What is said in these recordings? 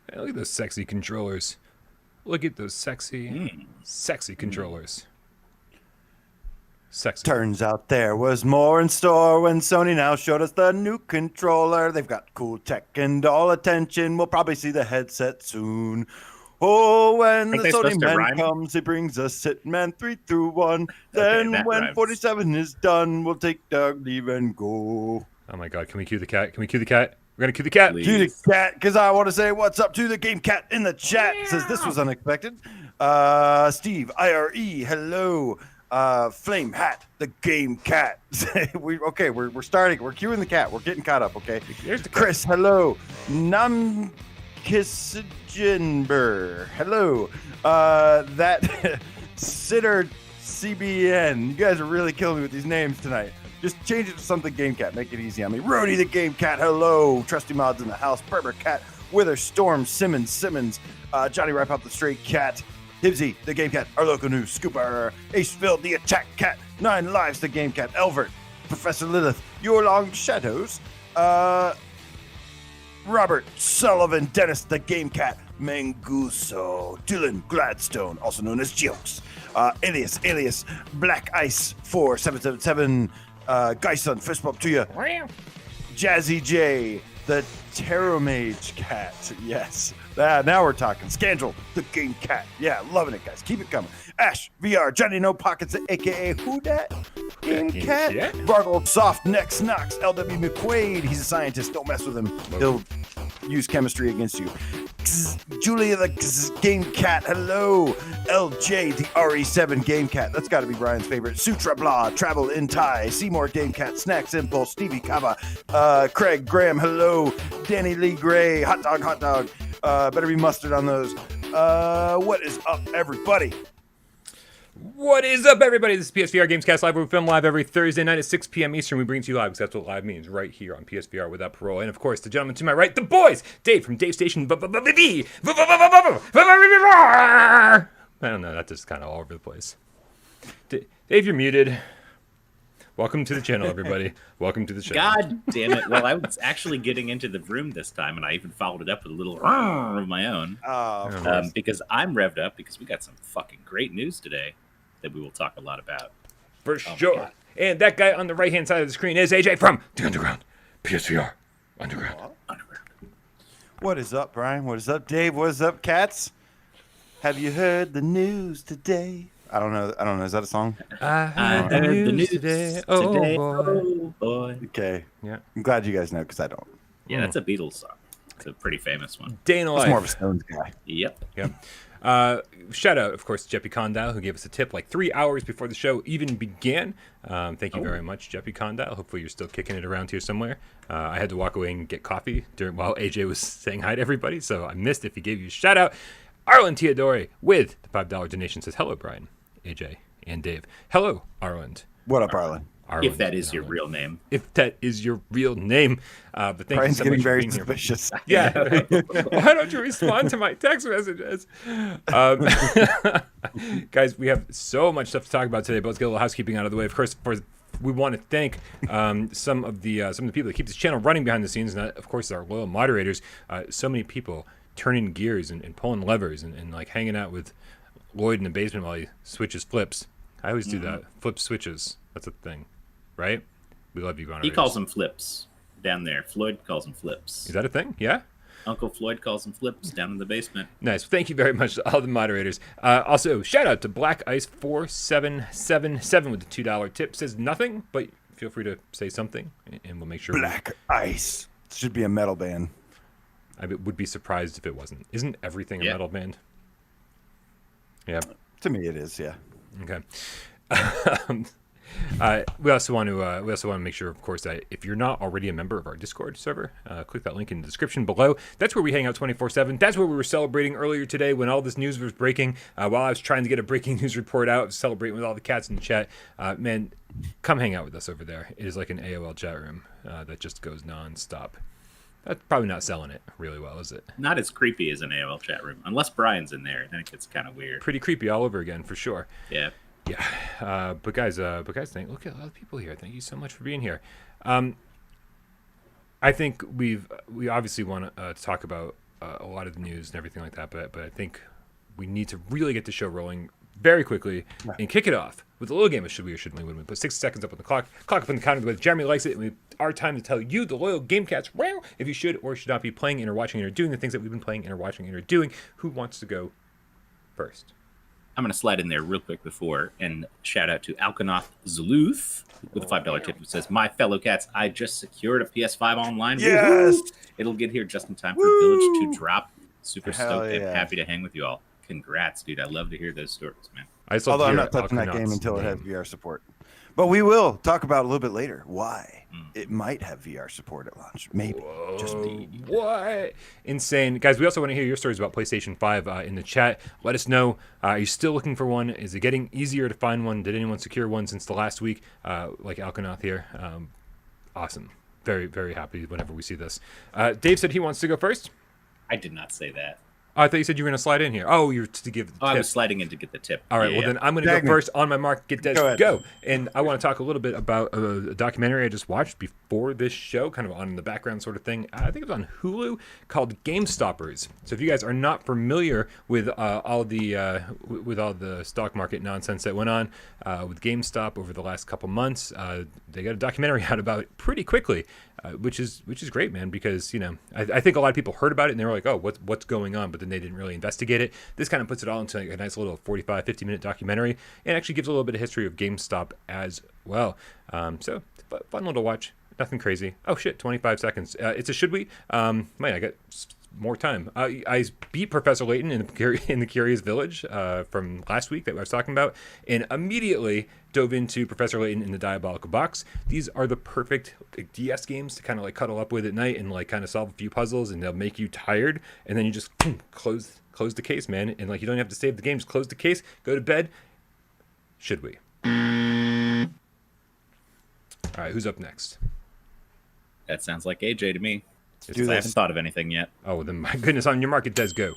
Hey, look at those sexy controllers. Look at those sexy controllers. Sexy. Turns out there was more in store when Sony now showed us the new controller. They've got cool tech and all attention. We'll probably see the headset soon. Oh, when the Sony man comes, he brings us Hitman 3 through 1. Then when rhymes. 47 is done, we'll take Doug, leave, and go. Oh my God, can we cue the cat? Can we cue the cat? We're going to cue the cat. Please. Cue the cat, because I want to say what's up to the Game Cat in the chat. Says this was unexpected. Steve, IRE, hello. Flame Hat, the Game Cat. We're starting. We're queuing the cat. We're getting caught up, okay? Here's the Chris, hello. Namkisjenber, hello. That Sitter CBN. You guys are really killing me with these names tonight. Just change it to something Game Cat. Make it easy on me. Rody the Game Cat, hello. Trusty Mods in the house. Berber Cat, Wither Storm, Simmons, Johnny Wipeout the Stray Cat. Hibsy, the Game Cat, our local news scooper. Acefield, the Attack Cat. 9 Lives, the Game Cat. Elvert, Professor Lilith, Your Long Shadows. Robert Sullivan, Dennis, the Game Cat. Manguso, Dylan Gladstone, also known as Jokes. Alias, Black Ice 4777. Guyson, fist bump to you. Jazzy J, the Terromage Cat. Yes. Now we're talking. Scandal, the Game Cat. Yeah, loving it, guys. Keep it coming. Ash, VR, Johnny No Pockets, a.k.a. Who Dat? Game Cat. Bargle, Soft, Next, Knox, L.W. McQuaid. He's a scientist. Don't mess with him. He'll use chemistry against you. Julia, the Game Cat. Hello. LJ, the RE7 Game Cat. That's got to be Brian's favorite. Sutra Blah, Travel in Thai. Seymour Game Cat. Snacks Impulse. Stevie Kava. Craig Graham. Hello. Danny Lee Gray. Hot dog. Better be mustard on those. What is up, everybody? What is up, everybody? This is PSVR GameScast Live, where we film live every Thursday night at 6 p.m. Eastern. We bring it to you live, because that's what live means, right here on PSVR without parole. And, of course, the gentleman to my right, the boys! Dave from Dave Station. I don't know, that's just kind of all over the place. Dave, you're muted. Welcome to the channel, everybody. Welcome to the channel. God damn it. Well, I was actually getting into the room this time, and I even followed it up with a little of my own. Because I'm revved up, because we got some fucking great news today that we will talk a lot about. For sure. And that guy on the right-hand side of the screen is AJ from The Underground. PSVR Underground. What is up, Brian? What is up, Dave? What is up, cats? Have you heard the news today? I don't know. Is that a song? I heard the news today. Oh, boy. Okay. Yeah. I'm glad you guys know, because I don't. Yeah, that's a Beatles song. It's a pretty famous one. Dana It's more of a Stones guy. Yep. Shout out, of course, to Jeppy Condile, who gave us a tip like 3 hours before the show even began. Thank you very much, Jeppy Condile. Hopefully you're still kicking it around here somewhere. I had to walk away and get coffee while AJ was saying hi to everybody, so I missed if he gave you a shout out. Arlen Teodori with the $5 donation says, hello, Brian, AJ, and Dave. Hello, Arlen. What up, Arlen? If that is your real name. If that is your real name. But thank Brian's you so much getting very for being suspicious. Here. Yeah. Why don't you respond to my text messages? Guys, we have so much stuff to talk about today, but let's get a little housekeeping out of the way. Of course, we want to thank some of the people that keep this channel running behind the scenes, and that, of course, is our loyal moderators. So many people turning gears and pulling levers and like hanging out with Lloyd in the basement while he switches flips. I always do that. Flip switches. That's a thing. Right? We love you, moderators. He calls them flips down there. Floyd calls them flips. Is that a thing? Yeah? Uncle Floyd calls them flips down in the basement. Nice. Thank you very much to all the moderators. Also, shout out to Black Ice 4777 with the $2 tip. Says nothing, but feel free to say something, and we'll make sure. Black Ice. It should be a metal band. I would be surprised if it wasn't. Isn't everything a metal band? Yeah. To me, it is, yeah. Okay. We also want to make sure, of course, that if you're not already a member of our Discord server, click that link in the description below. That's where we hang out 24/7. That's where we were celebrating earlier today when all this news was breaking. While I was trying to get a breaking news report out, celebrating with all the cats in the chat. Man, come hang out with us over there. It is like an AOL chat room that just goes nonstop. That's probably not selling it really well, is it? Not as creepy as an AOL chat room, unless Brian's in there. Then it gets kind of weird. Pretty creepy all over again, for sure. Yeah. Yeah, but guys, look at a lot of people here. Thank you so much for being here. I think we obviously want to talk about a lot of the news and everything like that. But I think we need to really get the show rolling very quickly and kick it off with a little game of should we or shouldn't we when we put 60 seconds up on the clock up on the counter the way Jeremy likes it, and our time to tell you, the loyal GameCats, if you should or should not be playing and or watching and or doing the things that we've been playing and or watching and or doing. Who wants to go first? I'm going to slide in there real quick before and shout out to Alkanoth Zluth with a $5 tip who says, my fellow cats, I just secured a PS5 online. Yes! Woo-hoo! It'll get here just in time for Village to drop. Super stoked and happy to hang with you all. Congrats, dude. I love to hear those stories, man. Although I'm not touching that game until it has VR support. But we will talk about a little bit later why it might have VR support at launch. Maybe. Whoa, just maybe. What? Insane. Guys, we also want to hear your stories about PlayStation 5 in the chat. Let us know. Are you still looking for one? Is it getting easier to find one? Did anyone secure one since the last week? Like Alkanoth here. Awesome. Very, very happy whenever we see this. Dave said he wants to go first. I did not say that. Oh, I thought you said you were going to slide in here. Oh, you're to give the tip. I was sliding in to get the tip. All right, then I'm going to go first on my mark. Get Des, go. And I want to talk a little bit about a documentary I just watched before this show, kind of on in the background sort of thing. I think it was on Hulu, called Gamestoppers. So if you guys are not familiar with all the stock market nonsense that went on with GameStop over the last couple months, they got a documentary out about it pretty quickly. Which is great, man, because I think a lot of people heard about it and they were like, oh, what's going on, but then they didn't really investigate it. This kind of puts it all into a nice little 50 minute documentary and actually gives a little bit of history of GameStop as well. So fun little watch. Nothing crazy. Oh shit, 25 seconds. It's a should we? Man, I got more time. I beat Professor Layton in the Curious Village from last week that I was talking about, and immediately dove into Professor Layton in the Diabolical box. These are the perfect DS games to kind of like cuddle up with at night and like kind of solve a few puzzles, and they'll make you tired, and then you just close the case, man, and like you don't have to save the game. Just close the case, go to bed. Should we? All right, who's up next? That sounds like AJ to me. I haven't thought of anything yet. Oh, then my goodness, on your market, Des, go.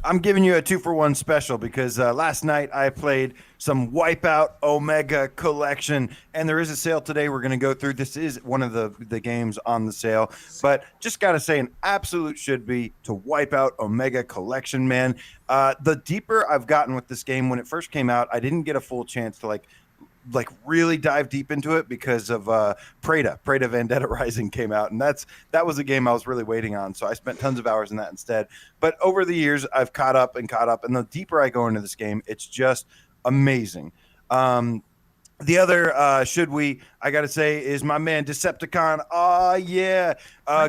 I'm giving you a 2-for-1 special because last night I played some Wipeout Omega Collection, and there is a sale today we're going to go through. This is one of the games on the sale, but just got to say an absolute should be to Wipeout Omega Collection, man. The deeper I've gotten with this game, when it first came out, I didn't get a full chance to like really dive deep into it because of Preda Vendetta Rising came out, and that was a game I was really waiting on, so I spent tons of hours in that instead. But over the years I've caught up, and the deeper I go into this game, it's just amazing. The other should we I gotta say is my man Decepticon.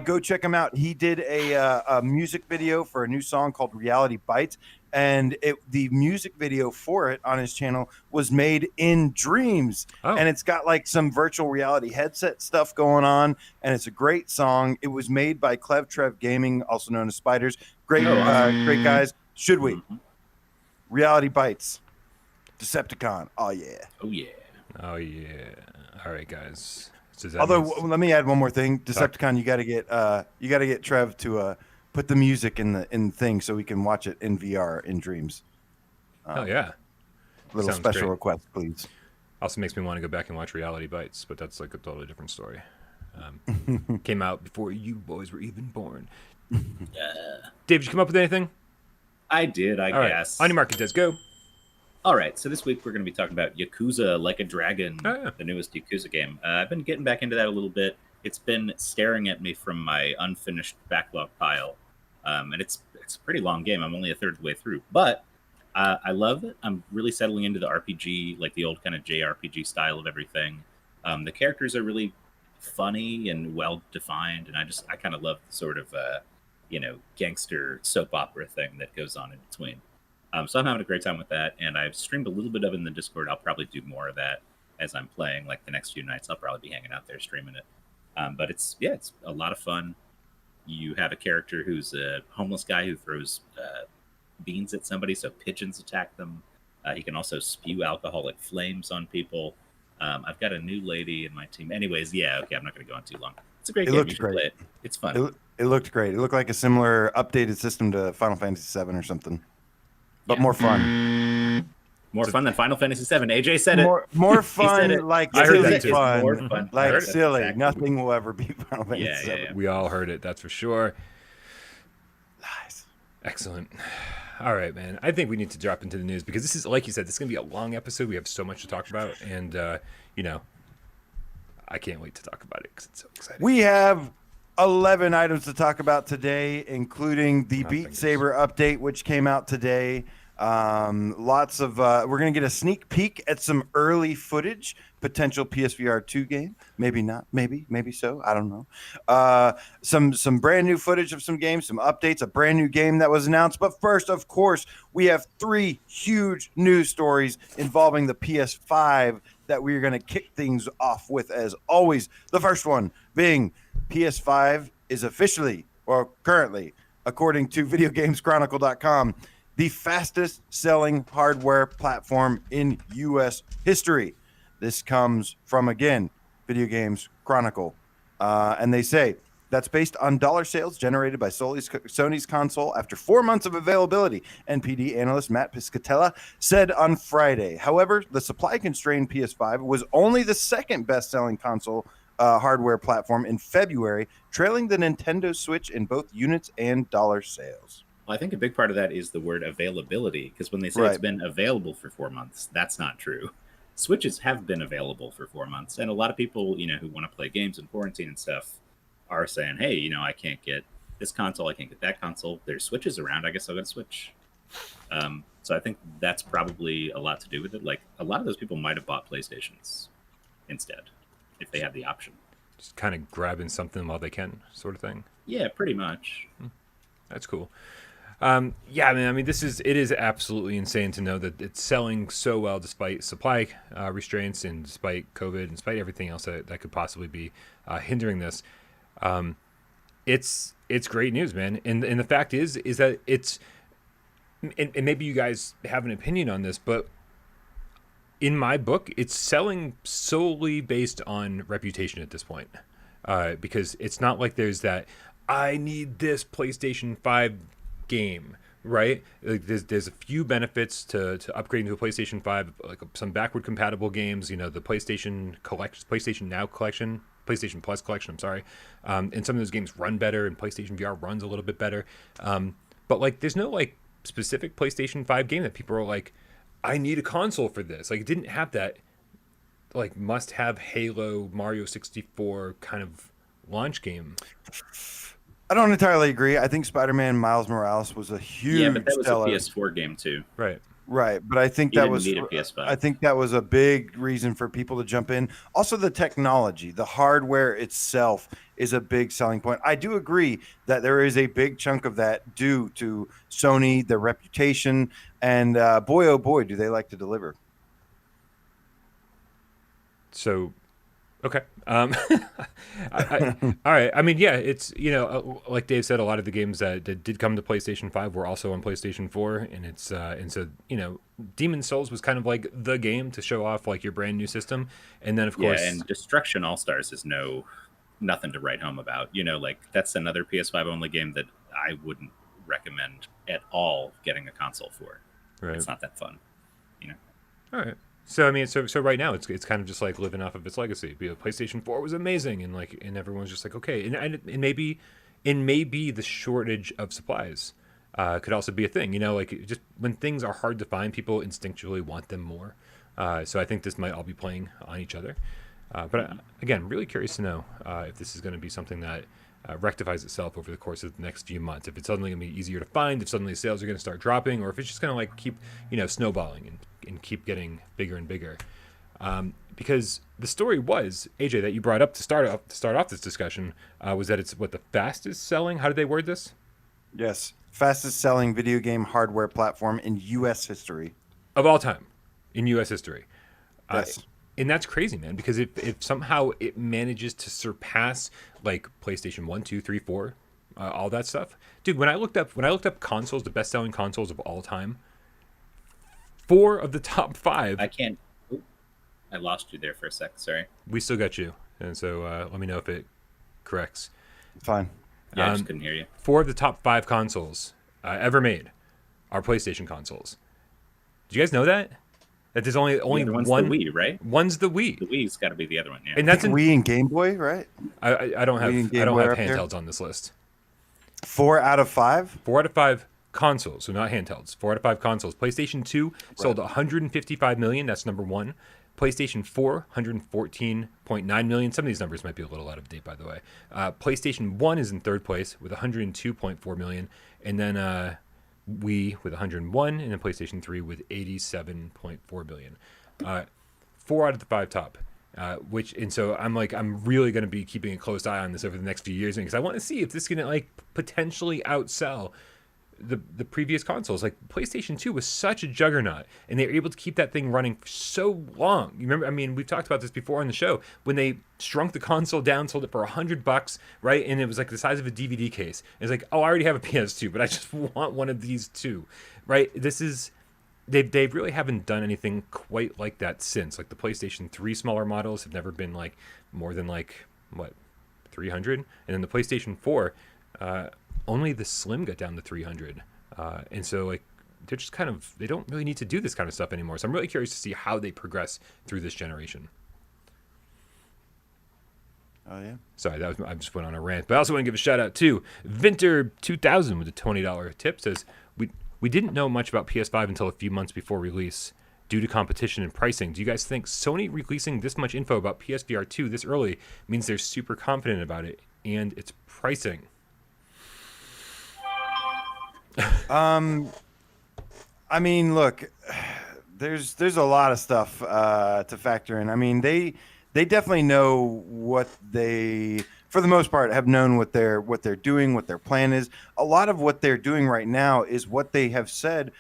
Go check him out. He did a music video for a new song called Reality Bites, and the music video for it on his channel was made in dreams. And it's got like some virtual reality headset stuff going on, and it's a great song. It was made by Clev Trev Gaming, also known as Spiders. Great guys. Should we? Reality Bites. Decepticon. Oh yeah. All right, guys. Although let me add one more thing. Decepticon, you got to get Trev to put the music in the thing so we can watch it in VR in dreams. Little Sounds special great. Request, please. Also makes me want to go back and watch Reality Bites, but that's like a totally different story. Came out before you boys were even born. Dave, did you come up with anything? I did, I guess. On your market, Des, go. All right, so this week we're going to be talking about Yakuza Like a Dragon, the newest Yakuza game. I've been getting back into that a little bit. It's been staring at me from my unfinished backlog pile, and it's a pretty long game. I'm only a third of the way through, but I love it. I'm really settling into the RPG, like the old kind of JRPG style of everything. The characters are really funny and well-defined, and I kind of love the sort of, gangster soap opera thing that goes on in between. So I'm having a great time with that, and I've streamed a little bit of it in the Discord. I'll probably do more of that as I'm playing. Like the next few nights, I'll probably be hanging out there streaming it. But it's a lot of fun. You have a character who's a homeless guy who throws beans at somebody, so pigeons attack them. He can also spew alcoholic flames on people. I've got a new lady in my team. Anyways, I'm not going to go on too long. It's a great game. You should play it. It's fun. It looked great. It looked like a similar updated system to Final Fantasy VII or something. But more fun. More fun than Final Fantasy VII. AJ said it. More fun, like silly fun. More fun. Like silly. Exactly. Nothing will ever be Final Fantasy VII. We all heard it, that's for sure. Excellent. All right, man. I think we need to drop into the news because this is, like you said, this is going to be a long episode. We have so much to talk about. And, I can't wait to talk about it because it's so exciting. We have 11 items to talk about today, including the Beat Saber update, which came out today. Lots of we're going to get a sneak peek at some early footage, potential PSVR2 game. Maybe not. Maybe so. I don't know. Some brand new footage of some games, some updates, a brand new game that was announced. But first, of course, we have 3 huge news stories involving the PS5 that we're going to kick things off with, as always. The first one being PS5 is officially, or currently, according to VideoGamesChronicle.com, the fastest selling hardware platform in U.S. history. This comes from, again, Video Games Chronicle. And they say that's based on dollar sales generated by Sony's console after 4 months of availability, NPD analyst Matt Piscatella said on Friday. However, the supply-constrained PS5 was only the second best-selling console hardware platform in February, trailing the Nintendo Switch in both units and dollar sales. Well, I think a big part of that is the word availability, because when they say it's been available for 4 months, that's not true. Switches have been available for 4 months, and a lot of people, who want to play games in quarantine and stuff are saying, hey, I can't get this console, I can't get that console. There's Switches around, I guess I'll get a Switch. So I think that's probably a lot to do with it. Like, a lot of those people might have bought PlayStations instead, if they had the option. Just kind of grabbing something while they can, sort of thing. Yeah, pretty much. That's cool. It is absolutely insane to know that it's selling so well despite supply restraints and despite COVID and despite everything else that could possibly be hindering this. It's great news, man. And the fact is that it's, and maybe you guys have an opinion on this, but in my book, it's selling solely based on reputation at this point. Because it's not like there's that, I need this PlayStation 5 game, right? Like there's a few benefits to upgrading to a PlayStation 5, like some backward compatible games, the PlayStation Now collection, PlayStation Plus collection, I'm sorry. And some of those games run better and PlayStation VR runs a little bit better. But like there's no like specific PlayStation 5 game that people are like, I need a console for this. Like it didn't have that like must have Halo, Mario 64 kind of launch game. I don't entirely agree. I think Spider-Man Miles Morales was a huge. Yeah, but that was a PS4 game too. Right. But I think that was. I think that was a big reason for people to jump in. Also, the technology, the hardware itself, is a big selling point. I do agree that there is a big chunk of that due to Sony, their reputation, and boy, oh boy, do they like to deliver. So. Okay. All right. I mean, yeah, it's, like Dave said, a lot of the games that did come to PlayStation 5 were also on PlayStation 4. And it's, and so, Demon's Souls was kind of like the game to show off like your brand new system. And then, of course. Yeah, and Destruction All-Stars is nothing to write home about. Like that's another PS5 only game that I wouldn't recommend at all getting a console for. Right. It's not that fun, All right. So I mean, so right now it's kind of just like living off of its legacy. PlayStation 4 was amazing, and everyone's just like, okay, and maybe the shortage of supplies could also be a thing. Like just when things are hard to find, people instinctually want them more. So I think this might all be playing on each other. But again, really curious to know if this is going to be something that rectifies itself over the course of the next few months. If it's suddenly going to be easier to find, if suddenly sales are going to start dropping, or if it's just going to like keep snowballing and keep getting bigger and bigger. Because the story was, AJ, that you brought up to start off this discussion, was that it's the fastest selling? How did they word this? Yes, fastest selling video game hardware platform in U.S. history. Of all time, in U.S. history. Yes. And that's crazy, man, because if somehow it manages to surpass like PlayStation 1, 2, 3, 4, all that stuff. Dude, when I looked up consoles, the best-selling consoles of all time, 4 of the top 5. I lost you there for a sec. Sorry. We still got you, and so let me know if it corrects. Fine. Yeah, I just couldn't hear you. 4 of the top 5 consoles ever made are PlayStation consoles. Did you guys know that? That there's only one's one. The Wii, right? One's the Wii. The Wii's got to be the other one. Yeah. And that's Wii and Game Boy, right? I don't have handhelds on this list. 4 out of 5. 4 out of 5 consoles, so not handhelds. 4 out of 5 consoles. PlayStation 2 sold 155 million. That's number 1. PlayStation 4, 114.9 million. Some of these numbers might be a little out of date, by the way. PlayStation 1 is in third place with 102.4 million. And then Wii with 101, and then PlayStation 3 with 87.4 billion. 4 out of the 5 top. So I'm really going to be keeping a close eye on this over the next few years, because I want to see if this can like potentially outsell the previous consoles. Like PlayStation 2 was such a juggernaut, and they were able to keep that thing running for so long. You remember? I mean, we've talked about this before on the show when they shrunk the console down, sold it for $100, right? And it was like the size of a DVD case. It's like, oh, I already have a PS2, but I just want one of these too, right? They really haven't done anything quite like that since. Like the PlayStation 3 smaller models have never been like more than like what, 300, and then the PlayStation 4, only the Slim got down to 300, and so like they're just they don't really need to do this kind of stuff anymore. So I'm really curious to see how they progress through this generation. Oh yeah. Sorry, I just went on a rant, but I also want to give a shout out to Vinter 2000 with a $20 tip. Says we didn't know much about PS5 until a few months before release due to competition and pricing. Do you guys think Sony releasing this much info about PSVR2 this early means they're super confident about it and its pricing? I mean, look, there's a lot of stuff to factor in. I mean, they definitely know what they, for the most part, have known what they're doing, what their plan is. A lot of what they're doing right now is what they have said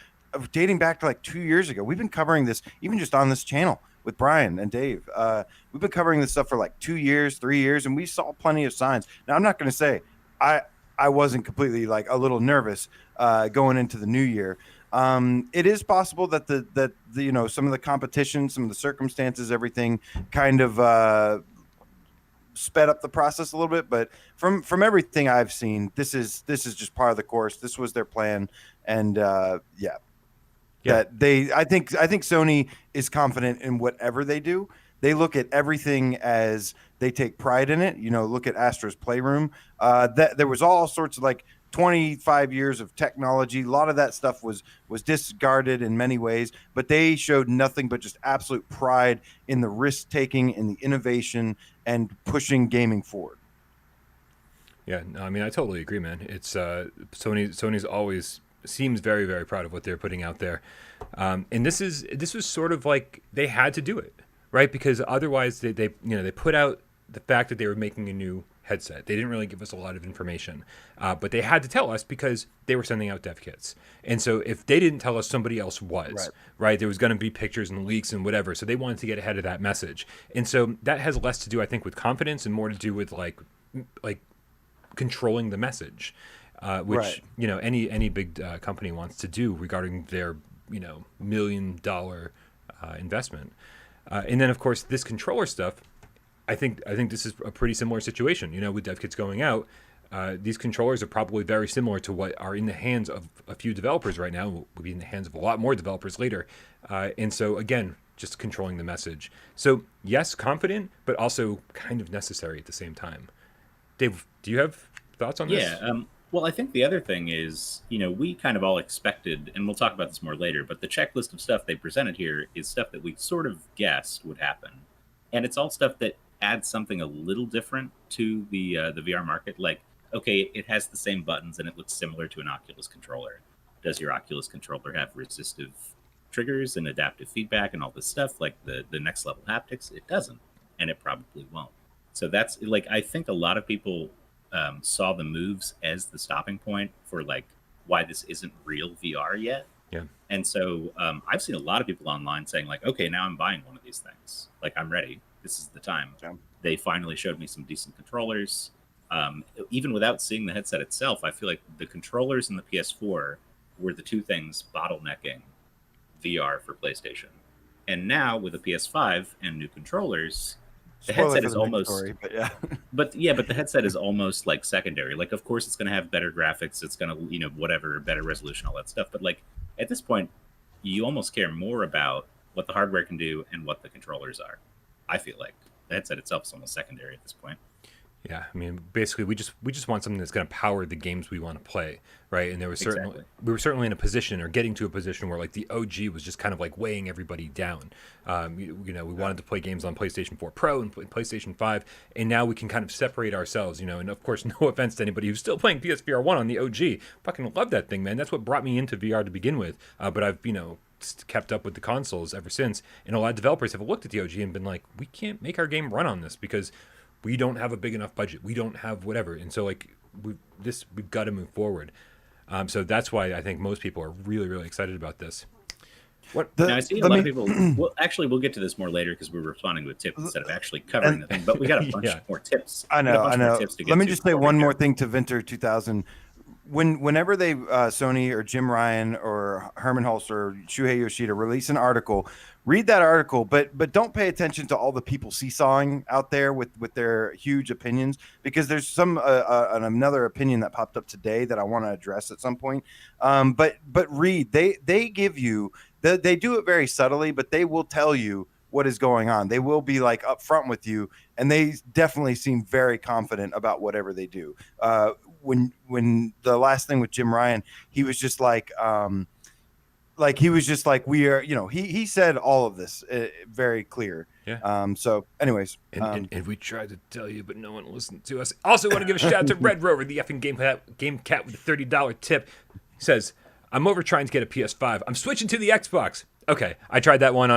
dating back to like 2 years ago. We've been covering this even just on this channel with Bryan and Dave. We've been covering this stuff for like 2 years, 3 years, and we saw plenty of signs. Now, I'm not going to say I wasn't completely like a little nervous going into the new year. It is possible that the some of the competition, some of the circumstances, everything kind of sped up the process a little bit. But from everything I've seen, this is just part of the course. This was their plan, and that I think Sony is confident in whatever they do. They look at everything as they take pride in it. Look at Astro's Playroom. That there was all sorts of like 25 years of technology. A lot of that stuff was discarded in many ways, but they showed nothing but just absolute pride in the risk taking, in the innovation, and pushing gaming forward. Yeah, no, I mean, I totally agree, man. It's Sony's always seems very, very proud of what they're putting out there, and this was sort of like they had to do it, right? Because otherwise, they put out the fact that they were making a new headset. They didn't really give us a lot of information, but they had to tell us because they were sending out dev kits. And so if they didn't tell us, somebody else was, right? There was going to be pictures and leaks and whatever. So they wanted to get ahead of that message. And so that has less to do, I think, with confidence and more to do with like controlling the message, which, any big company wants to do regarding their, $1 million investment. And then, of course, this controller stuff, I think this is a pretty similar situation. With dev kits going out, these controllers are probably very similar to what are in the hands of a few developers right now. Will be in the hands of a lot more developers later. And so again, just controlling the message. So yes, confident, but also kind of necessary at the same time. Dave, do you have thoughts on this? Yeah. Well, I think the other thing is, we kind of all expected, and we'll talk about this more later, but the checklist of stuff they presented here is stuff that we sort of guessed would happen. And it's all stuff that adds something a little different to the VR market. Like, okay, it has the same buttons and it looks similar to an Oculus controller. Does your Oculus controller have resistive triggers and adaptive feedback and all this stuff like the next level haptics? It doesn't, and it probably won't. So that's like, I think a lot of people saw the moves as the stopping point for like why this isn't real VR yet. Yeah. And so I've seen a lot of people online saying like, okay, now I'm buying one of these things. Like, I'm ready. This is the time. Yeah. They finally showed me some decent controllers. Even without seeing the headset itself, I feel like the controllers and the PS4 were the two things bottlenecking VR for PlayStation. And now with the PS5 and new controllers, the headset is almost story, but the headset is almost like secondary. Like, of course it's going to have better graphics, it's going to, whatever, better resolution, all that stuff. But like at this point, you almost care more about what the hardware can do and what the controllers are. I feel like the headset itself is almost secondary at this point. Yeah, I mean, basically, we just want something that's going to power the games we want to play, right? And there was certainly we were certainly in a position, or getting to a position, where like the OG was just kind of like weighing everybody down. We wanted to play games on PlayStation 4 Pro and PlayStation 5, and now we can kind of separate ourselves, And of course, no offense to anybody who's still playing PSVR 1 on the OG, fucking love that thing, man. That's what brought me into VR to begin with. But I've kept up with the consoles ever since, and a lot of developers have looked at the OG and been like, we can't make our game run on this because we don't have a big enough budget. We don't have whatever. And so like we've got to move forward. So that's why I think most people are really, really excited about this. Now I see a lot of people. Well, actually, we'll get to this more later because we're responding to a tip instead of actually covering the thing. But we got a bunch more tips. I know. Let me just say one more thing to Vinter 2000. Whenever they Sony or Jim Ryan or Herman Hulst or Shuhei Yoshida release an article, read that article, but don't pay attention to all the people seesawing out there with their huge opinions, because there's another opinion that popped up today that I want to address at some point. But read, they give you they do it very subtly, but they will tell you what is going on. They will be like upfront with you, and they definitely seem very confident about whatever they do. When the last thing with Jim Ryan, he was just like we are, he said all of this very clear. Yeah. So anyways, and we tried to tell you, but no one listened to us. Also want to give a shout out to Red Rover, the effing game cat with a $30 tip. He says, I'm over trying to get a PS5. I'm switching to the Xbox. Okay. I tried that one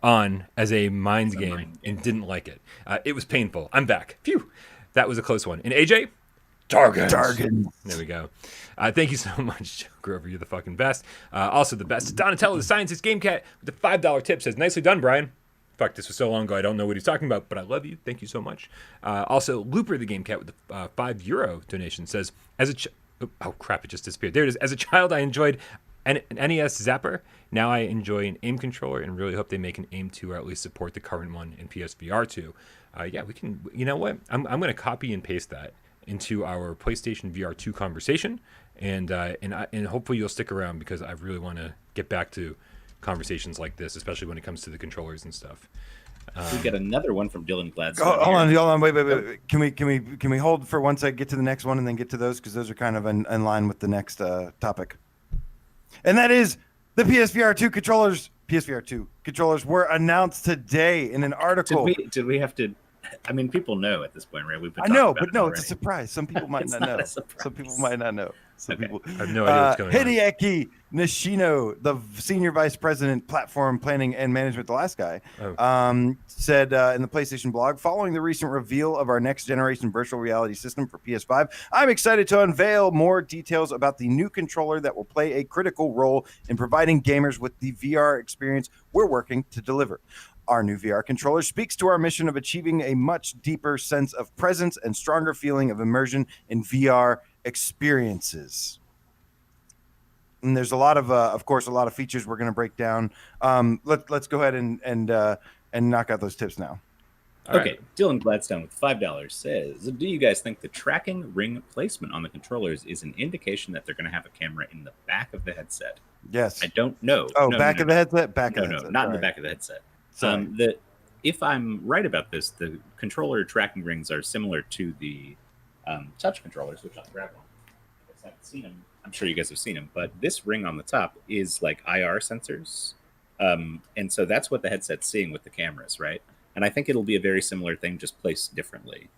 on as a mind game and didn't like it. It was painful. I'm back. Phew. That was a close one. And AJ? Dargan. There we go. Thank you so much, Grover. You're the fucking best. Also the best. Donatello, the Scientist Game Cat, with the $5 tip, says, nicely done, Bryan. Fuck, this was so long ago, I don't know what he's talking about, but I love you. Thank you so much. Also, Looper, the Game Cat, with the €5 donation, says, oh crap, it just disappeared. There it is. As a child, I enjoyed an NES Zapper. Now I enjoy an AIM controller and really hope they make an AIM 2 or at least support the current one in PSVR 2. Yeah, we can. You know what? I'm going to copy and paste that into our PlayStation VR 2 conversation, and hopefully you'll stick around, because I really want to get back to conversations like this, especially when it comes to the controllers and stuff. We got another one from Dylan Gladstone. Hold on, wait. Can we hold for once I get to the next one and then get to those, because those are kind of in line with the next topic, and that is the PSVR 2 controllers. PSVR 2 controllers were announced today in an article. Did we have to? I mean, people know at this point, right? I know, but no, it's a surprise. Some people might not know. Some people might not know. People I have no idea what's going on. Hideaki Nishino, the senior vice president, platform planning and management, the last guy, said in the PlayStation blog, following the recent reveal of our next generation virtual reality system for PS5, I'm excited to unveil more details about the new controller that will play a critical role in providing gamers with the VR experience we're working to deliver. Our new VR controller speaks to our mission of achieving a much deeper sense of presence and stronger feeling of immersion in VR experiences. And there's a lot of course, a lot of features we're going to break down. Let's go ahead and knock out those tips now. All okay, right. Dylan Gladstone with $5 says, do you guys think the tracking ring placement on the controllers is an indication that they're going to have a camera in the back of the headset? Yes. I don't know. Oh, of the headset? Back of the headset. No, not in the back of the headset. If I'm right about this, the controller tracking rings are similar to the touch controllers, which I'll grab one. I guess I haven't seen them. I'm sure you guys have seen them, but this ring on the top is like IR sensors. And so that's what the headset's seeing with the cameras, right? And I think it'll be a very similar thing, just placed differently.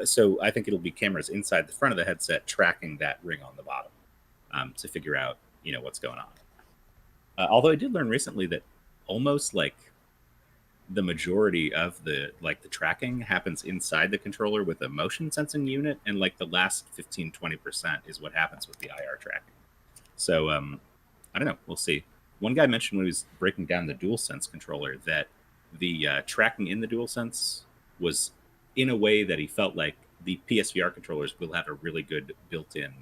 So I think it'll be cameras inside the front of the headset tracking that ring on the bottom to figure out, what's going on. Although I did learn recently that almost like the majority of the tracking happens inside the controller with a motion sensing unit, and like the last 15-20% is what happens with the IR tracking. So I don't know, we'll see. One guy mentioned when he was breaking down the Dualsense controller that the tracking in the Dualsense was in a way that he felt like the PSVR controllers will have a really good built-in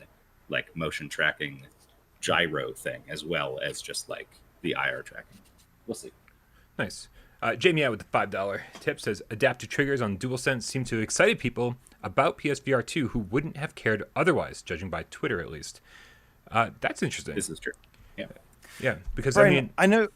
like motion tracking gyro thing, as well as just like the IR tracking. We'll see. Nice. Jamie out with the $5 tip says, adaptive triggers on DualSense seem to have excited people about PSVR 2 who wouldn't have cared otherwise, judging by Twitter at least. That's interesting. This is true. Yeah. Yeah, because Bryan, I know.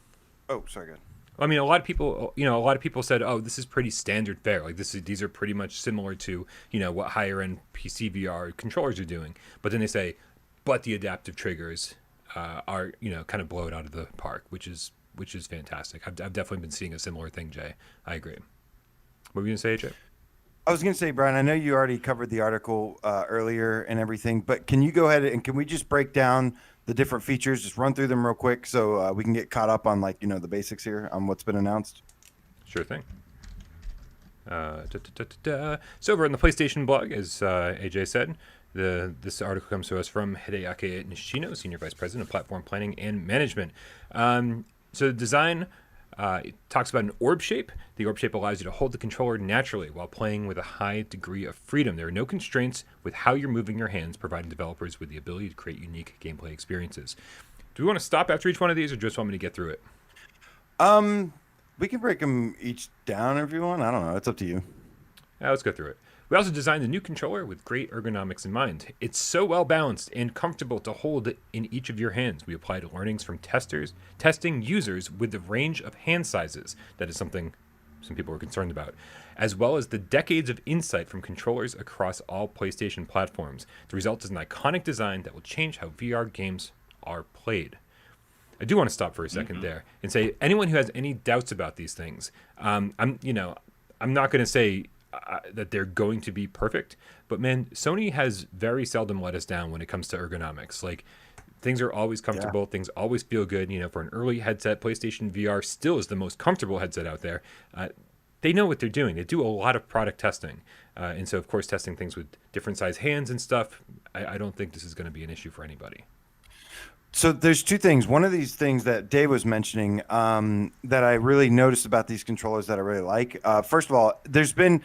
Oh, sorry, go ahead. I mean, a lot of people said, "Oh, this is pretty standard fare. Like these are pretty much similar to what higher end PCVR controllers are doing." But then they say, "But the adaptive triggers are kind of blow it out of the park," which is fantastic. I've definitely been seeing a similar thing, Jay. I agree. What were you gonna say, Jay? I was going to say, Brian, I know you already covered the article earlier and everything, but can you go ahead and can we just break down the different features, just run through them real quick so we can get caught up on the basics here on what's been announced? Sure thing. So over on the PlayStation blog, as AJ said, this article comes to us from Hideaki Nishino, Senior Vice President of Platform Planning and Management. So the design it talks about an orb shape. The orb shape allows you to hold the controller naturally while playing with a high degree of freedom. There are no constraints with how you're moving your hands, providing developers with the ability to create unique gameplay experiences. Do we want to stop after each one of these, or just want me to get through it? We can break them each down if you want. I don't know. It's up to you. Let's go through it. We also designed the new controller with great ergonomics in mind. It's so well balanced and comfortable to hold in each of your hands. We applied learnings from testing users with the range of hand sizes. That is something some people were concerned about, as well as the decades of insight from controllers across all PlayStation platforms. The result is an iconic design that will change how VR games are played. I do want to stop for a second there and say, anyone who has any doubts about these things, I'm not going to say that they're going to be perfect, but man, Sony has very seldom let us down when it comes to ergonomics. Like, things are always comfortable, things always feel good. For an early headset, PlayStation VR still is the most comfortable headset out there. They know what they're doing. They do a lot of product testing, and so of course testing things with different size hands and stuff. I don't think this is going to be an issue for anybody. So there's two things. One of these things that Dave was mentioning that I really noticed about these controllers that I really like. First of all, there's been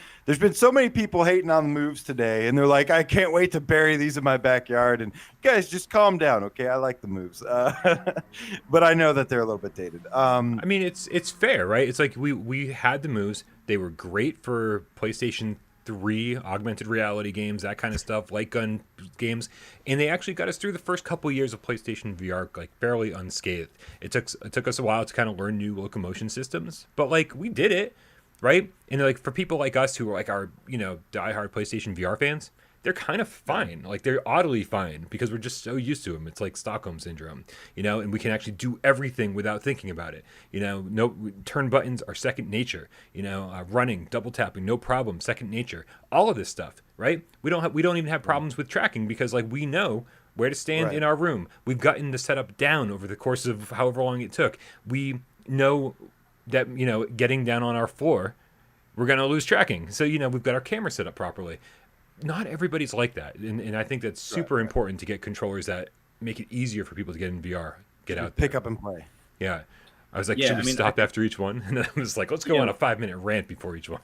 so many people hating on the moves today, and they're like, "I can't wait to bury these in my backyard." And guys, just calm down, okay? I like the moves, but I know that they're a little bit dated. I mean, it's fair, right? It's like we had the moves. They were great for PlayStation 3 augmented reality games, that kind of stuff, light gun games, and they actually got us through the first couple years of PlayStation VR like fairly unscathed. It took us a while to kind of learn new locomotion systems, but like we did it, right? And like for people like us who are like our diehard PlayStation VR fans, they're kind of fine. Like they're oddly fine because we're just so used to them. It's like Stockholm syndrome, and we can actually do everything without thinking about it. No turn buttons are second nature. Running, double tapping, no problem, second nature. All of this stuff, right? We don't even have problems with tracking because like we know where to stand in our room. We've gotten the setup down over the course of however long it took. We know that getting down on our floor, we're gonna lose tracking. So we've got our camera set up properly. Not everybody's like that, and I think that's super important to get controllers that make it easier for people to get in VR, get out there. Pick up and play. Yeah. I was like, should we stop after each one? And then I was like, let's go on a 5-minute rant before each one.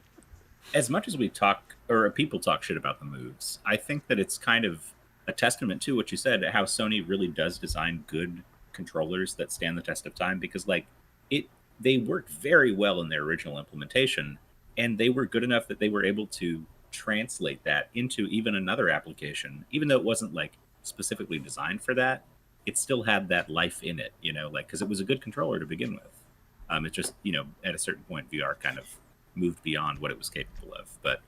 As much as we talk, or people talk shit about the moves, I think that it's kind of a testament to what you said, how Sony really does design good controllers that stand the test of time, because they worked very well in their original implementation, and they were good enough that they were able to translate that into even another application. Even though it wasn't like specifically designed for that, it still had that life in it, because it was a good controller to begin with. It just, at a certain point, VR kind of moved beyond what it was capable of. But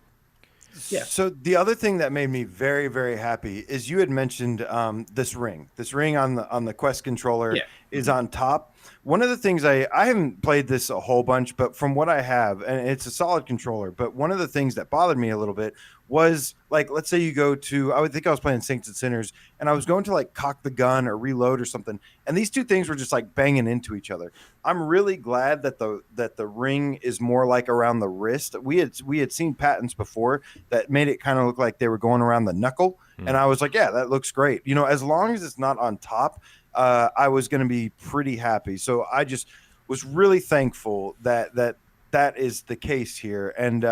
yeah. So the other thing that made me very, very happy is you had mentioned this ring. This ring on the Quest controller is on top. One of the things I haven't played this a whole bunch, but from what I have, and it's a solid controller, but one of the things that bothered me a little bit was, like, let's say you go to, I would think I was playing Saints and Sinners, and I was going to like cock the gun or reload or something, and these two things were just like banging into each other. I'm really glad that the ring is more like around the wrist. We had seen patents before that made it kind of look like they were going around the knuckle, and I was like, yeah, that looks great. As long as it's not on top, I was going to be pretty happy. So I just was really thankful that is the case here. And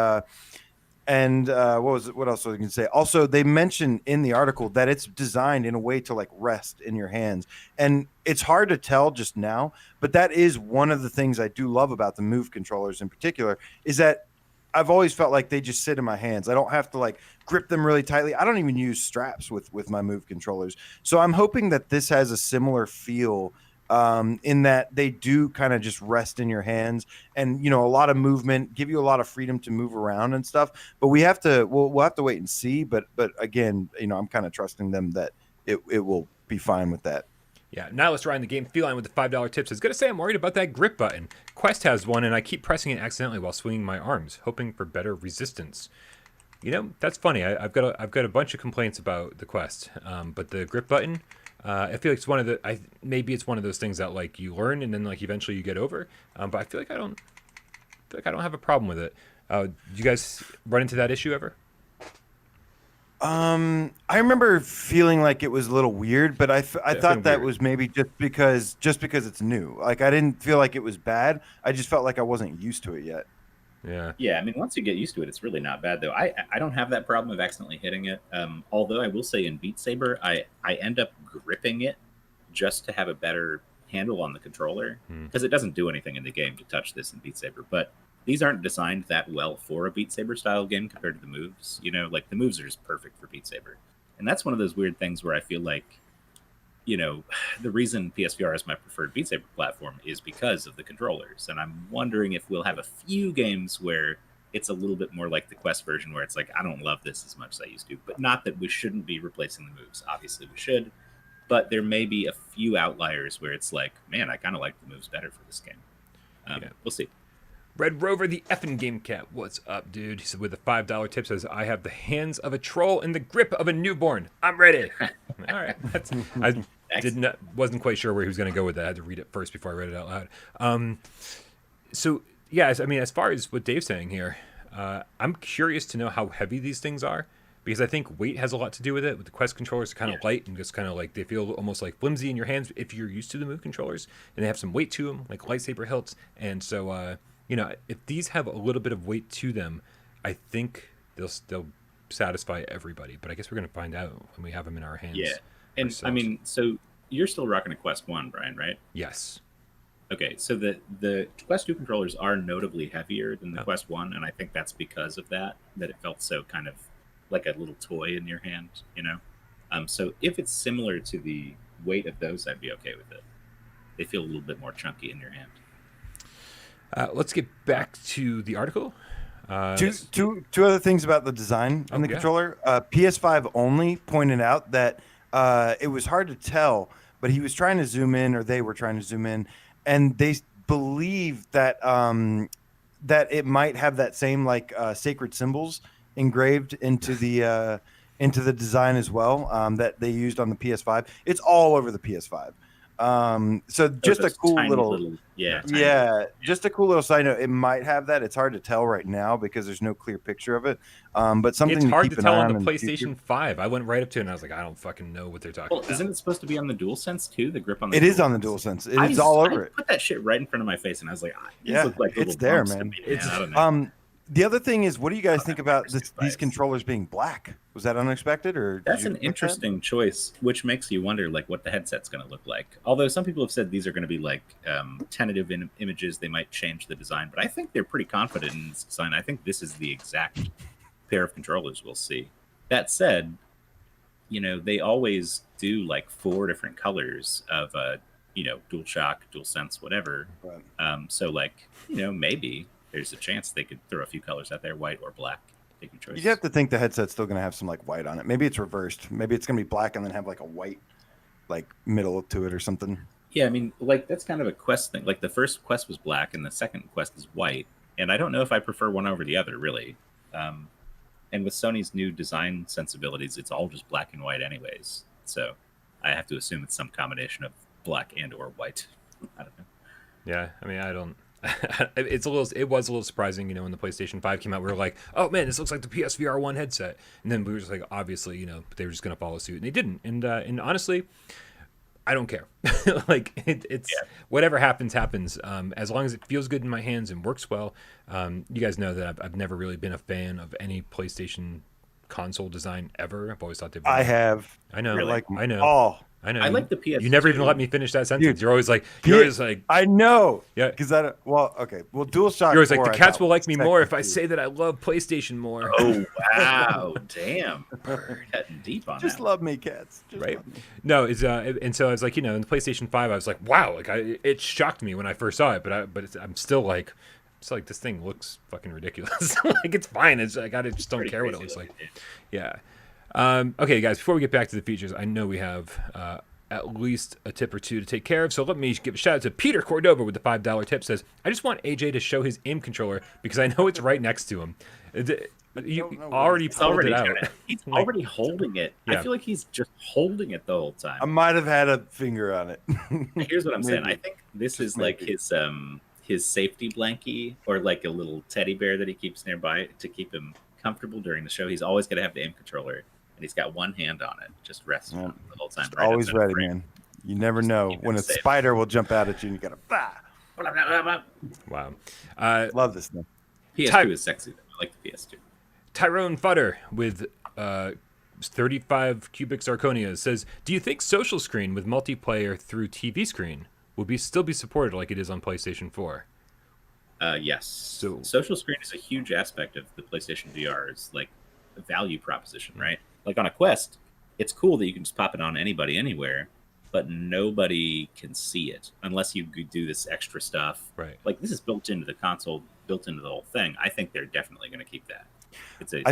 what else was I going to say? Also, they mentioned in the article that it's designed in a way to like rest in your hands. And it's hard to tell just now, but that is one of the things I do love about the Move controllers in particular, is that I've always felt like they just sit in my hands. I don't have to like grip them really tightly. I don't even use straps with my Move controllers. So I'm hoping that this has a similar feel in that they do kind of just rest in your hands and, you know, a lot of movement, give you a lot of freedom to move around and stuff. But we'll have to wait and see. But again, you know, I'm kind of trusting them that it will be fine with that. Yeah, now let's ride in the game. Feline with the $5 tips. I was going to say I'm worried about that grip button. Quest has one, and I keep pressing it accidentally while swinging my arms, hoping for better resistance. You know, that's funny. I've got a bunch of complaints about the Quest, but the grip button, I feel like it's one of the maybe it's one of those things that like you learn and then like eventually you get over. But I feel like I don't have a problem with it. Do you guys run into that issue ever? I remember feeling like it was a little weird, but I thought that was maybe just because it's new. Like I didn't feel like it was bad. I just felt like I wasn't used to it yet. Yeah. Yeah, I mean, once you get used to it, it's really not bad, though. I don't have that problem of accidentally hitting it. Although I will say in Beat Saber, I end up gripping it just to have a better handle on the controller, because it doesn't do anything in the game to touch this in Beat Saber. But these aren't designed that well for a Beat Saber style game compared to the moves. You know, like the moves are just perfect for Beat Saber. And that's one of those weird things where I feel like, you know, the reason PSVR is my preferred Beat Saber platform is because of the controllers. And I'm wondering if we'll have a few games where it's a little bit more like the Quest version, where it's like, I don't love this as much as I used to. But not that we shouldn't be replacing the moves. Obviously, we should. But there may be a few outliers where it's like, man, I kind of like the moves better for this game. We'll see. Red Rover, the effing game cat. What's up, dude? He said with a $5 tip says, I have the hands of a troll and the grip of a newborn. I'm ready. All right. Wasn't quite sure where he was going to go with that. I had to read it first before I read it out loud. So, yeah, I mean, as far as what Dave's saying here, I'm curious to know how heavy these things are, because I think weight has a lot to do with it. With the Quest controllers, are kind of light and just kind of like they feel almost like flimsy in your hands if you're used to the Move controllers, and they have some weight to them, like lightsaber hilts. And so, you know, if these have a little bit of weight to them, I think they'll satisfy everybody. But I guess we're going to find out when we have them in our hands. Yeah, and ourselves. I mean, so you're still rocking a Quest 1, Brian, right? Yes. Okay, so the Quest 2 controllers are notably heavier than the Quest 1, and I think that's because of that it felt so kind of like a little toy in your hand, you know? So if it's similar to the weight of those, I'd be okay with it. They feel a little bit more chunky in your hand. Let's get back to the article. Two other things about the design on the controller. PS5 only pointed out that it was hard to tell, but he was trying to zoom in, or they were trying to zoom in, and they believe that that it might have that same like sacred symbols engraved into the design as well, that they used on the PS5. It's all over the PS5. So just a cool little just a cool little side note. It might have that. It's hard to tell right now because there's no clear picture of it. But something it's hard to tell on the PlayStation 5. I went right up to it and I was like, I don't fucking know what they're talking about. Isn't it supposed to be on the DualSense too? The grip on the It is on the DualSense. It's all over it. I put that shit right in front of my face and I was like, look like it's there, man. The other thing is, what do you guys think about these controllers being black? Was that unexpected, or that's an interesting choice, which makes you wonder, like, what the headset's going to look like. Although some people have said these are going to be like tentative images, they might change the design, but I think they're pretty confident in this design. I think this is the exact pair of controllers we'll see. That said, you know, they always do like 4 different colors of DualShock, DualSense, whatever. Right. So like, you know, maybe there's a chance they could throw a few colors out there, white or black. Take your choice. You have to think the headset's still going to have some like white on it. Maybe it's reversed. Maybe it's going to be black and then have like a white like middle to it or something. Yeah, I mean, like that's kind of a Quest thing. Like the first Quest was black and the second Quest is white. And I don't know if I prefer one over the other, really. And with Sony's new design sensibilities, it's all just black and white anyways. So I have to assume it's some combination of black and or white. I don't know. Yeah, I mean, I don't. It was a little surprising, you know, when the PlayStation 5 came out. We were like, oh man, this looks like the PSVR1 headset, and then we were just like, obviously, you know, they were just gonna follow suit, and they didn't. And honestly, I don't care. Like it's whatever happens. As long as it feels good in my hands and works well. You guys know that I've never really been a fan of any PlayStation console design ever. I've always thought they've been. I have. I know. Really? I know. I know. I like the PS2. You never even let me finish that sentence. Dude, you're always like, I know. Yeah. Because okay. Well, DualShock. You're always like, 4, the cats will like me more if I say that I love PlayStation more. Oh wow, damn, getting deep on Just that. love me, cats. Just Right? love me. No, it's and so I was like, in the PlayStation 5, I was like, wow, like it shocked me when I first saw it, but I'm still like, it's like this thing looks fucking ridiculous. Like it's fine. It's like I just don't care what it looks like. Yeah. Okay, guys. Before we get back to the features, I know we have at least a tip or two to take care of. So let me give a shout out to Peter Cordova with the $5 tip. Says, I just want AJ to show his aim controller because I know it's right next to him. You already pulled it out. He's already holding it. Yeah. I feel like he's just holding it the whole time. I might have had a finger on it. Here's what I'm saying. I think this is like his safety blankie or like a little teddy bear that he keeps nearby to keep him comfortable during the show. He's always got to have the aim controller. And he's got one hand on it, just resting on it the whole time. Right always ready, man. You never know when a spider will jump out at you and you gotta Wow. Love this thing. PS2 is sexy though. I like the PS2. Tyrone Futter with 35 cubic zirconia says, do you think social screen with multiplayer through TV screen will still be supported like it is on PlayStation 4? Yes. So social screen is a huge aspect of the PlayStation VR's like value proposition, right? Like on a Quest, it's cool that you can just pop it on anybody anywhere, but nobody can see it unless you do this extra stuff. Right. Like this is built into the console, built into the whole thing. I think they're definitely going to keep that. I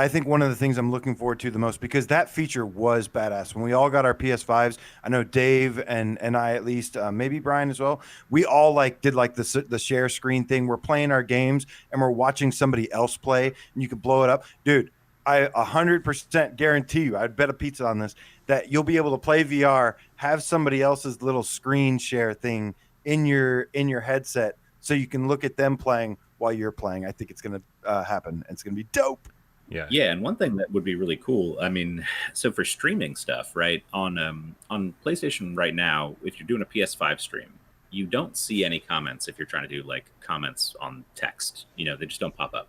think one of the things I'm looking forward to the most, because that feature was badass. When we all got our PS5s, I know Dave and I at least, maybe Bryan as well, we all did the share screen thing. We're playing our games and we're watching somebody else play and you can blow it up. Dude, I 100% guarantee you, I'd bet a pizza on this, that you'll be able to play VR, have somebody else's little screen share thing in your headset so you can look at them playing while you're playing. I think it's going to happen. And it's going to be dope. Yeah, and one thing that would be really cool, I mean, so for streaming stuff, right, on PlayStation right now, if you're doing a PS5 stream, you don't see any comments if you're trying to do like comments on text. They just don't pop up.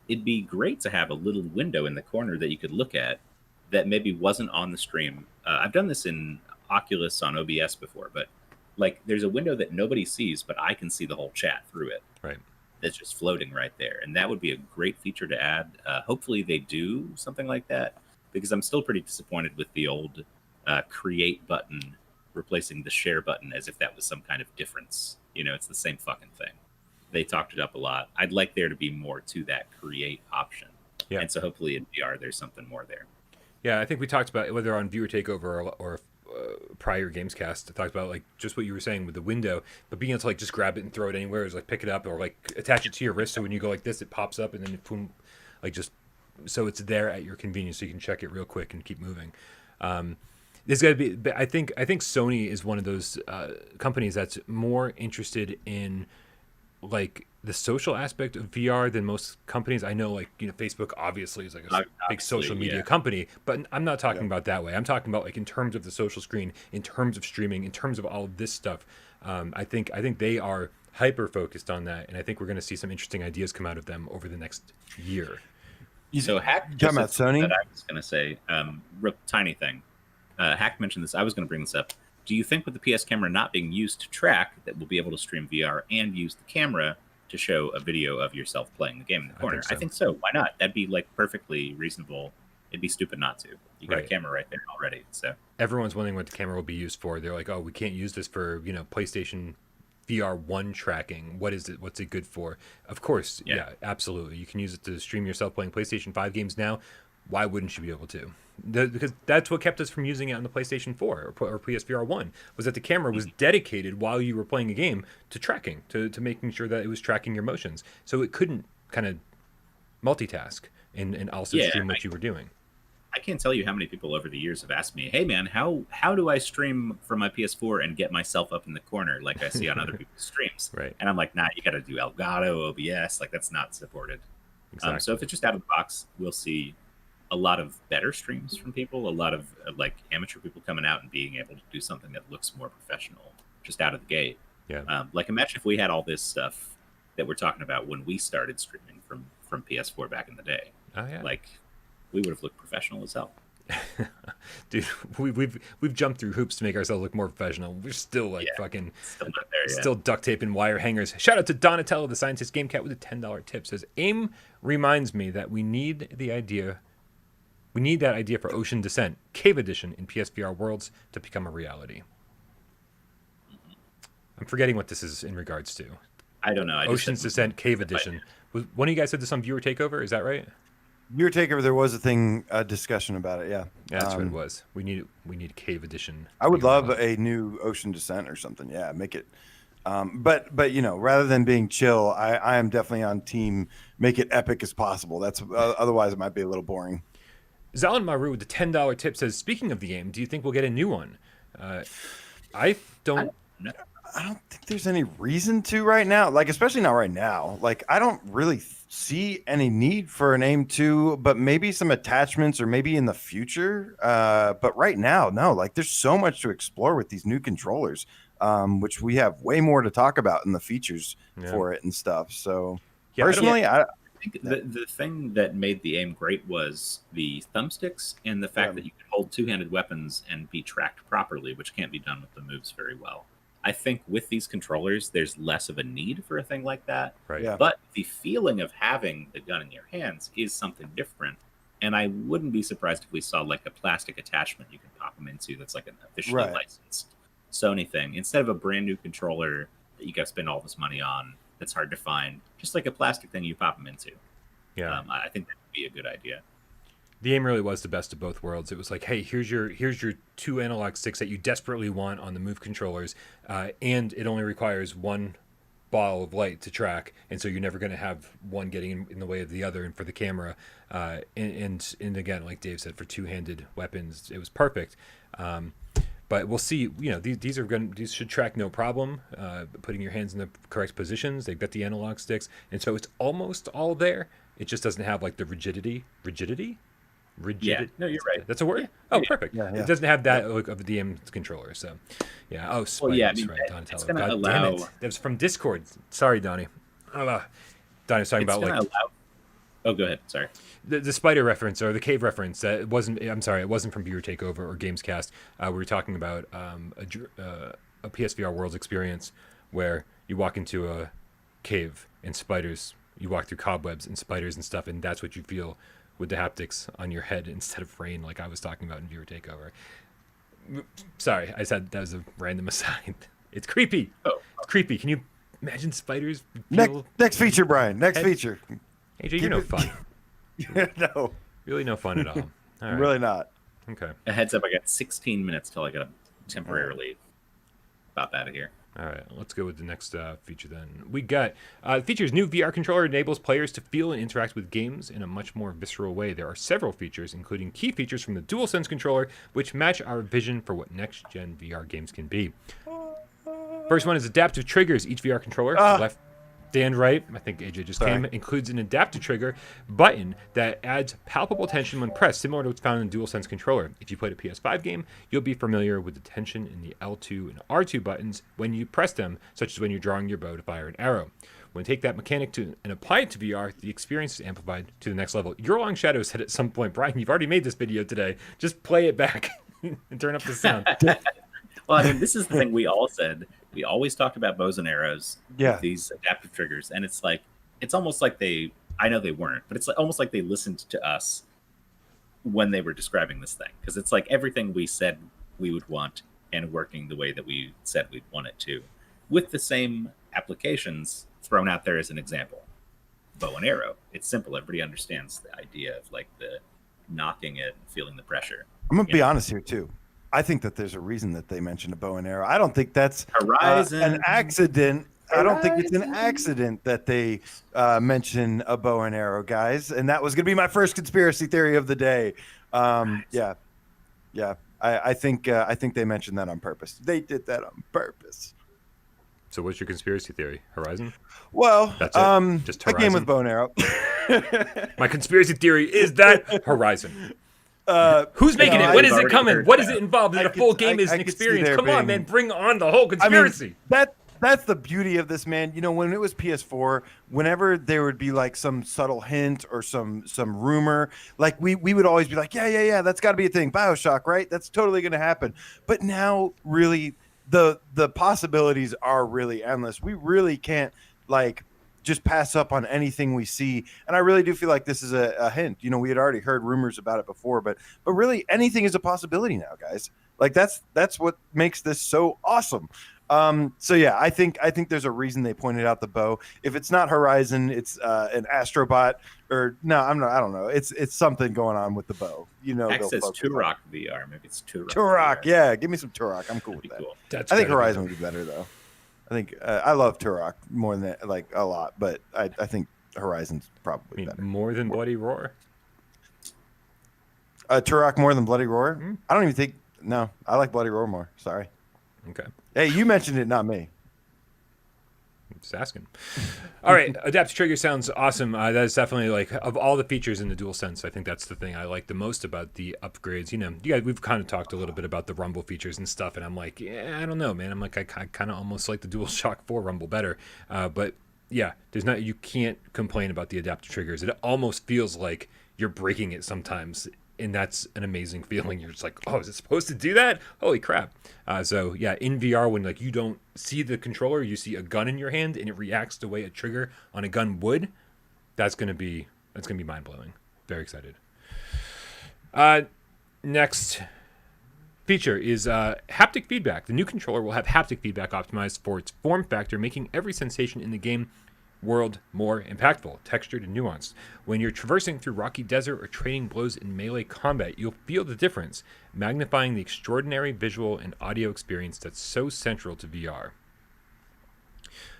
It'd be great to have a little window in the corner that you could look at that maybe wasn't on the stream. I've done this in Oculus on OBS before, but like there's a window that nobody sees, but I can see the whole chat through it. Right. That's just floating right there. And that would be a great feature to add. Hopefully they do something like that, because I'm still pretty disappointed with the old create button replacing the share button as if that was some kind of difference. It's the same fucking thing. They talked it up a lot. I'd like there to be more to that create option. Yeah. And so hopefully in VR, there's something more there. Yeah, I think we talked about whether on Viewer Takeover or prior Gamescast, I talked about like just what you were saying with the window, but being able to like just grab it and throw it anywhere, is like pick it up or like attach it to your wrist, so when you go like this, it pops up and then boom, like just so it's there at your convenience, so you can check it real quick and keep moving. There's got to be. I think Sony is one of those companies that's more interested in like the social aspect of VR than most companies. I know, like Facebook obviously is like a big social media company, but I'm not talking about that way. I'm talking about like in terms of the social screen, in terms of streaming, in terms of all of this stuff. I think they are hyper focused on that, and I think we're going to see some interesting ideas come out of them over the next year. So Hack, talking about Sony, that I was going to say, real tiny thing. Hack mentioned this. I was going to bring this up. Do you think with the PS camera not being used to track, that we'll be able to stream VR and use the camera to show a video of yourself playing the game in the corner? I think so. Why not? That'd be like perfectly reasonable. It'd be stupid not to. You got a camera right there already. So everyone's wondering what the camera will be used for. They're like, oh, we can't use this for PlayStation VR1 tracking. What is it? What's it good for? Of course, yeah, absolutely. You can use it to stream yourself playing PlayStation 5 games now. Why wouldn't you be able to? Because that's what kept us from using it on the PlayStation 4 or PSVR 1, was that the camera was dedicated while you were playing a game to tracking, to making sure that it was tracking your motions. So it couldn't kind of multitask and also stream what you were doing. I can't tell you how many people over the years have asked me, hey, man, how do I stream from my PS4 and get myself up in the corner like I see on other people's streams? Right. And I'm like, nah, you got to do Elgato, OBS. Like, that's not supported. Exactly. So if it's just out of the box, we'll see a lot of better streams from people, a lot of like amateur people coming out and being able to do something that looks more professional just out of the gate. Yeah. Like imagine if we had all this stuff that we're talking about when we started streaming from PS4 back in the day. Oh yeah. Like we would have looked professional as hell. Dude, we've jumped through hoops to make ourselves look more professional. We're still fucking still not there yet. Still duct tape and wire hangers. Shout out to Donatello, the scientist game cat, with a $10 tip. Says AIM reminds me that we need that idea for Ocean Descent Cave Edition in PSVR worlds to become a reality. I'm forgetting what this is in regards to. I don't know. Ocean's Descent Cave Edition. One of you guys said this on Viewer Takeover. Is that right? Viewer Takeover. There was a discussion about it. Yeah, that's what it was. We need Cave Edition. I would love a new Ocean Descent or something. Yeah, make it. But rather than being chill, I am definitely on team make it epic as possible. That's otherwise it might be a little boring. Zalan Maru with the $10 tip says, speaking of the game, do you think we'll get a new one? I don't think there's any reason to right now. Like, especially not right now. Like, I don't really see any need for an AIM 2, but maybe some attachments or maybe in the future. But right now, no. Like, there's so much to explore with these new controllers, which we have way more to talk about in the features for it and stuff. So, personally, I think the thing that made the AIM great was the thumbsticks and the fact that you could hold two-handed weapons and be tracked properly, which can't be done with the moves very well. I think with these controllers, there's less of a need for a thing like that. Right. Yeah. But the feeling of having the gun in your hands is something different. And I wouldn't be surprised if we saw like a plastic attachment you can pop them into that's like an officially licensed Sony thing. Instead of a brand new controller that you got to spend all this money on that's hard to find, just like a plastic thing you pop them into. Yeah. I think that would be a good idea. The AIM really was the best of both worlds. It was like, hey, here's your two analog sticks that you desperately want on the Move controllers, and it only requires one ball of light to track, and so you're never going to have one getting in the way of the other. And for the camera, and again, like Dave said, for two-handed weapons, it was perfect. But we'll see. These should track no problem. Putting your hands in the correct positions. They've got the analog sticks, and so it's almost all there. It just doesn't have like the rigidity. Yeah, no, you're right. That's a word? Oh, perfect. Yeah. It doesn't have that look of the DM controller, so yeah. Oh, spiders, right, Donatello. It's gonna God damn it. That was from Discord. Sorry, Donnie. Donnie's talking about like... Oh, go ahead. Sorry. The spider reference or the cave reference. It wasn't from Viewer Takeover or Gamescast. We were talking about a PSVR Worlds experience where you walk into a cave and spiders, you walk through cobwebs and spiders and stuff, and that's what you feel with the haptics on your head instead of rain, like I was talking about in Viewer Takeover. Sorry, I said that was a random aside. It's creepy. It's creepy. Can you imagine spiders? Next feature, Brian. Next feature. AJ, you're no fun. No. Really no fun at all. Right. Really not. Okay. A heads up, I got 16 minutes till I got to temporarily pop out of here. All right, let's go with the next feature then. We got features. New VR controller enables players to feel and interact with games in a much more visceral way. There are several features, including key features from the Dualsense controller, which match our vision for what next-gen VR games can be. First one is adaptive triggers. Each VR controller, left and right, I think AJ just came, includes an adaptive trigger button that adds palpable tension when pressed, similar to what's found in the DualSense controller. If you played a PS5 game, you'll be familiar with the tension in the L2 and R2 buttons when you press them, such as when you're drawing your bow to fire an arrow. When you take that mechanic and apply it to VR, the experience is amplified to the next level. Your Long Shadow said at some point, Brian, you've already made this video today. Just play it back and turn up the sound. Well, I mean, this is the thing we all said. We always talked about bows and arrows with these adaptive triggers. And it's like, it's almost like I know they weren't, but it's almost like they listened to us when they were describing this thing. Because it's like everything we said we would want and working the way that we said we'd want it to, with the same applications thrown out there as an example. Bow and arrow. It's simple. Everybody understands the idea of like the knocking it and feeling the pressure. I'm going to be honest here too. I think that there's a reason that they mentioned a bow and arrow. I don't think that's an accident. I don't think it's an accident that they mention a bow and arrow, guys. And that was going to be my first conspiracy theory of the day. Yeah. I think they mentioned that on purpose. They did that on purpose. So what's your conspiracy theory? Horizon? Well, that's it. Just Horizon? A game with bow and arrow. My conspiracy theory is that Horizon. Who's making it? When is it coming? What is it involved in a full game is an experience? Come on, man, bring on the whole conspiracy. I mean, that's the beauty of this, man. When it was PS4, whenever there would be like some subtle hint or some rumor, like we would always be like, yeah, that's got to be a thing. BioShock, right? That's totally going to happen. But now, really, the possibilities are really endless. We really can't like just pass up on anything we see. And I really do feel like this is a hint. We had already heard rumors about it before, but really anything is a possibility now, guys. Like that's what makes this so awesome. So yeah, I think there's a reason they pointed out the bow. If it's not Horizon, it's an Astrobot, or no, I don't know. It's something going on with the bow. Access Turok VR. Maybe it's Turok. Turok, yeah. Give me some Turok. I'm cool with that. Cool. I think Horizon would be better though. I think I love Turok more than that, like a lot, but I think Horizon's probably better. More than Bloody Roar? Turok more than Bloody Roar? Mm-hmm. I don't even think. No, I like Bloody Roar more. Sorry. Okay. Hey, you mentioned it, not me. Just asking. All right, adaptive trigger sounds awesome. That is definitely like of all the features in the DualSense, I think that's the thing I like the most about the upgrades. You guys, we've kind of talked a little bit about the rumble features and stuff, and I'm like, yeah, I don't know, man. I'm like, I kind of almost like the DualShock 4 rumble better, but yeah, you can't complain about the adaptive triggers. It almost feels like you're breaking it sometimes. And that's an amazing feeling. You're just like, oh, is it supposed to do that? Holy crap. So yeah, in VR, when like you don't see the controller, you see a gun in your hand and it reacts the way a trigger on a gun would. That's gonna be mind blowing. Very excited. Next feature is haptic feedback. The new controller will have haptic feedback optimized for its form factor, making every sensation in the game world more impactful, textured, and nuanced. When you're traversing through rocky desert or trading blows in melee combat, you'll feel the difference, magnifying the extraordinary visual and audio experience that's so central to VR.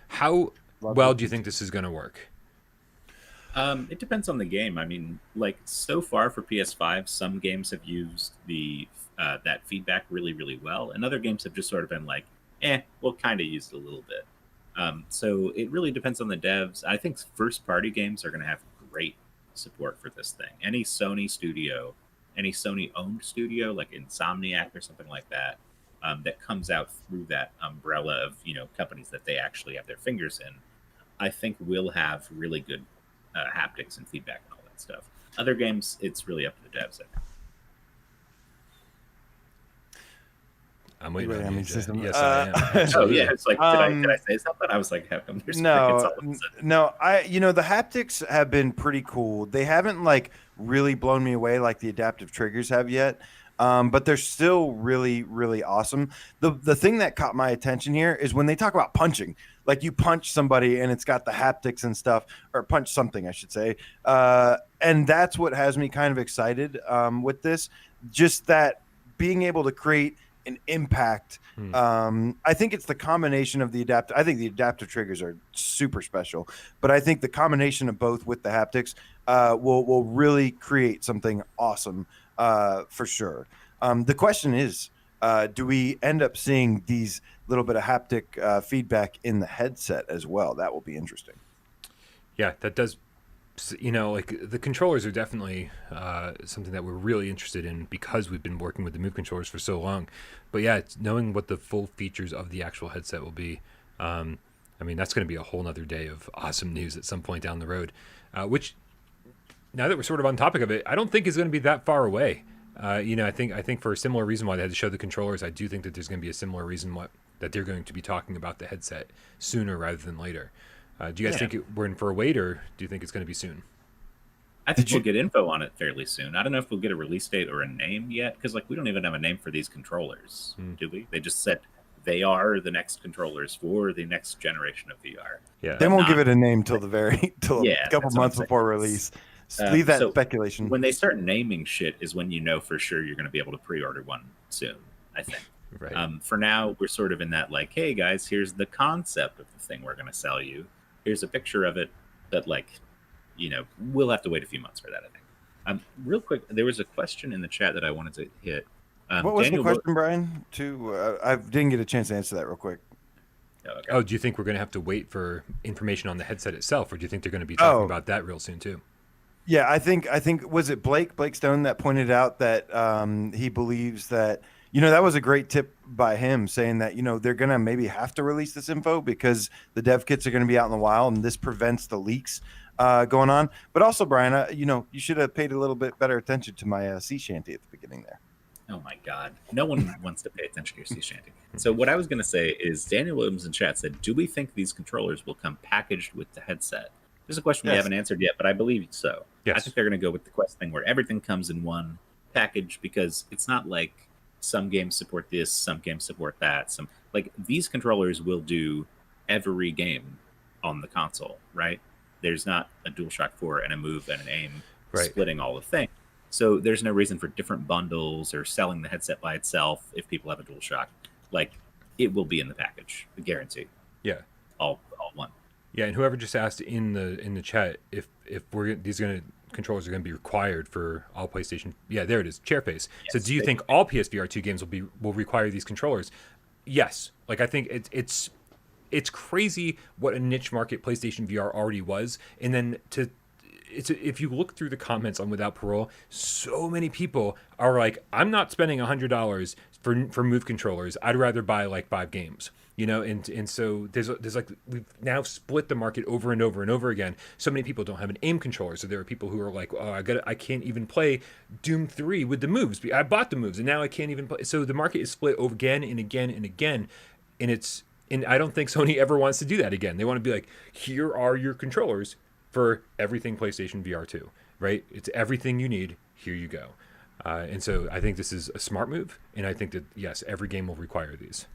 How well do you think this is going to work? It depends on the game. I mean, like so far for PS5, some games have used that feedback really, really well, and other games have just sort of been like, we'll kind of use it a little bit. So it really depends on the devs. I think first-party games are going to have great support for this thing. Any Sony studio, any Sony-owned studio, like Insomniac or something like that, that comes out through that umbrella of companies that they actually have their fingers in, I think will have really good haptics and feedback and all that stuff. Other games, it's really up to the devs, I think. I'm waiting on you. Yes, I am. Oh yeah, it's like did I say something? I was like, how come there's no. The haptics have been pretty cool. They haven't like really blown me away like the adaptive triggers have yet, but they're still really, really awesome. The thing that caught my attention here is when they talk about punching. Like you punch somebody and it's got the haptics and stuff, or punch something, I should say, and that's what has me kind of excited with this. Just that being able to create an impact. I think it's the combination of the adaptive. I think the adaptive triggers are super special, but I think the combination of both with the haptics will really create something awesome for sure. The question is, do we end up seeing these little bit of haptic feedback in the headset as well? That will be interesting. Yeah, that does. Like the controllers are definitely something that we're really interested in because we've been working with the Move controllers for so long. But yeah, it's knowing what the full features of the actual headset will be. I mean, that's going to be a whole nother day of awesome news at some point down the road, which now that we're sort of on topic of it, I don't think is going to be that far away. I think for a similar reason why they had to show the controllers, I do think that there's going to be a similar reason that they're going to be talking about the headset sooner rather than later. Do you guys think we're in for a wait, or do you think it's going to be soon? I think we'll get info on it fairly soon. I don't know if we'll get a release date or a name yet, because we don't even have a name for these controllers, do we? They just said they are the next controllers for the next generation of VR. Yeah, they won't give it a name till a couple months before release. Leave that speculation. When they start naming shit is when you know for sure you're going to be able to pre-order one soon, I think. Right. For now, we're sort of in that like, hey guys, here's the concept of the thing we're going to sell you. Here's a picture of it that, we'll have to wait a few months for that, I think. Real quick, there was a question in the chat that I wanted to hit. What was the question, Brian? I didn't get a chance to answer that real quick. Okay. Oh, do you think we're going to have to wait for information on the headset itself, or do you think they're going to be talking about that real soon, too? Yeah, I think was it Blake Stone that pointed out that he believes that That was a great tip by him, saying that, they're going to maybe have to release this info because the dev kits are going to be out in the wild, and this prevents the leaks going on. But also, Brian, you should have paid a little bit better attention to my Sea Shanty at the beginning there. Oh my God. No one wants to pay attention to your Sea Shanty. So what I was going to say is Daniel Williams in chat said, do we think these controllers will come packaged with the headset? There's a question we haven't answered yet, but I believe so. Yes. I think they're going to go with the Quest thing where everything comes in one package, because it's not like some games support this, some games support that. These controllers will do every game on the console, right? There's not a DualShock 4 and a Move and an Aim splitting all the things. So there's no reason for different bundles or selling the headset by itself if people have a DualShock. It will be in the package, I guarantee. Yeah. All one. Yeah, and whoever just asked in the chat if controllers are going to be required for all PlayStation. Yeah, there it is, Chairface. Yes, so do you think all PSVR2 games will require these controllers? Yes. I think it's crazy what a niche market PlayStation VR already was, and then if you look through the comments on Without Parole, so many people are like, I'm not spending $100 for Move controllers. I'd rather buy 5 games, and so there's we've now split the market over and over and over again. So many people don't have an aim controller, so there are people who are like, oh, I can't even play Doom 3 with the moves. I bought the moves and now I can't even play. So the market is split over again and again and again, and I don't think Sony ever wants to do that again. They want to be like, here are your controllers for everything PlayStation VR 2, right? It's everything you need. Here you go. And so I think this is a smart move, and I think that, yes, every game will require these.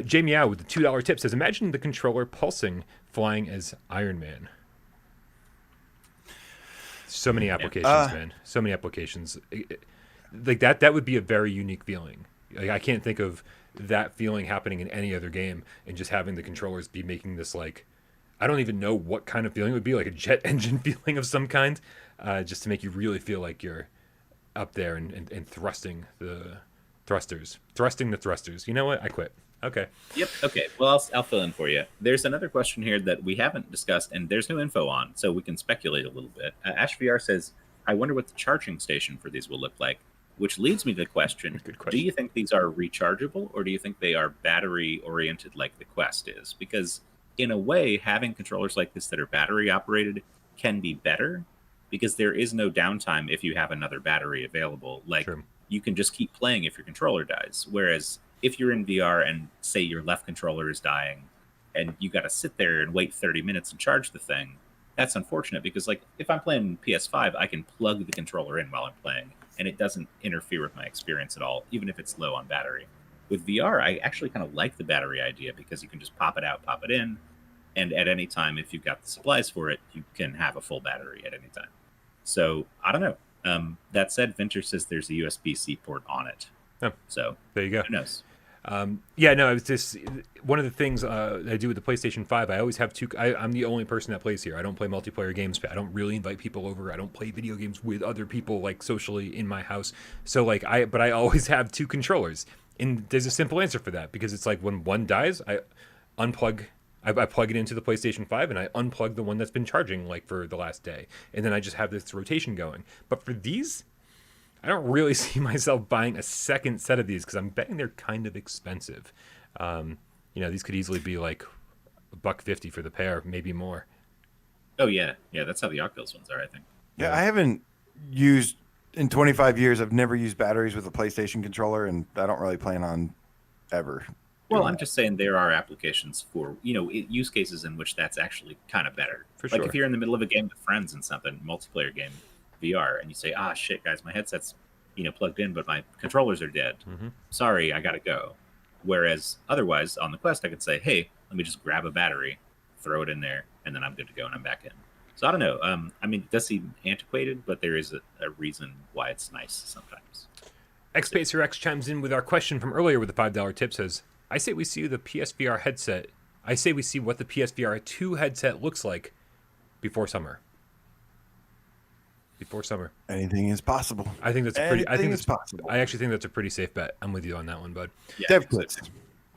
Jamie Meow with the $2 tip says, imagine the controller pulsing, flying as Iron Man. So many applications, man. So many applications. That would be a very unique feeling. I can't think of that feeling happening in any other game, and just having the controllers be making this I don't even know what kind of feeling it would be, like a jet engine feeling of some kind, just to make you really feel like you're up there and thrusting the thrusters. You know what? I quit. Okay. Yep. Okay. Well, I'll fill in for you. There's another question here that we haven't discussed, and there's no info on, so we can speculate a little bit. AshVR says, I wonder what the charging station for these will look like, which leads me to the question, do you think these are rechargeable, or do you think they are battery-oriented like the Quest is? Because in a way, having controllers like this that are battery operated can be better, because there is no downtime if you have another battery available. True. You can just keep playing if your controller dies. Whereas if you're in VR and say your left controller is dying and you got to sit there and wait 30 minutes and charge the thing, that's unfortunate, because if I'm playing PS5, I can plug the controller in while I'm playing and it doesn't interfere with my experience at all, even if it's low on battery. With VR, I actually kind of like the battery idea, because you can just pop it out, pop it in, and at any time, if you've got the supplies for it, you can have a full battery at any time. So, I don't know. That said, Vinter says there's a USB-C port on it. Oh, so, there you go. Who knows? It's just one of the things I do with the PlayStation 5. I always have I'm the only person that plays here. I don't play multiplayer games. I don't really invite people over. I don't play video games with other people socially in my house. So I always have 2 controllers. And there's a simple answer for that, because it's when one dies, I unplug. I plug it into the PlayStation 5 and I unplug the one that's been charging for the last day. And then I just have this rotation going. But for these, I don't really see myself buying a second set of these, because I'm betting they're kind of expensive. These could easily be $150 for the pair, maybe more. Oh, yeah. Yeah, that's how the Oculus ones are, I think. Yeah, I haven't used, in 25 years, I've never used batteries with a PlayStation controller, and I don't really plan on ever. Well, I'm just saying there are applications for, use cases in which that's actually kind of better. For sure. If you're in the middle of a game with friends and something, multiplayer game, VR, and you say, shit, guys, my headset's, plugged in, but my controllers are dead. Mm-hmm. Sorry, I got to go. Whereas otherwise, on the Quest, I could say, hey, let me just grab a battery, throw it in there, and then I'm good to go and I'm back in. So I don't know. It does seem antiquated, but there is a reason why it's nice sometimes. XSpacerX chimes in with our question from earlier with the $5 tip, says, I say we see what the PSVR2 headset looks like before summer. Anything is possible. I think that's possible. I actually think that's a pretty safe bet. I'm with you on that one, bud. Yeah, Dev clips.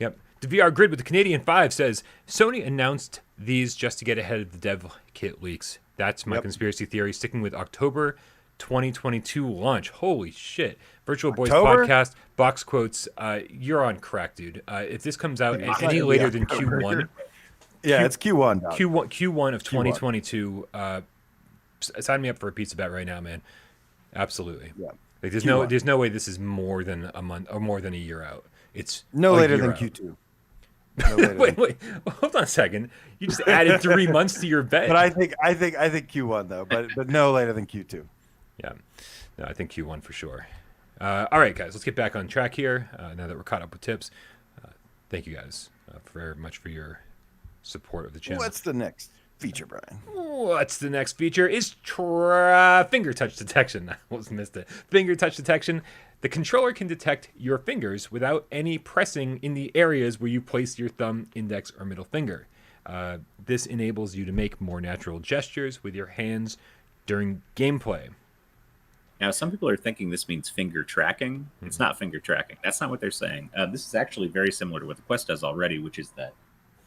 Yep. The VR Grid with the Canadian 5 says, Sony announced these just to get ahead of the dev kit leaks. That's my conspiracy theory, sticking with October 2022 launch. Holy shit. Virtual Boys October? Podcast, box quotes. You're on crack, dude. If this comes out any later than Q1, it's Q1. Dog. Q1 of 2022, sign me up for a pizza bet right now, man. Absolutely. Yeah. Like there's no way this is more than a month or more than a year out. It's no later than out. Q2. Wait, hold on a second. You just added 3 months to your bet. But I think Q1 though, but no later than Q2. Yeah, no, I think Q1 for sure. All right, guys, let's get back on track here. Now that we're caught up with tips, thank you guys very much for your support of the channel. What's the next feature, Brian? What's the next feature? Is finger touch detection. I almost missed it. Finger touch detection. The controller can detect your fingers without any pressing in the areas where you place your thumb, index, or middle finger. This enables you to make more natural gestures with your hands during gameplay. Now, some people are thinking this means finger tracking. It's not finger tracking. That's not what they're saying. This is actually very similar to what the Quest does already, which is that.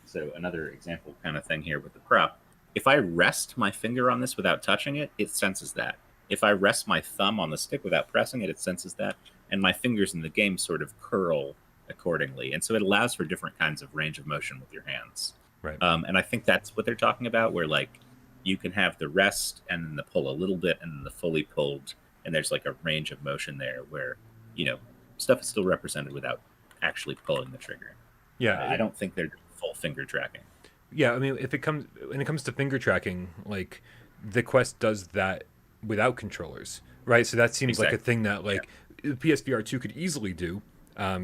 So another example kind of thing here with the prop. If I rest my finger on this without touching it, it senses that. If I rest my thumb on the stick without pressing it, it senses that. And my fingers in the game sort of curl accordingly. And so it allows for different kinds of range of motion with your hands. Right. And I think that's what they're talking about, where like you can have the rest and then the pull a little bit and then the fully pulled. And there's like a range of motion there where, you know, stuff is still represented without actually pulling the trigger. Yeah. I don't think they're full finger tracking. Yeah, I mean, when it comes to finger tracking, like the Quest does that without controllers, right? So that seems like a thing that like PSVR2 could easily do,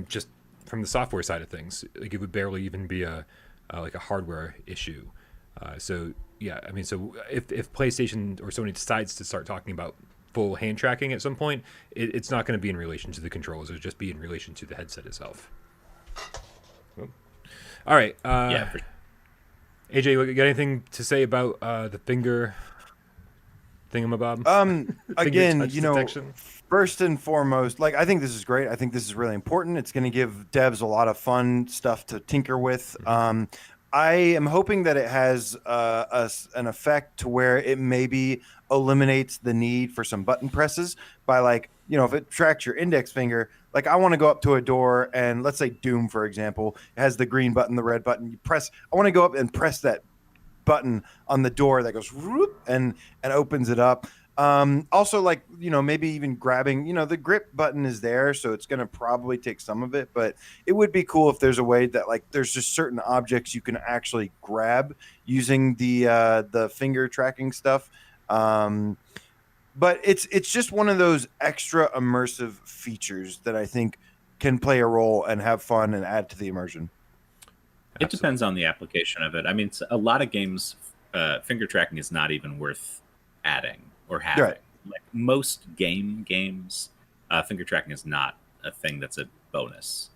just from the software side of things. Like it would barely even be a hardware issue. So yeah, I mean, so if PlayStation or Sony decides to start talking about full hand tracking at some point, it's not going to be in relation to the controllers. It'll just be in relation to the headset itself. All right. AJ, you got anything to say about the finger thingamabob? Again, you know, detection? First and foremost, like I think this is great. I think this is really important. It's going to give devs a lot of fun stuff to tinker with. I am hoping that it has an effect to where it maybe eliminates the need for some button presses by, like, you know, if it tracks your index finger, like I want to go up to a door and let's say Doom, for example, it has the green button, the red button. You press. I want to go up and press that button on the door that goes whoop and opens it up. Also, like, you know, maybe even grabbing, you know, the grip button is there, so it's going to probably take some of it, but it would be cool if there's a way that, like, there's just certain objects you can actually grab using the finger tracking stuff. But it's just one of those extra immersive features that I think can play a role and have fun and add to the immersion. It depends on the application of it. I mean, a lot of games, finger tracking is not even worth adding or having. Right. Like most games, finger tracking is not a thing that's a bonus,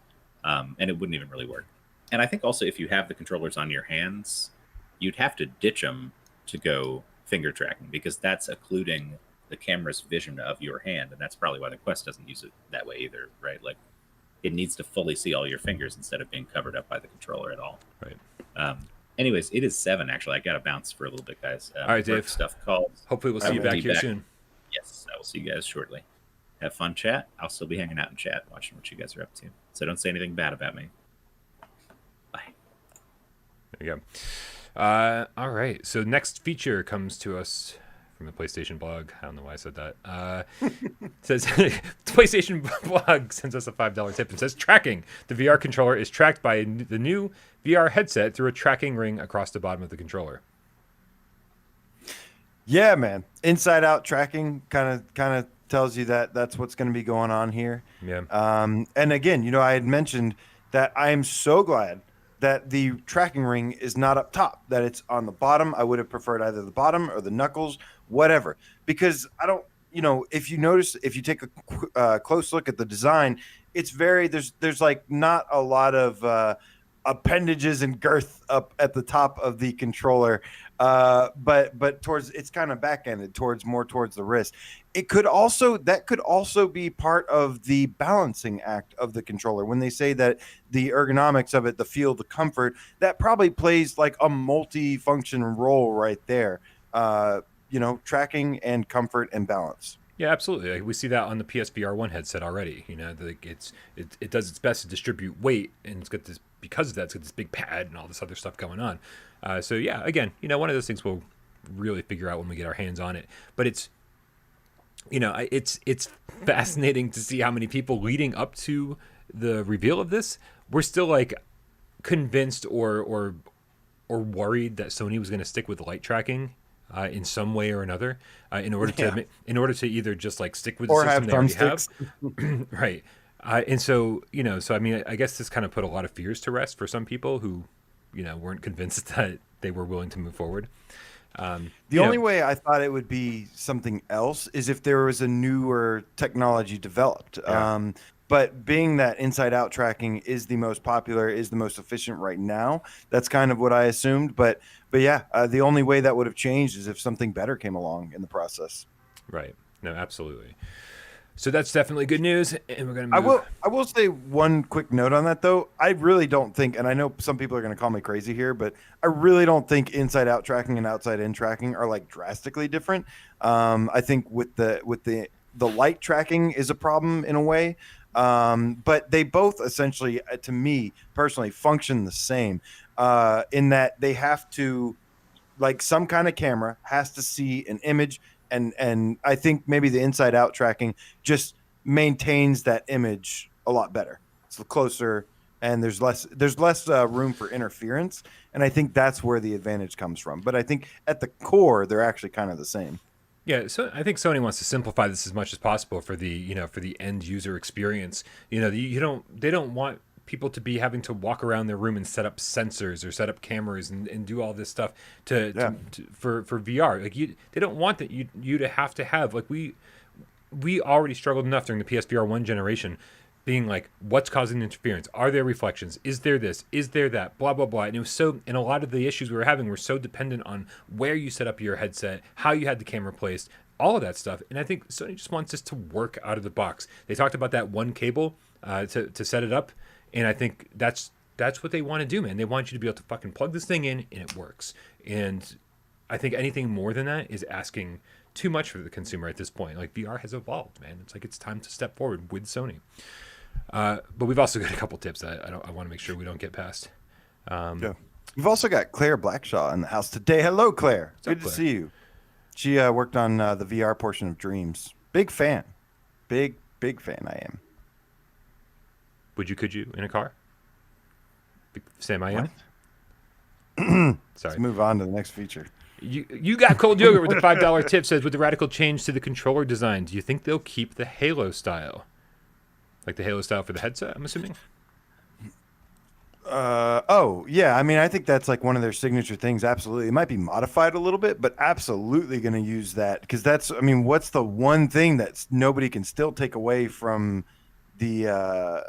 and it wouldn't even really work. And I think also if you have the controllers on your hands, you'd have to ditch them to go finger tracking because that's occluding the camera's vision of your hand, and that's probably why the Quest doesn't use it that way either, right? Like it needs to fully see all your fingers instead of being covered up by the controller at all. Right. Anyways, it is 7 actually. I got to bounce for a little bit, guys. All right, Dave. Stuff calls. Hopefully we'll see you back here soon. Yes, I will see you guys shortly. Have fun, chat. I'll still be hanging out in chat, watching what you guys are up to. So don't say anything bad about me. Bye. There you go. All right. So next feature comes to us from the PlayStation blog. I don't know why I said that. Says PlayStation blog sends us a $5 tip and says tracking. The VR controller is tracked by the new VR headset through a tracking ring across the bottom of the controller. Yeah, man. Inside out tracking kind of tells you that that's what's going to be going on here. Yeah. And again, you know, I had mentioned that I am so glad that the tracking ring is not up top, that it's on the bottom. I would have preferred either the bottom or the knuckles, whatever, because I don't, you know, if you notice, if you take a close look at the design, it's very, there's like not a lot of appendages and girth up at the top of the controller, but towards, it's kind of back-ended more towards the wrist. That could also be part of the balancing act of the controller. When they say that the ergonomics of it, the feel, the comfort, that probably plays like a multi-function role right there. You know, tracking and comfort and balance. Yeah, absolutely. Like, we see that on the PSVR1 headset already. Like it does its best to distribute weight, and it's got this because of that. It's got this big pad and all this other stuff going on. So yeah, again, one of those things we'll really figure out when we get our hands on it. But it's it's fascinating to see how many people leading up to the reveal of this were still like convinced or worried that Sony was going to stick with light tracking in some way or another, in order to either just like stick with the system they already have, right? And so I mean, I guess this kind of put a lot of fears to rest for some people who weren't convinced that they were willing to move forward. The only way I thought it would be something else is if there was a newer technology developed. Yeah. But being that inside-out tracking is the most popular, is the most efficient right now, that's kind of what I assumed. But yeah, the only way that would have changed is if something better came along in the process. Right. No, absolutely. So that's definitely good news, and we're going to move. I will say one quick note on that, though. I really don't think, and I know some people are going to call me crazy here, but I really don't think inside-out tracking and outside-in tracking are like drastically different. I think with the light tracking is a problem in a way. But they both essentially, to me personally, function the same in that they have to, like, some kind of camera has to see an image, and I think maybe the inside out tracking just maintains that image a lot better. It's closer, and there's less room for interference, and I think that's where the advantage comes from. But I think at the core, they're actually kind of the same. Yeah, so I think Sony wants to simplify this as much as possible for the for the end user experience. They don't want people to be having to walk around their room and set up sensors or set up cameras and do all this stuff for VR. Like they don't want that you to have like we already struggled enough during the PSVR1 generation, being like, what's causing the interference? Are there reflections? Is there this? Is there that? Blah, blah, blah. And it was and a lot of the issues we were having were so dependent on where you set up your headset, how you had the camera placed, all of that stuff. And I think Sony just wants this to work out of the box. They talked about that one cable to set it up. And I think that's what they want to do, man. They want you to be able to fucking plug this thing in and it works. And I think anything more than that is asking too much for the consumer at this point. Like, VR has evolved, man. It's like it's time to step forward with Sony. But we've also got a couple tips that I want to make sure we don't get past. Yeah. We've also got Claire Blackshaw in the house today. Hello, Claire. Good to see you. She worked on the VR portion of Dreams. Big fan. Big fan I am. Could you in a car? Sam, I am. Sorry. Let's move on to the next feature. You got cold yogurt with the $5 tip. Says, with the radical change to the controller design, do you think they'll keep the Halo style? Like the Halo style for the headset, I'm assuming? Oh, yeah. I mean, I think that's like one of their signature things. Absolutely. It might be modified a little bit, but absolutely going to use that. Because what's the one thing that nobody can still take away from the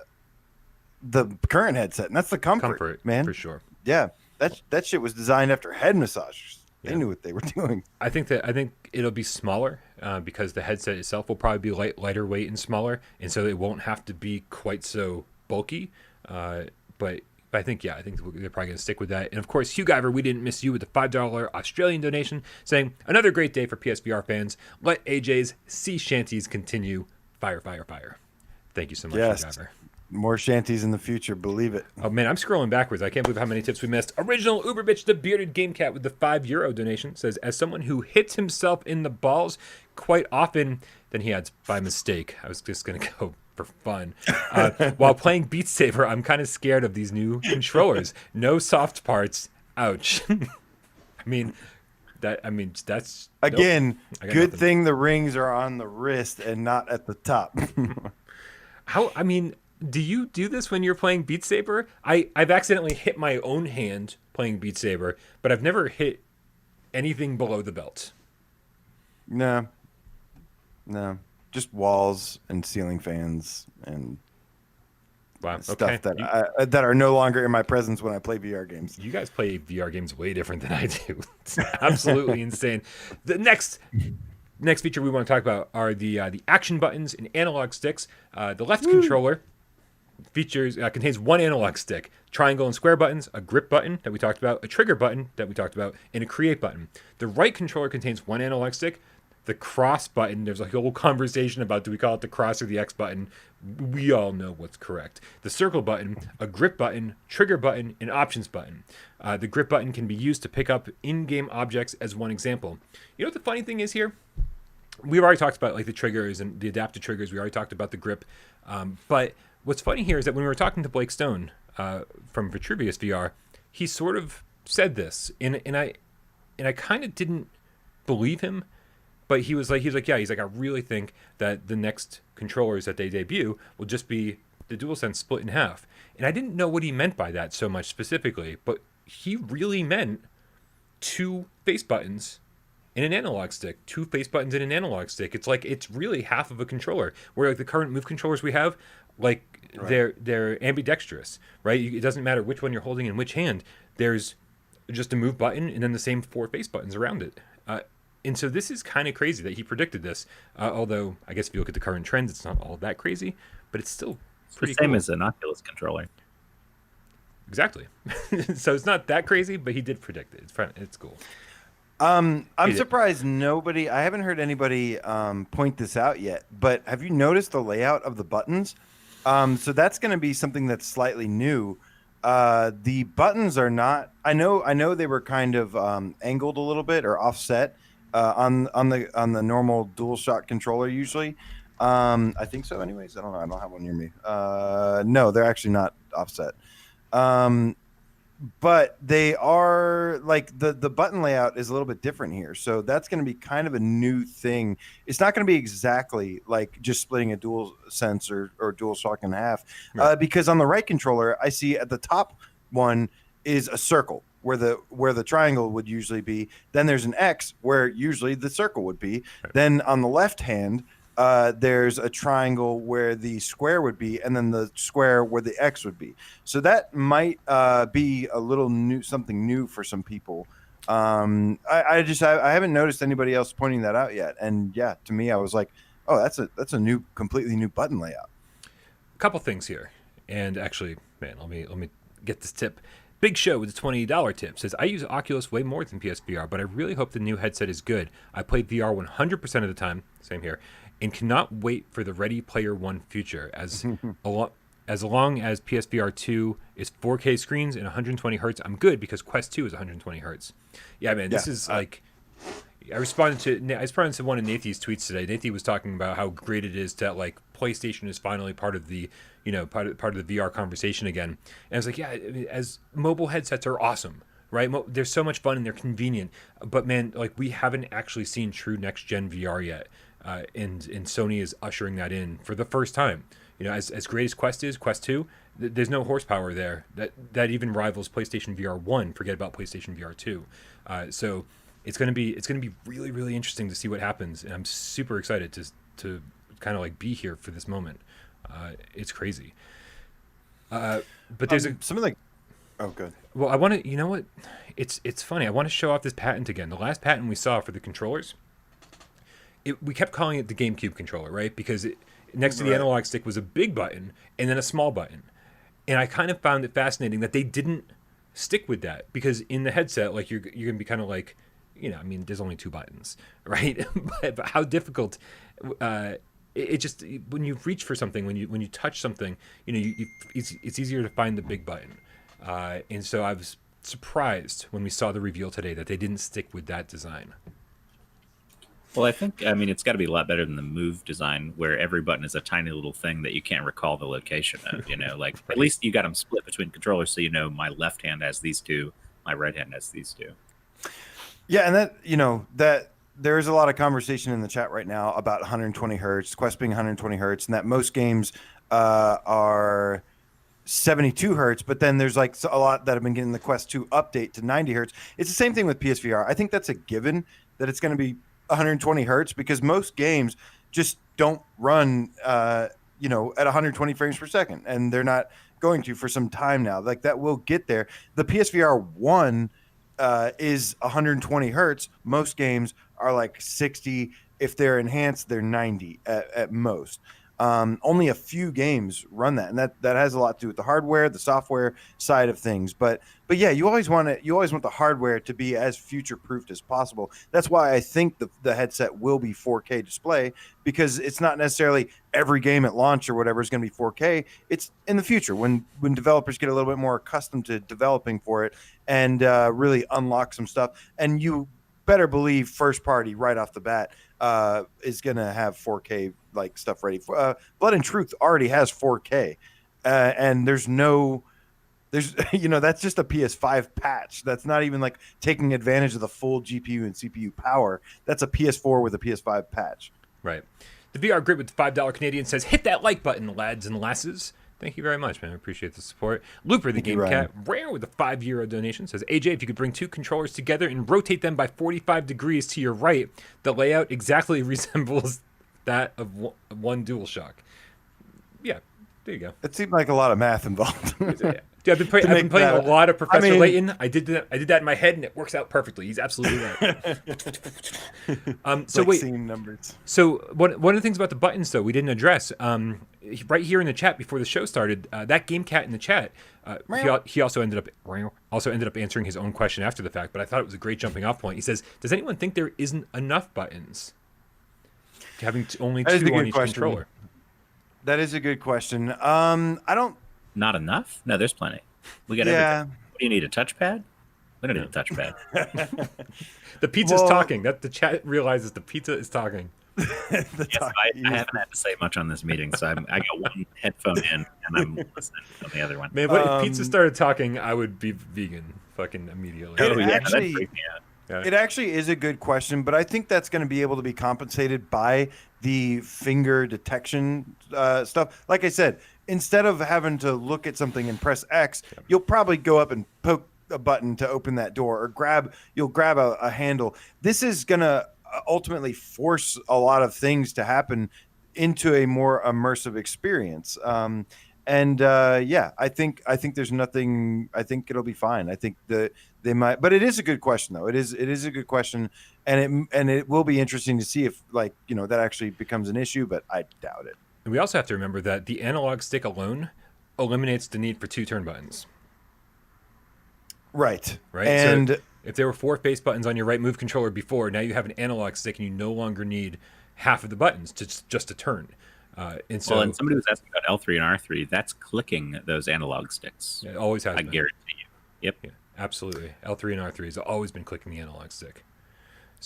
current headset? And that's the comfort, man. For sure. Yeah. That shit was designed after head massagers. They knew what they were doing. I think it'll be smaller because the headset itself will probably be lighter weight and smaller, and so it won't have to be quite so bulky. But I think they're probably going to stick with that. And of course, Hugh Guyver, we didn't miss you with the $5 Australian donation, saying another great day for PSVR fans. Let AJ's Sea Shanties continue. Fire, fire, fire. Thank you so much, Hugh Guyver. More shanties in the future, believe it. Oh man, I'm scrolling backwards. I can't believe how many tips we missed. Original Uber Bitch, the bearded game cat with the €5 donation, says, as someone who hits himself in the balls quite often than he adds by mistake. I was just gonna go for fun. While playing Beat Saber, I'm kind of scared of these new controllers. No soft parts. Ouch. That's again. Nope. Good thing the rings are on the wrist and not at the top. Do you do this when you're playing Beat Saber? I've accidentally hit my own hand playing Beat Saber, but I've never hit anything below the belt. No. Just walls and ceiling fans and stuff that are no longer in my presence when I play VR games. You guys play VR games way different than I do. It's absolutely insane. The next feature we want to talk about are the action buttons and analog sticks. The left controller contains one analog stick, triangle and square buttons, a grip button that we talked about, a trigger button that we talked about, and a create button. The right controller contains one analog stick, The cross button, there's like a whole conversation about do we call it the cross or the X button. We all know what's correct. The circle button, a grip button, trigger button, an options button. The grip button can be used to pick up in-game objects as one example. You know what the funny thing is here? We've already talked about like the triggers and the adaptive triggers. We already talked about the grip. But what's funny here is that when we were talking to Blake Stone from Vitruvius VR, he sort of said this, and I kind of didn't believe him. But he was like, I really think that the next controllers that they debut will just be the DualSense split in half. And I didn't know what he meant by that so much specifically, but he really meant 2 face buttons and an analog stick. 2 face buttons and an analog stick. It's like it's really half of a controller. Where like the current Move controllers we have, like they're ambidextrous, right? It doesn't matter which one you're holding in which hand. There's just a Move button and then the same 4 face buttons around it. And so this is kind of crazy that he predicted this. Although I guess if you look at the current trends, it's not all that crazy, but it's still pretty the same cool. as an Oculus controller. Exactly. So it's not that crazy, but he did predict it. It's cool. I'm surprised I haven't heard anybody point this out yet, but have you noticed the layout of the buttons? So that's going to be something that's slightly new. The buttons are not, I know they were kind of angled a little bit or offset on the normal DualShock controller usually. I think so anyways. I don't know. I don't have one near me. No, they're actually not offset. But they are like the button layout is a little bit different here. So that's going to be kind of a new thing. It's not going to be exactly like just splitting a DualSense or DualShock in half. Right. Because on the right controller, I see at the top one is a circle where the triangle would usually be. Then there's an X where usually the circle would be. Right. Then on the left hand, there's a triangle where the square would be, and then the square where the X would be. So that might be a little new, something new for some people. I haven't noticed anybody else pointing that out yet. And yeah, to me, I was like, oh, that's a completely new button layout. A couple things here, and actually, man, let me get this tip. Big Show with a $20 tip says, I use Oculus way more than PSVR, but I really hope the new headset is good. I play VR 100% of the time, same here, and cannot wait for the Ready Player One future. As long as PSVR2 is 4K screens and 120 hertz, I'm good because Quest 2 is 120 hertz. Yeah, man, this is like... I responded to one of Nathan's tweets today. Nathan was talking about how great it is that like PlayStation is finally part of the part of the VR conversation again. And I was like, yeah, as mobile headsets are awesome, right? They're so much fun and they're convenient. But man, like we haven't actually seen true next gen VR yet, and Sony is ushering that in for the first time. As great as Quest is, Quest 2, there's no horsepower there that even rivals PlayStation VR 1. Forget about PlayStation VR 2. So. It's gonna be really, really interesting to see what happens, and I'm super excited to kind of like be here for this moment. It's crazy. But there's some of the. Oh, good. Well, I want to. You know what? It's funny. I want to show off this patent again. The last patent we saw for the controllers, we kept calling it the GameCube controller, right? Because next to the analog stick was a big button and then a small button, and I kind of found it fascinating that they didn't stick with that because in the headset, like you're gonna be kind of like. There's only 2 buttons, right? but how difficult it just when you reach for something, when you touch something, it's easier to find the big button. And so I was surprised when we saw the reveal today that they didn't stick with that design. Well, it's got to be a lot better than the Move design, where every button is a tiny little thing that you can't recall the location of. Like at least you got them split between controllers, so my left hand has these 2, my right hand has these 2. Yeah, and that there is a lot of conversation in the chat right now about 120 hertz, Quest being 120 hertz, and that most games are 72 hertz. But then there's like a lot that have been getting the Quest 2 update to 90 hertz. It's the same thing with PSVR. I think that's a given that it's going to be 120 hertz because most games just don't run, at 120 frames per second, and they're not going to for some time now. Like that will get there. The PSVR 1. Is 120 hertz. Most games are like 60. If they're enhanced, they're 90 at most. Only a few games run that, and that has a lot to do with the hardware, the software side of things. But yeah, you always want the hardware to be as future proofed as possible. That's why I think the headset will be 4K display, because it's not necessarily every game at launch or whatever is going to be 4K. It's in the future when developers get a little bit more accustomed to developing for it and really unlock some stuff. And you better believe first party right off the bat is going to have 4K like stuff ready. Blood and Truth already has 4K, and there's that's just a PS5 patch. That's not even like taking advantage of the full GPU and CPU power. That's a PS4 with a PS5 patch. Right. The VR Grid with the $5 Canadian says, "Hit that like button, lads and lasses." Thank you very much, man. I appreciate the support. Looper, the Game Cat, Rare with a €5 donation, says, "AJ, if you could bring two controllers together and rotate them by 45 degrees to your right, the layout exactly resembles that of one DualShock." Yeah, there you go. It seemed like a lot of math involved. Dude, I've been playing a lot of Professor Layton. I did that in my head, and it works out perfectly. He's absolutely right. Seeing numbers. So one of the things about the buttons, though, we didn't address. Right here in the chat before the show started, that Game Cat in the chat, he also ended up answering his own question after the fact. But I thought it was a great jumping off point. He says, "Does anyone think there isn't enough buttons? Having only two on each controller." That is a good question. Not enough? No, there's plenty. We got everything. What do you need, a touchpad? We don't need a touchpad. The pizza's talking. That the chat realizes the pizza is talking. I haven't had to say much on this meeting, so I got one headphone in and I'm listening on the other one. Man, if pizza started talking, I would be vegan fucking immediately. It actually is a good question, but I think that's going to be able to be compensated by the finger detection stuff. Like I said, instead of having to look at something and press X, you'll probably go up and poke a button to open that door, or you'll grab a handle. This is going to ultimately force a lot of things to happen into a more immersive experience. I think there's nothing. I think it'll be fine. I think they might, but it is a good question though. It is a good question, and it will be interesting to see if that actually becomes an issue. But I doubt it. And we also have to remember that the analog stick alone eliminates the need for two turn buttons. Right. And so if there were 4 face buttons on your right move controller before, now you have an analog stick and you no longer need half of the buttons just to turn. And somebody was asking about L3 and R3. That's clicking those analog sticks. It always has been. I guarantee you. Yep. Yeah, absolutely. L3 and R3 has always been clicking the analog stick.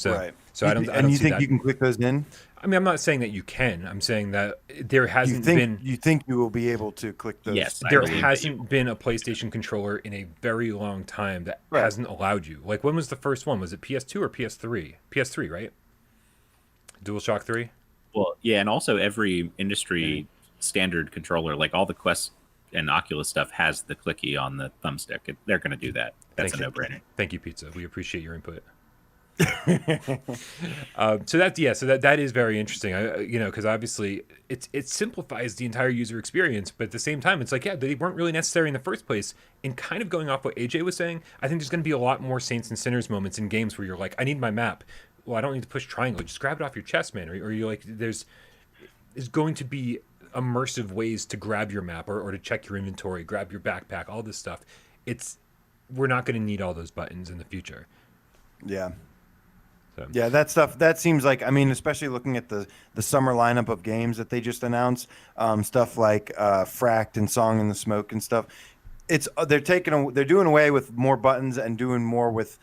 Right. So I don't you think that. you can click those in? I mean, I'm not saying that you can. I'm saying that there hasn't been. You think you will be able to click those? Yes. There hasn't been a PlayStation controller in a very long time that hasn't allowed you. Like, when was the first one? Was it PS2 or PS3? PS3, right? DualShock 3? Well, yeah, and also every industry standard controller, like all the Quest and Oculus stuff, has the clicky on the thumbstick. They're going to do that. That's a no-brainer. Thank you, Pizza. We appreciate your input. So that is very interesting. Because obviously it simplifies the entire user experience, but at the same time, it's like, they weren't really necessary in the first place. And kind of going off what AJ was saying, I think there's going to be a lot more Saints and Sinners moments in games where you're like, I need my map. Well, I don't need to push triangle. Just grab it off your chest, man. Or you're like, there's going to be immersive ways to grab your map or to check your inventory, grab your backpack, all this stuff. We're not going to need all those buttons in the future. Yeah. Yeah, that stuff, that seems like, I mean, especially looking at the summer lineup of games that they just announced, stuff like Fracked and Song in the Smoke and stuff. They're doing away with more buttons and doing more with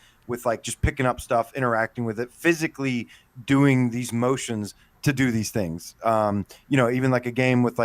like just picking up stuff, interacting with it, physically doing these motions to do these things. Even like a game with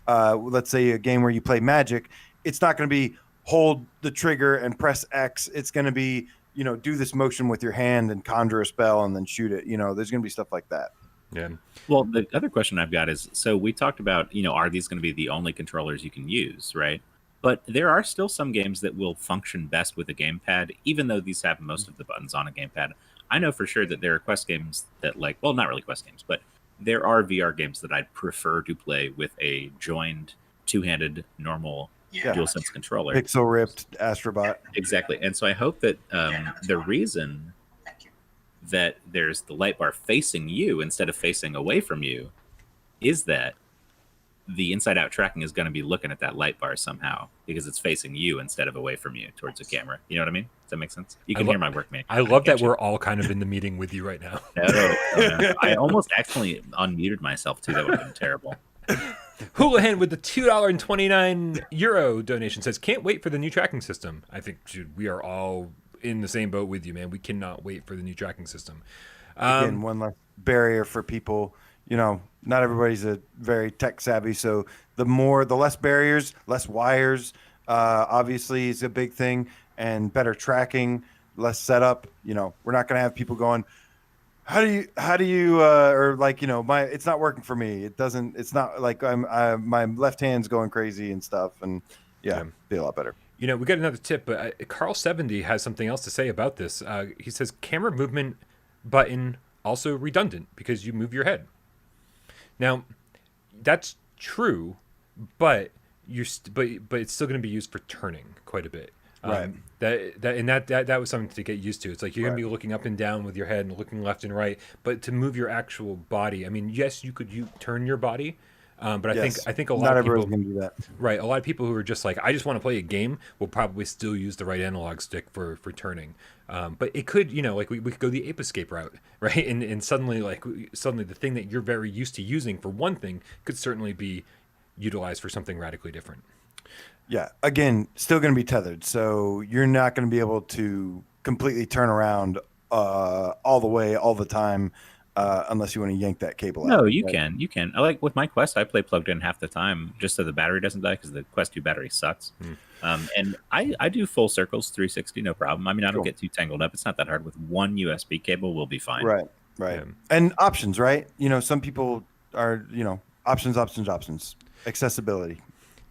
let's say a game where you play Magic, it's not going to be hold the trigger and press X. It's going to be, do this motion with your hand and conjure a spell and then shoot it. There's going to be stuff like that. Yeah. Well, the other question I've got is, so we talked about, are these going to be the only controllers you can use, right? But there are still some games that will function best with a gamepad, even though these have most of the buttons on a gamepad. I know for sure that there are Quest games that not really Quest games, but there are VR games that I'd prefer to play with a joined two-handed normal DualSense controller. Pixel ripped Astrobot. Exactly. And so I hope that the reason that there's the light bar facing you instead of facing away from you is that the inside-out tracking is going to be looking at that light bar somehow because it's facing you instead of away from you towards the camera. You know what I mean? Does that make sense? You can hear my workmate. I love that we're all kind of in the meeting with you right now. No. I almost accidentally unmuted myself too. That would have been terrible. Houlihan with the €2.29 donation says, can't wait for the new tracking system. I think, dude, we are all in the same boat with you, man. We cannot wait for the new tracking system. Again, one less barrier for people. You know, not everybody's a very tech savvy, so the less barriers, less wires, obviously is a big thing, and better tracking, less setup. You know, we're not going to have people going, how do you or like, you know, it's not working for me. It's not like my left hand's going crazy and stuff, and be a lot better. You know, we got another tip, but Carl70 has something else to say about this. He says camera movement button also redundant because you move your head. Now, that's true, but it's still going to be used for turning quite a bit. Right. That was something to get used to. It's like you're going to be looking up and down with your head and looking left and right, but to move your actual body. I mean, yes, you turn your body, but I think a lot of people can do that. Right. A lot of people who are just like, I just want to play a game, will probably still use the right analog stick for turning. But it could, you know, like we could go the Ape Escape route, right? And suddenly the thing that you're very used to using for one thing could certainly be utilized for something radically different. Yeah. Again, still going to be tethered, so you're not going to be able to completely turn around all the way all the time. Unless you want to yank that cable out. No, you can. You can. I like with my Quest, I play plugged in half the time just so the battery doesn't die because the Quest 2 battery sucks. And I do full circles 360, no problem. I mean, I don't get too tangled up. It's not that hard. With one USB cable, we'll be fine. Right. And options, right? You know, some people are, you know, options. Accessibility.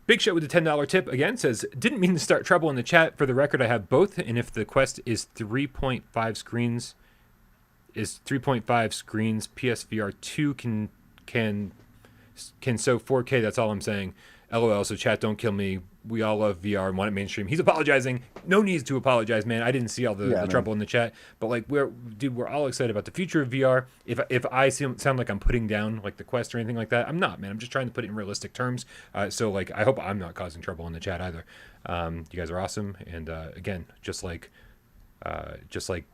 Big Show with a $10 tip again says, didn't mean to start trouble in the chat. For the record, I have both. And if the Quest is 3.5 screens, PSVR2 can so 4K. That's all I'm saying. LOL. So chat, don't kill me. We all love VR and want it mainstream. He's apologizing. No need to apologize, man. I didn't see all the trouble in the chat, but like we're all excited about the future of VR. If I sound like I'm putting down like the Quest or anything like that, I'm not, man. I'm just trying to put it in realistic terms. So like I hope I'm not causing trouble in the chat either. You guys are awesome, and again, just like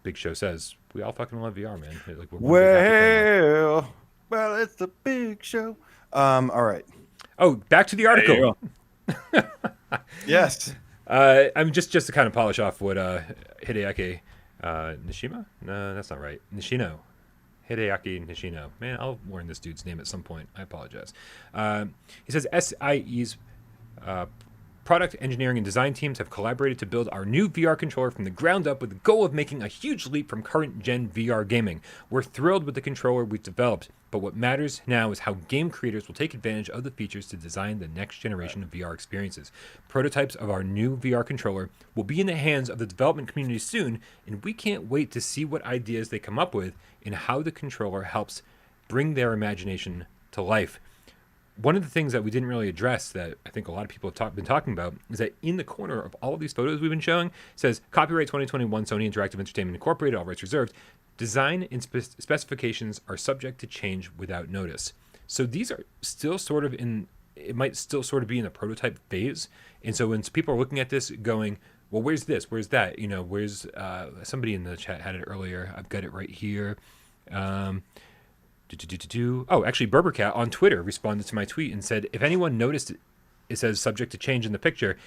Big Show says, we all fucking love VR, man. Like, well, it's the Big Show. All right. Oh, back to the article. Yes. I'm just to kind of polish off what Hideaki Nishima? No, that's not right. Nishino. Hideaki Nishino. Man, I'll learn this dude's name at some point. I apologize. He says SIE's product engineering and design teams have collaborated to build our new VR controller from the ground up with the goal of making a huge leap from current gen VR gaming. We're thrilled with the controller we've developed, but what matters now is how game creators will take advantage of the features to design the next generation of VR experiences. Prototypes of our new VR controller will be in the hands of the development community soon, and we can't wait to see what ideas they come up with and how the controller helps bring their imagination to life. One of the things that we didn't really address that I think a lot of people have been talking about is that in the corner of all of these photos we've been showing says copyright 2021 Sony Interactive Entertainment Incorporated, all rights reserved. Design and specifications are subject to change without notice. So these are still sort of it might still sort of be in the prototype phase. And so when people are looking at this going, well, where's this? Where's that? You know, where's somebody in the chat had it earlier. I've got it right here. Oh, actually, Berbercat on Twitter responded to my tweet and said, if anyone noticed it says subject to change in the picture,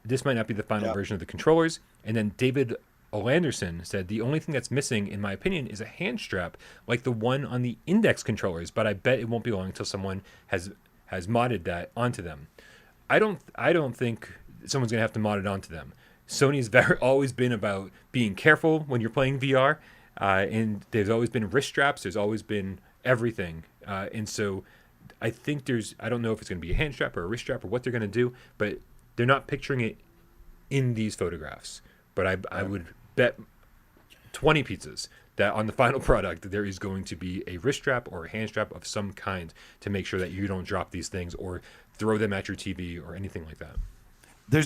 this might not be the final version of the controllers. And then David Olanderson said, the only thing that's missing, in my opinion, is a hand strap like the one on the Index controllers, but I bet it won't be long until someone has modded that onto them. I don't think someone's going to have to mod it onto them. Sony's always been about being careful when you're playing VR. And there's always been wrist straps. There's always been everything. And so I think I don't know if it's going to be a hand strap or a wrist strap or what they're going to do, but they're not picturing it in these photographs. But I would bet 20 pizzas that on the final product, there is going to be a wrist strap or a hand strap of some kind to make sure that you don't drop these things or throw them at your TV or anything like that. I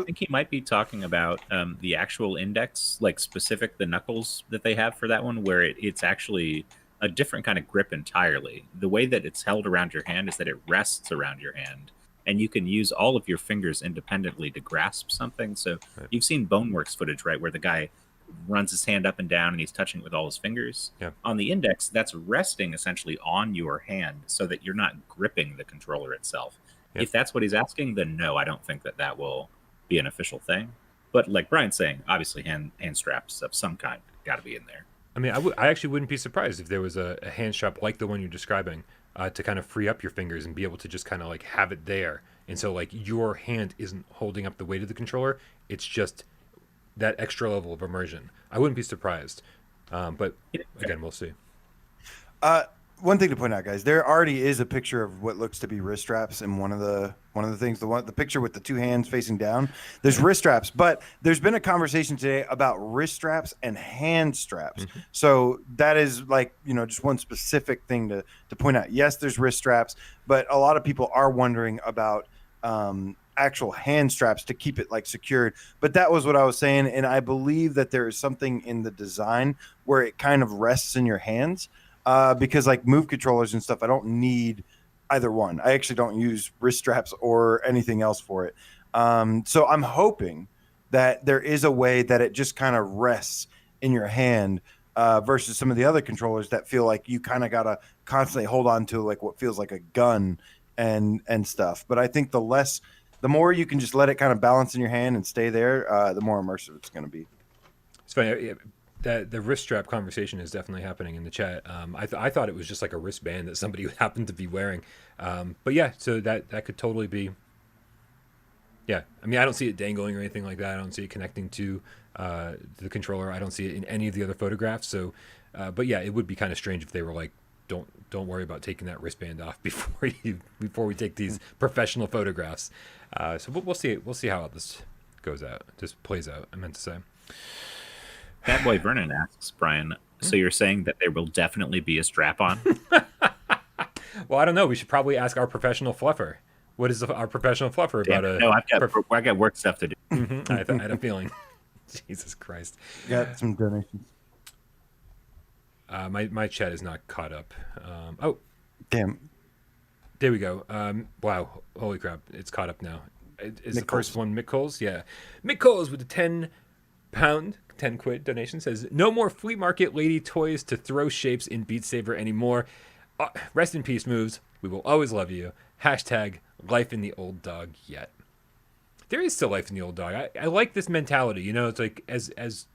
think he might be talking about the actual Index, like specific the knuckles that they have for that one, where it's actually a different kind of grip entirely. The way that it's held around your hand is that it rests around your hand, and you can use all of your fingers independently to grasp something. So you've seen Boneworks footage, right, where the guy runs his hand up and down and he's touching it with all his fingers. Yeah. On the index, that's resting essentially on your hand so that you're not gripping the controller itself. Yeah. If that's what he's asking, then no, I don't think that will be an official thing. But like Brian's saying, obviously hand straps of some kind got to be in there. I mean, I actually wouldn't be surprised if there was a hand strap like the one you're describing to kind of free up your fingers and be able to just kind of like have it there. And so like your hand isn't holding up the weight of the controller. It's just that extra level of immersion. I wouldn't be surprised. But again, we'll see. One thing to point out, guys, there already is a picture of what looks to be wrist straps in one of the things. The picture with the two hands facing down. There's wrist straps, but there's been a conversation today about wrist straps and hand straps. Mm-hmm. So that is like, just one specific thing to point out. Yes, there's wrist straps, but a lot of people are wondering about actual hand straps to keep it like secured. But that was what I was saying, and I believe that there is something in the design where it kind of rests in your hands. Because like Move controllers and stuff, I don't need either one. I actually don't use wrist straps or anything else for it. So I'm hoping that there is a way that it just kind of rests in your hand versus some of the other controllers that feel like you kind of got to constantly hold on to like what feels like a gun and stuff. But I think the more you can just let it kind of balance in your hand and stay there, the more immersive it's going to be. It's funny. That the wrist strap conversation is definitely happening in the chat. I thought it was just like a wristband that somebody happened to be wearing. But yeah, so that could totally be. Yeah, I mean, I don't see it dangling or anything like that. I don't see it connecting to the controller. I don't see it in any of the other photographs. So, but yeah, it would be kind of strange if they were like, don't worry about taking that wristband off before we take these professional photographs. So we'll see. We'll see how this goes out. Just plays out. I meant to say. That boy Vernon asks, Brian, so you're saying that there will definitely be a strap-on? Well, I don't know. We should probably ask our professional fluffer. What is our professional fluffer about? No, I got work stuff to do. Mm-hmm. I had a feeling. Jesus Christ. Got some donations. My chat is not caught up. Damn. There we go. Wow. Holy crap. It's caught up now. Is the first one Mick Coles? Yeah. Mick Coles with a 10 quid donation says, no more flea market lady toys to throw shapes in Beat Saber anymore. Rest in peace, Moves. We will always love you. Hashtag life in the old dog yet. There is still life in the old dog. I like this mentality. It's like as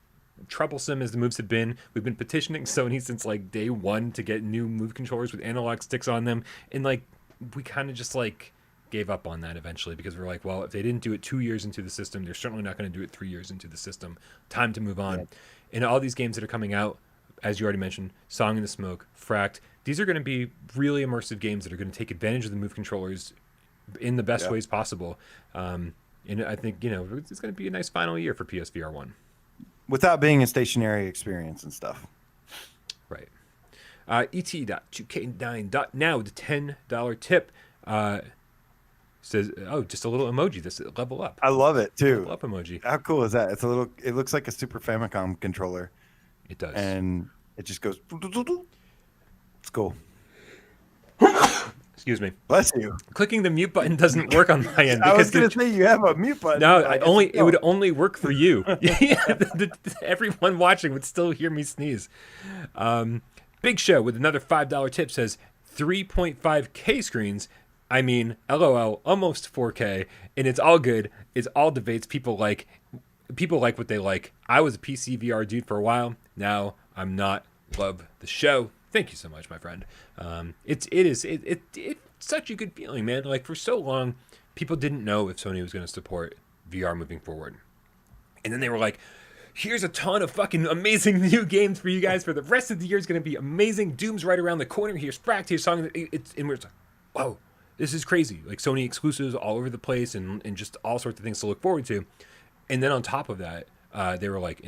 troublesome as the moves have been, we've been petitioning Sony since like day one to get new Move controllers with analog sticks on them. And like, we kind of just like gave up on that eventually because we're like, well, if they didn't do it 2 years into the system, they're certainly not going to do it 3 years into the system. Time to move on. Yeah. And all these games that are coming out, as you already mentioned, Song in the Smoke, Fracked, these are going to be really immersive games that are going to take advantage of the Move controllers in the best ways possible. And I think, it's going to be a nice final year for PSVR 1. Without being a stationary experience and stuff. Right. et.2k9.now with a $10 tip. Says, just a little emoji. This level up. I love it too. Level up emoji. How cool is that? It looks like a Super Famicom controller. It does. And it just goes. It's cool. Excuse me. Bless you. Clicking the mute button doesn't work on my end. I was going to say you have a mute button. No, it would only work for you. Everyone watching would still hear me sneeze. Big Show with another $5 tip says 3.5K screens. I mean, LOL, almost 4K, and it's all good. It's all debates. People like what they like. I was a PC VR dude for a while. Now I'm not. Love the show. Thank you so much, my friend. It's such a good feeling, man. Like for so long, people didn't know if Sony was going to support VR moving forward, and then they were like, here's a ton of fucking amazing new games for you guys for the rest of the year. It's going to be amazing. Doom's right around the corner. Here's Fracked. Here's Song. And we're just like, whoa. This is crazy. Like Sony exclusives all over the place and just all sorts of things to look forward to. And then on top of that, they were like,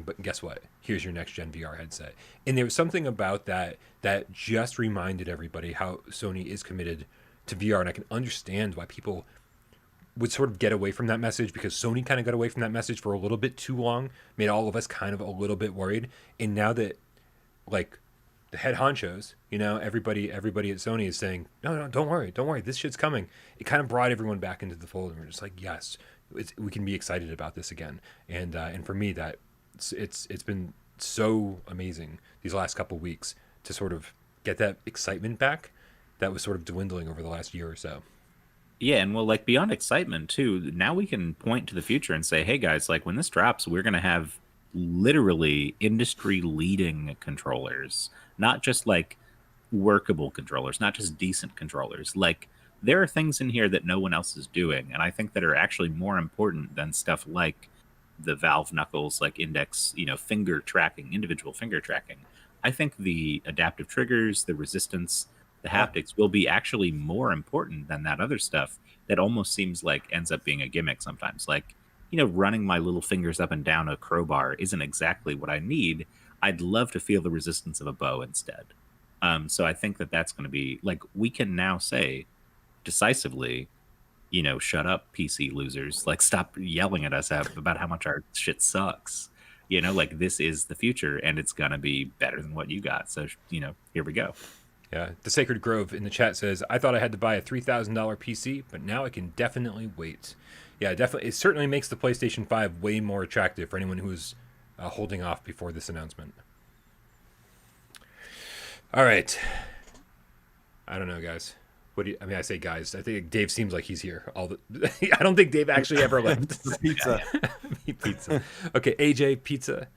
but guess what? Here's your next gen VR headset. And there was something about that just reminded everybody how Sony is committed to VR. And I can understand why people would sort of get away from that message because Sony kind of got away from that message for a little bit too long, made all of us kind of a little bit worried. And now that like the head honchos, everybody at Sony is saying, no, don't worry, this shit's coming. It kind of brought everyone back into the fold, and we're just like, yes, we can be excited about this again. And for me, that it's been so amazing these last couple weeks to sort of get that excitement back that was sort of dwindling over the last year or so. Yeah, and well, like beyond excitement too, now we can point to the future and say, hey guys, like when this drops, we're going to have literally industry leading controllers, not just like workable controllers, not just decent controllers. Like there are things in here that no one else is doing, and I think that are actually more important than stuff like the Valve Knuckles, like index, finger tracking, individual finger tracking. I think the adaptive triggers, the resistance, the haptics will be actually more important than that other stuff that almost seems like ends up being a gimmick sometimes. Like, running my little fingers up and down a crowbar isn't exactly what I need. I'd love to feel the resistance of a bow instead. So I think that that's going to be like, we can now say decisively, shut up, PC losers. Like, stop yelling at us about how much our shit sucks. Like this is the future and it's going to be better than what you got. So, here we go. Yeah, the Sacred Grove in the chat says, I thought I had to buy a $3,000 PC, but now I can definitely wait. Yeah, definitely. It certainly makes the PlayStation 5 way more attractive for anyone who is holding off before this announcement. All right. I don't know, guys. I say guys. I think Dave seems like he's here. I don't think Dave actually ever left. Pizza. Pizza. Okay, AJ, pizza.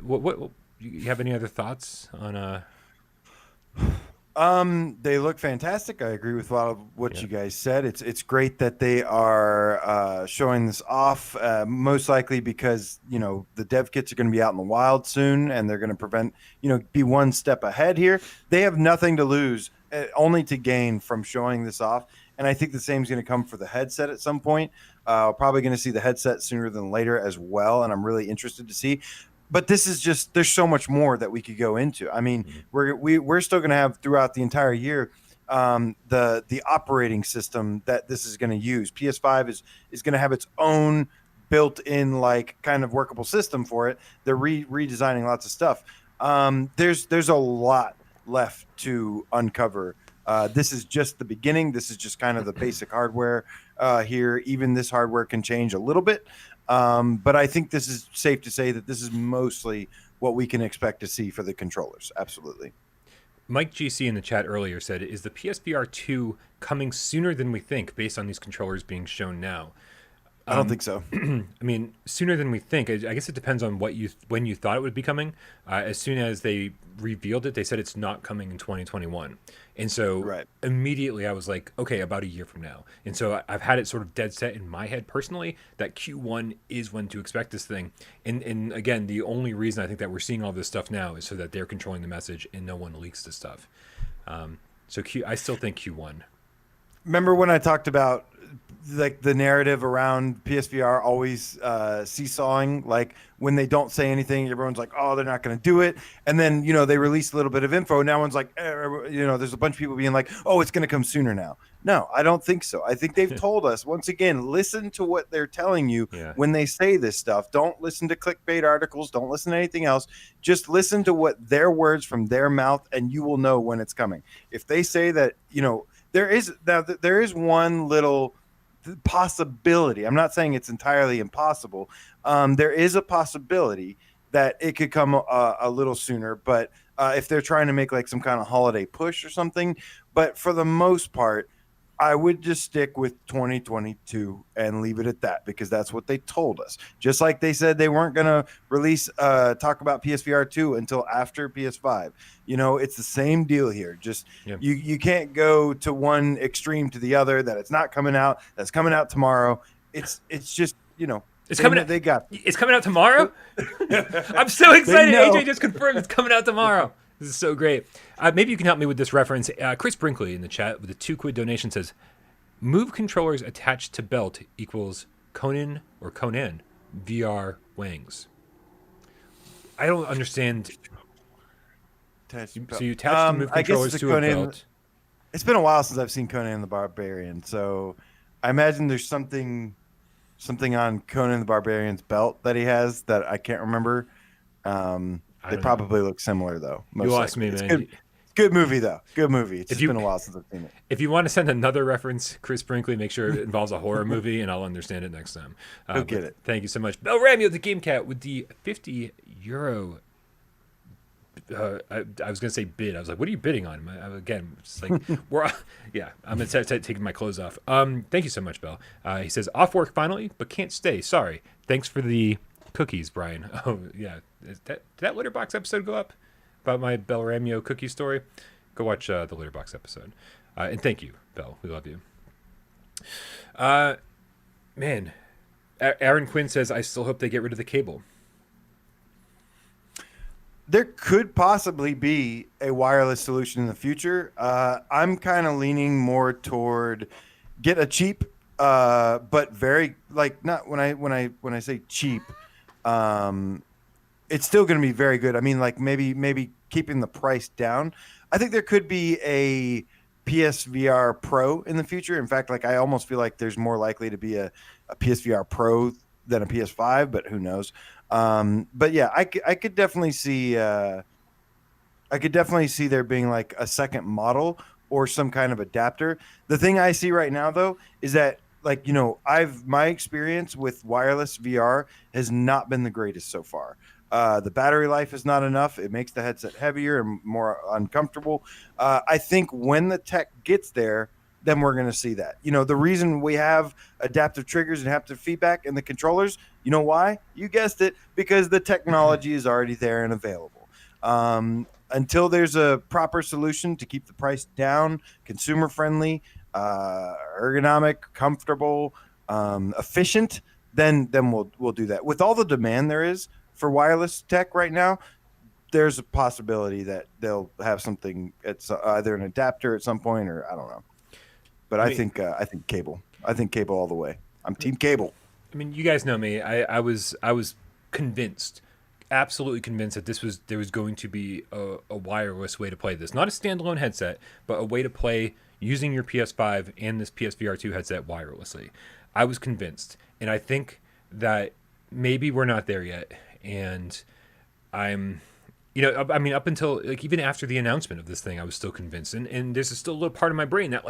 What you have any other thoughts on They look fantastic. I agree with a lot of what you guys said. It's great that they are showing this off. Most likely because the dev kits are going to be out in the wild soon, and they're going to be one step ahead here. They have nothing to lose, only to gain from showing this off. And I think the same is going to come for the headset at some point. Probably going to see the headset sooner than later as well, and I'm really interested to see. But this is just, there's so much more that we could go into. I mean, we're still going to have throughout the entire year the operating system that this is going to use. PS5 is going to have its own built-in like kind of workable system for it. They're redesigning lots of stuff. There's a lot left to uncover. This is just the beginning. This is just kind of the basic hardware here. Even this hardware can change a little bit. But I think this is safe to say that this is mostly what we can expect to see for the controllers. Absolutely. Mike GC in the chat earlier said, is the PSVR2 coming sooner than we think based on these controllers being shown now? I don't think so. I mean, sooner than we think. I guess it depends on when you thought it would be coming. As soon as they revealed it, they said it's not coming in 2021. And so immediately I was like, okay, about a year from now. And so I've had it sort of dead set in my head personally that Q1 is when to expect this thing. And again, the only reason I think that we're seeing all this stuff now is so that they're controlling the message and no one leaks the stuff. I still think Q1. Remember when I talked about like the narrative around PSVR always seesawing, like when they don't say anything, everyone's like, oh, they're not going to do it. And then, they release a little bit of info. Now one's like, there's a bunch of people being like, oh, it's going to come sooner now. No, I don't think so. I think they've told us, once again, listen to what they're telling you when they say this stuff. Don't listen to clickbait articles. Don't listen to anything else. Just listen to what their words from their mouth, and you will know when it's coming. If they say that, there is one little possibility. I'm not saying it's entirely impossible. There is a possibility that it could come a little sooner, but if they're trying to make like some kind of holiday push or something. But for the most part, I would just stick with 2022 and leave it at that, because that's what they told us. Just like they said they weren't going to release talk about PSVR2 until after PS5. It's the same deal here. Just you can't go to one extreme to the other, that it's not coming out, that's coming out tomorrow. It's just, it's coming out. They got it's coming out tomorrow. I'm so excited. AJ just confirmed it's coming out tomorrow. This is so great. Maybe you can help me with this reference. Chris Brinkley in the chat with a $2 donation says, move controllers attached to belt equals Conan VR wangs. I don't understand. So you attach the move controllers to a belt. It's been a while since I've seen Conan the Barbarian, so I imagine there's something on Conan the Barbarian's belt that he has that I can't remember. They probably look similar though. You lost me, man. Good movie though. Good movie. It's just been a while since I've seen it. If you want to send another reference, Chris Brinkley, make sure it involves a horror movie, and I'll understand it next time. He'll get it. Thank you so much, Bell Ramio, the Game Cat, with the €50. I was gonna say bid. I was like, "What are you bidding on?" Again, it's like I'm gonna start taking my clothes off. Thank you so much, Bell. He says, "Off work finally, but can't stay. Sorry. Thanks for the cookies, Brian." Oh yeah, did that Litterbox episode go up about my Bell Ramio cookie story? Go watch the Litterbox episode. And thank you, Bell. We love you. Man, Aaron Quinn says, "I still hope they get rid of the cable." There could possibly be a wireless solution in the future. I'm kind of leaning more toward get a cheap, but very not when I say cheap, it's still going to be very good. I mean, like maybe keeping the price down. I think there could be a PSVR Pro in the future. In fact, I almost feel like there's more likely to be a PSVR Pro than a PS5, but who knows? But yeah, I could definitely see there being like a second model or some kind of adapter. The thing I see right now though is that my experience with wireless VR has not been the greatest so far. The battery life is not enough. It makes the headset heavier and more uncomfortable. I think when the tech gets there, then we're going to see that. The reason we have adaptive triggers and haptic feedback in the controllers, you know why? You guessed it, because the technology is already there and available. Until there's a proper solution to keep the price down, consumer-friendly, ergonomic, comfortable, efficient, then we'll do that. With all the demand there is for wireless tech right now, there's a possibility that they'll have something. It's either an adapter at some point, or I don't know. But I think cable. I think cable all the way. I'm team cable. I mean, you guys know me. I was convinced, absolutely convinced that there was going to be a wireless way to play this. Not a standalone headset, but a way to play using your PS5 and this PSVR2 headset wirelessly. I was convinced. And I think that maybe we're not there yet. And I'm... up until even after the announcement of this thing, I was still convinced, and there's still a little part of my brain that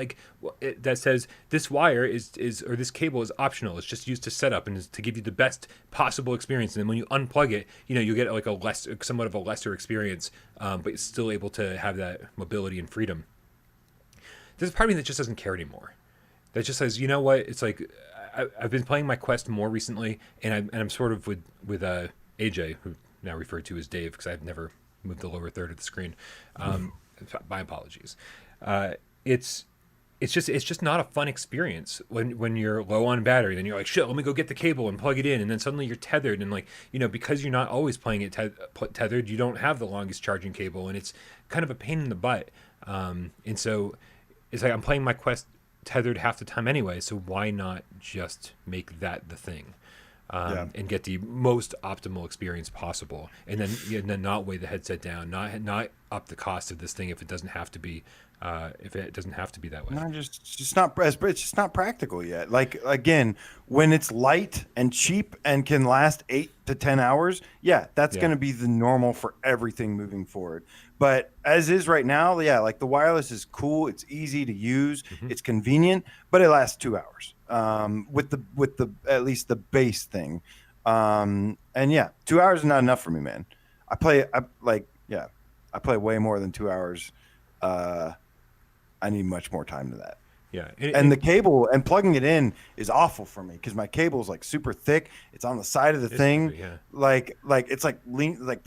that says this wire or this cable is optional. It's just used to set up and is to give you the best possible experience. And then when you unplug it, you get somewhat of a lesser experience, but you're still able to have that mobility and freedom. There's a part of me that just doesn't care anymore. That just says, you know what? It's like I've been playing my Quest more recently, and I'm sort of with AJ, who now referred to as Dave because I've never moved the lower third of the screen. My apologies. It's just not a fun experience when you're low on battery. Then you're like, shit, let me go get the cable and plug it in, and then suddenly you're tethered, and because you're not always playing it tethered, you don't have the longest charging cable, and it's kind of a pain in the butt. And so it's like I'm playing my Quest tethered half the time anyway. So why not just make that the thing? And get the most optimal experience possible, and then not weigh the headset down, not up the cost of this thing if it doesn't have to be that way. No, it's just not practical yet. Like, again, when it's light and cheap and can last 8 to 10 hours, that's going to be the normal for everything moving forward. But as is right now, like the wireless is cool, it's easy to use, it's convenient, but it lasts 2 hours. With the at least the base thing. And 2 hours is not enough for me, man. I play way more than 2 hours. I need much more time to that. Yeah. And the cable and plugging it in is awful for me because my cable is like super thick. It's on the side of the thing. Heavy, yeah. Like it's like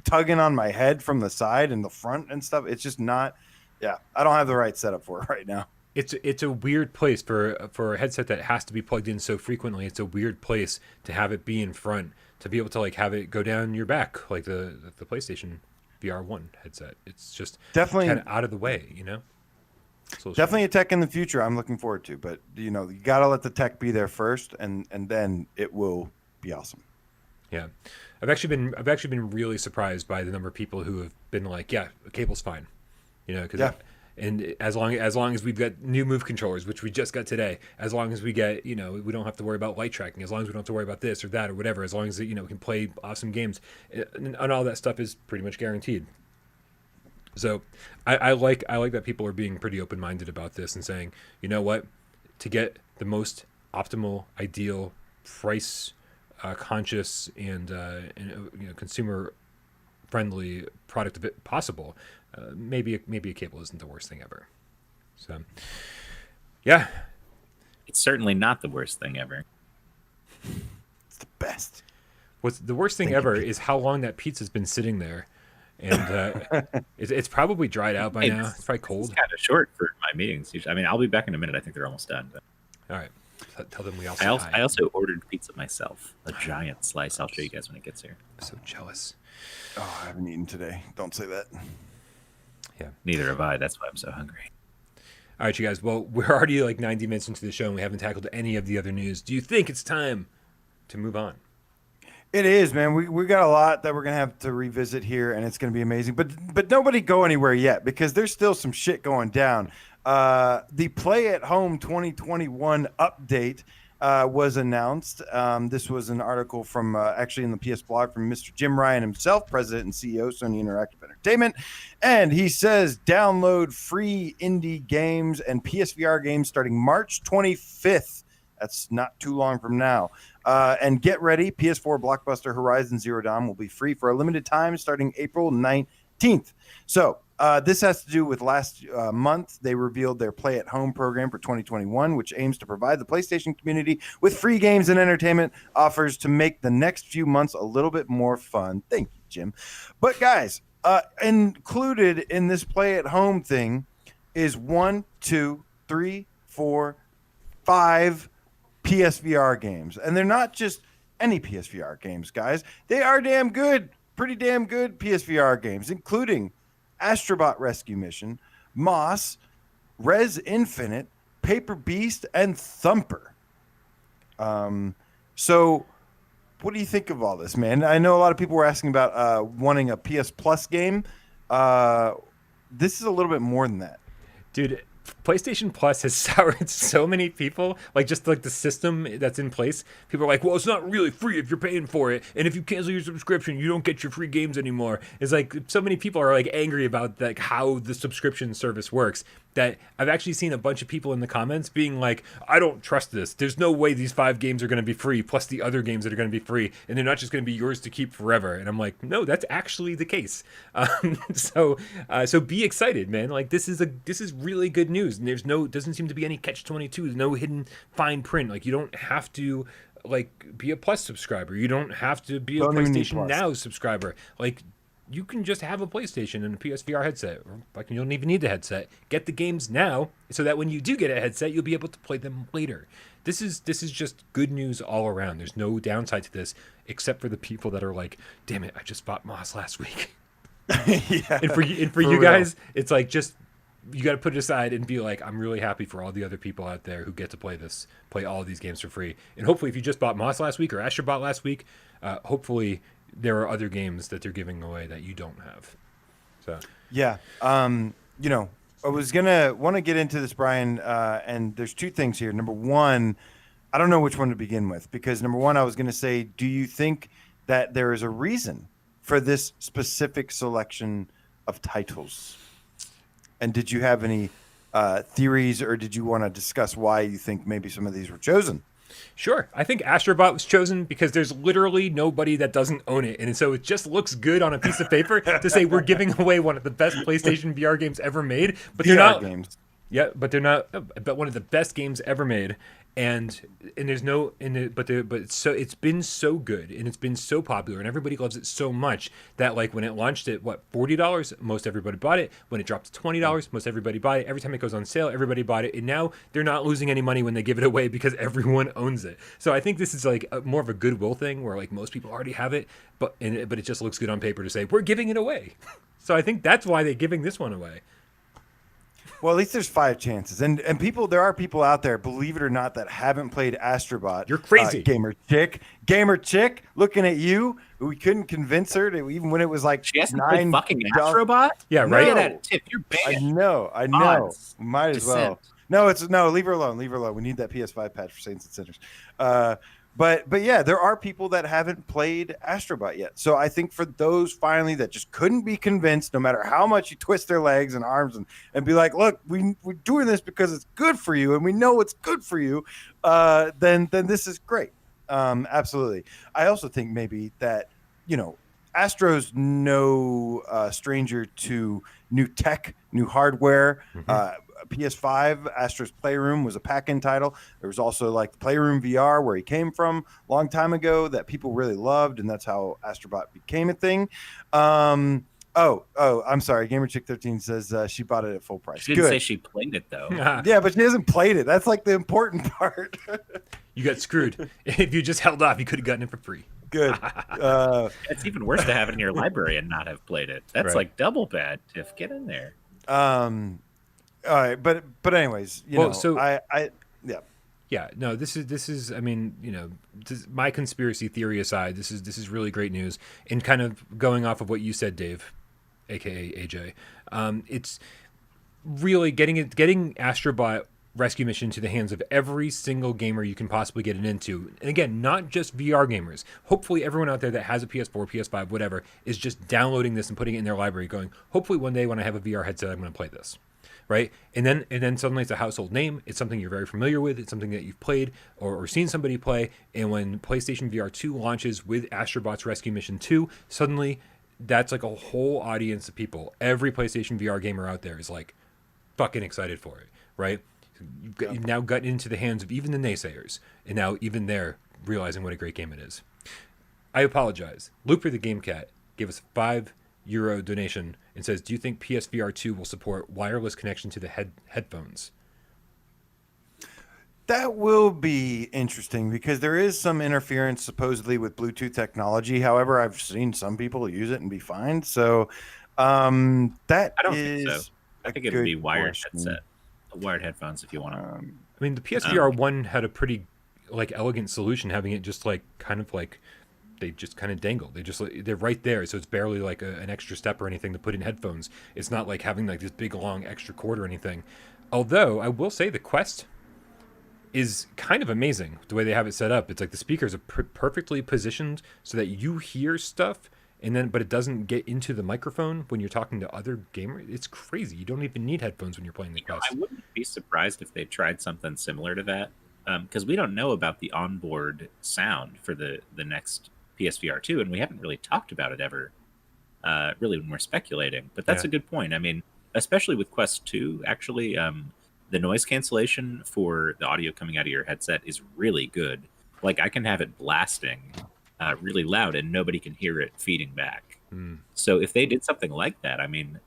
tugging on my head from the side and the front and stuff. It's just not. Yeah, I don't have the right setup for it right now. It's a weird place for a headset that has to be plugged in so frequently. It's a weird place to have it be in front, to be able to have it go down your back like the PlayStation VR1 headset. It's just definitely kind of out of the way, Definitely a tech in the future I'm looking forward to, but you got to let the tech be there first, and then it will be awesome. Yeah, I've actually been really surprised by the number of people who have been like, yeah, the cable's fine, because And as long as we've got new move controllers, which we just got today, as long as we get, we don't have to worry about light tracking, as long as we don't have to worry about this or that or whatever, as long as we can play awesome games, and all that stuff is pretty much guaranteed. So I like that people are being pretty open-minded about this and saying, you know what, to get the most optimal, ideal, price conscious and consumer-friendly product of it possible, maybe a cable isn't the worst thing ever. So, yeah. It's certainly not the worst thing ever. It's the best. What's the worst thing ever is how long that pizza's been sitting there. And it's probably dried out by now. It's probably cold. It's kind of short for my meetings. I mean, I'll be back in a minute. I think they're almost done. But... All right. Tell them we I also ordered pizza myself. A giant slice. I'll show you guys when it gets here. I'm so jealous. Oh, I haven't eaten today. Don't say that. Yeah. Neither have I. That's why I'm so hungry. All right, you guys. Well, we're already like 90 minutes into the show, and we haven't tackled any of the other news. Do you think it's time to move on? It is, man. We got a lot that we're gonna have to revisit here, and it's gonna be amazing. But nobody go anywhere yet, because there's still some shit going down. The Play at Home 2021 update was announced. This was an article from actually in the PS blog from Mr. Jim Ryan himself, president and CEO, Sony Interactive Entertainment. And he says download free indie games and PSVR games starting March 25th. That's not too long from now. And get ready, PS4 blockbuster Horizon Zero Dawn will be free for a limited time starting April 19th. So this has to do with last month. They revealed their Play at Home program for 2021, which aims to provide the PlayStation community with free games and entertainment offers to make the next few months a little bit more fun. Thank you, Jim. But guys, included in this Play at Home thing is 1, 2, 3, 4, 5 PSVR games. And they're not just any PSVR games, guys. They are damn good, pretty damn good PSVR games, including Astrobot Rescue Mission, Moss, Rez Infinite, Paper Beast, and Thumper. So what do you think of all this, man? I know a lot of people were asking about wanting a PS Plus game. This is a little bit more than that. Dude, PlayStation Plus has soured so many people, like just like the system that's in place. People are like, well, it's not really free if you're paying for it. And if you cancel your subscription, you don't get your free games anymore. It's like so many people are like angry about like how the subscription service works that I've actually seen a bunch of people in the comments being like, I don't trust this. There's no way these 5 games are going to be free, plus the other games that are going to be free, and they're not just going to be yours to keep forever. And I'm like, no, that's actually the case. So be excited, man. Like this is really good news. And doesn't seem to be any catch-22. There's no hidden fine print. Like you don't have to like be a Plus subscriber. You don't have to be a PlayStation Now subscriber. Like you can just have a PlayStation and a PSVR headset. Or like you don't even need the headset. Get the games now so that when you do get a headset, you'll be able to play them later. This is just good news all around. There's no downside to this except for the people that are like, damn it, I just bought Moss last week. Yeah. And for you guys, it's like just you got to put it aside and be like, I'm really happy for all the other people out there who get to play all of these games for free. And hopefully if you just bought Moss last week or Astrobot last week, hopefully there are other games that they're giving away that you don't have. So yeah, I was gonna want to get into this, Brian, and there's 2 things here. Number one, I don't know which one to begin with, because number one, I was gonna say, do you think that there is a reason for this specific selection of titles? And did you have any theories, or did you want to discuss why you think maybe some of these were chosen? Sure. I think Astrobot was chosen because there's literally nobody that doesn't own it. And so it just looks good on a piece of paper to say we're giving away one of the best PlayStation VR games ever made. But they're not games. Yeah, but they're not. But one of the best games ever made. And there's no but it's been so good and it's been so popular and everybody loves it so much that like when it launched at $40, most everybody bought it. When it dropped to $20, most everybody bought it. Every time it goes on sale, everybody bought it. And now they're not losing any money when they give it away because everyone owns it. So I think this is like more of a goodwill thing where like most people already have it, but it just looks good on paper to say we're giving it away. So I think that's why they're giving this one away. Well, at least there's 5 chances, and there are people out there, believe it or not, that haven't played Astrobot. You're crazy, gamer chick, looking at you. We couldn't convince her to, even when it was like she hasn't played fucking Astrobot. Yeah, right. No. Tip, you're banned. I know. Might as Descent. well. No. Leave her alone. We need that PS5 patch for Saints and Sinners. But yeah, there are people that haven't played Astrobot yet. So I think for those finally that just couldn't be convinced, no matter how much you twist their legs and arms and be like, look, we're doing this because it's good for you and we know it's good for you, then this is great. Absolutely. I also think maybe that, Astro's no stranger to new tech, new hardware. PS5, Astro's Playroom was a pack-in title. There was also like the Playroom VR, where he came from a long time ago, that people really loved, and that's how Astrobot became a thing. I'm sorry. GamerChick13 says she bought it at full price. She didn't say she played it though. Yeah, but she hasn't played it. That's like the important part. You got screwed. If you just held off, you could have gotten it for free. Good. It's even worse to have it in your library and not have played it. That's like double bad. Tiff, get in there. All right, but anyways, Yeah, no, this is I mean, my conspiracy theory aside, this is really great news. And kind of going off of what you said, Dave, aka AJ, it's really getting Astrobot Rescue Mission to the hands of every single gamer you can possibly get it into. And again, not just VR gamers. Hopefully everyone out there that has a PS4, PS5, whatever, is just downloading this and putting it in their library going, hopefully one day when I have a VR headset, I'm going to play this. Right, and then suddenly it's a household name. It's something you're very familiar with. It's something that you've played or seen somebody play. And when PlayStation VR 2 launches with Astrobot's Rescue Mission 2, suddenly that's like a whole audience of people. Every PlayStation VR gamer out there is like fucking excited for it, right? You've now gotten into the hands of even the naysayers, and now even they're realizing what a great game it is. I apologize. Looper the Game Cat gave us a €5 donation and says, do you think PSVR2 will support wireless connection to the headphones? That will be interesting because there is some interference supposedly with Bluetooth technology. However, I've seen some people use it and be fine. So I don't think so. I think it would be wired headphones if you want to. I mean, the PSVR 1 had a pretty elegant solution, having it just they just kind of dangle. They're right there, so it's barely like an extra step or anything to put in headphones. It's not like having like this big long extra cord or anything. Although I will say the Quest is kind of amazing the way they have it set up. It's like the speakers are perfectly positioned so that you hear stuff, but it doesn't get into the microphone when you're talking to other gamers. It's crazy. You don't even need headphones when you're playing the Quest. I wouldn't be surprised if they tried something similar to that, because we don't know about the onboard sound for the next PSVR 2, and we haven't really talked about it ever, really, when we're speculating. But that's a good point. I mean, especially with Quest 2, actually, the noise cancellation for the audio coming out of your headset is really good. Like, I can have it blasting really loud, and nobody can hear it feeding back. So if they did something like that, I mean,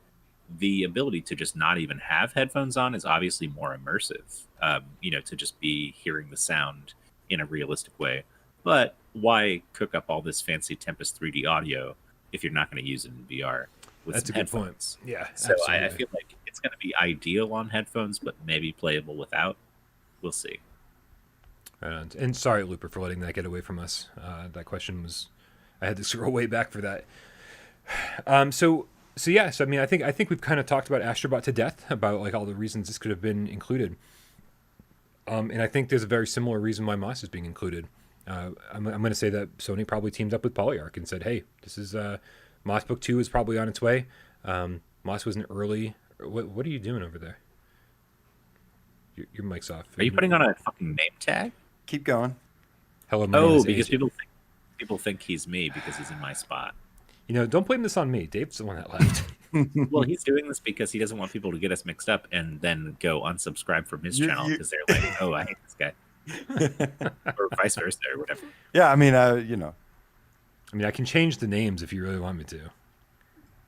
the ability to just not even have headphones on is obviously more immersive, to just be hearing the sound in a realistic way. But why cook up all this fancy Tempest 3D audio if you're not going to use it in VR with That's some a good headphones? Point. Yeah, so absolutely. I feel like it's going to be ideal on headphones, but maybe playable without. We'll see. And sorry, Looper, for letting that get away from us. That question was, I had to scroll way back for that. So I mean, I think we've kind of talked about Astrobot to death, about like all the reasons this could have been included. And I think there's a very similar reason why Moss is being included. I'm going to say that Sony probably teamed up with Polyarc and said, hey, this is Moss Book 2 is probably on its way. Moss was an early... What are you doing over there? Your mic's off. Are you putting on a fucking name tag? Keep going. Hello, my name is because AJ. people think he's me because he's in my spot. Don't blame this on me. Dave's the one that left. Well, he's doing this because he doesn't want people to get us mixed up and then go unsubscribe from his channel because they're like, oh, I hate this guy. Or vice versa or whatever. Yeah, I mean, I can change the names if you really want me to.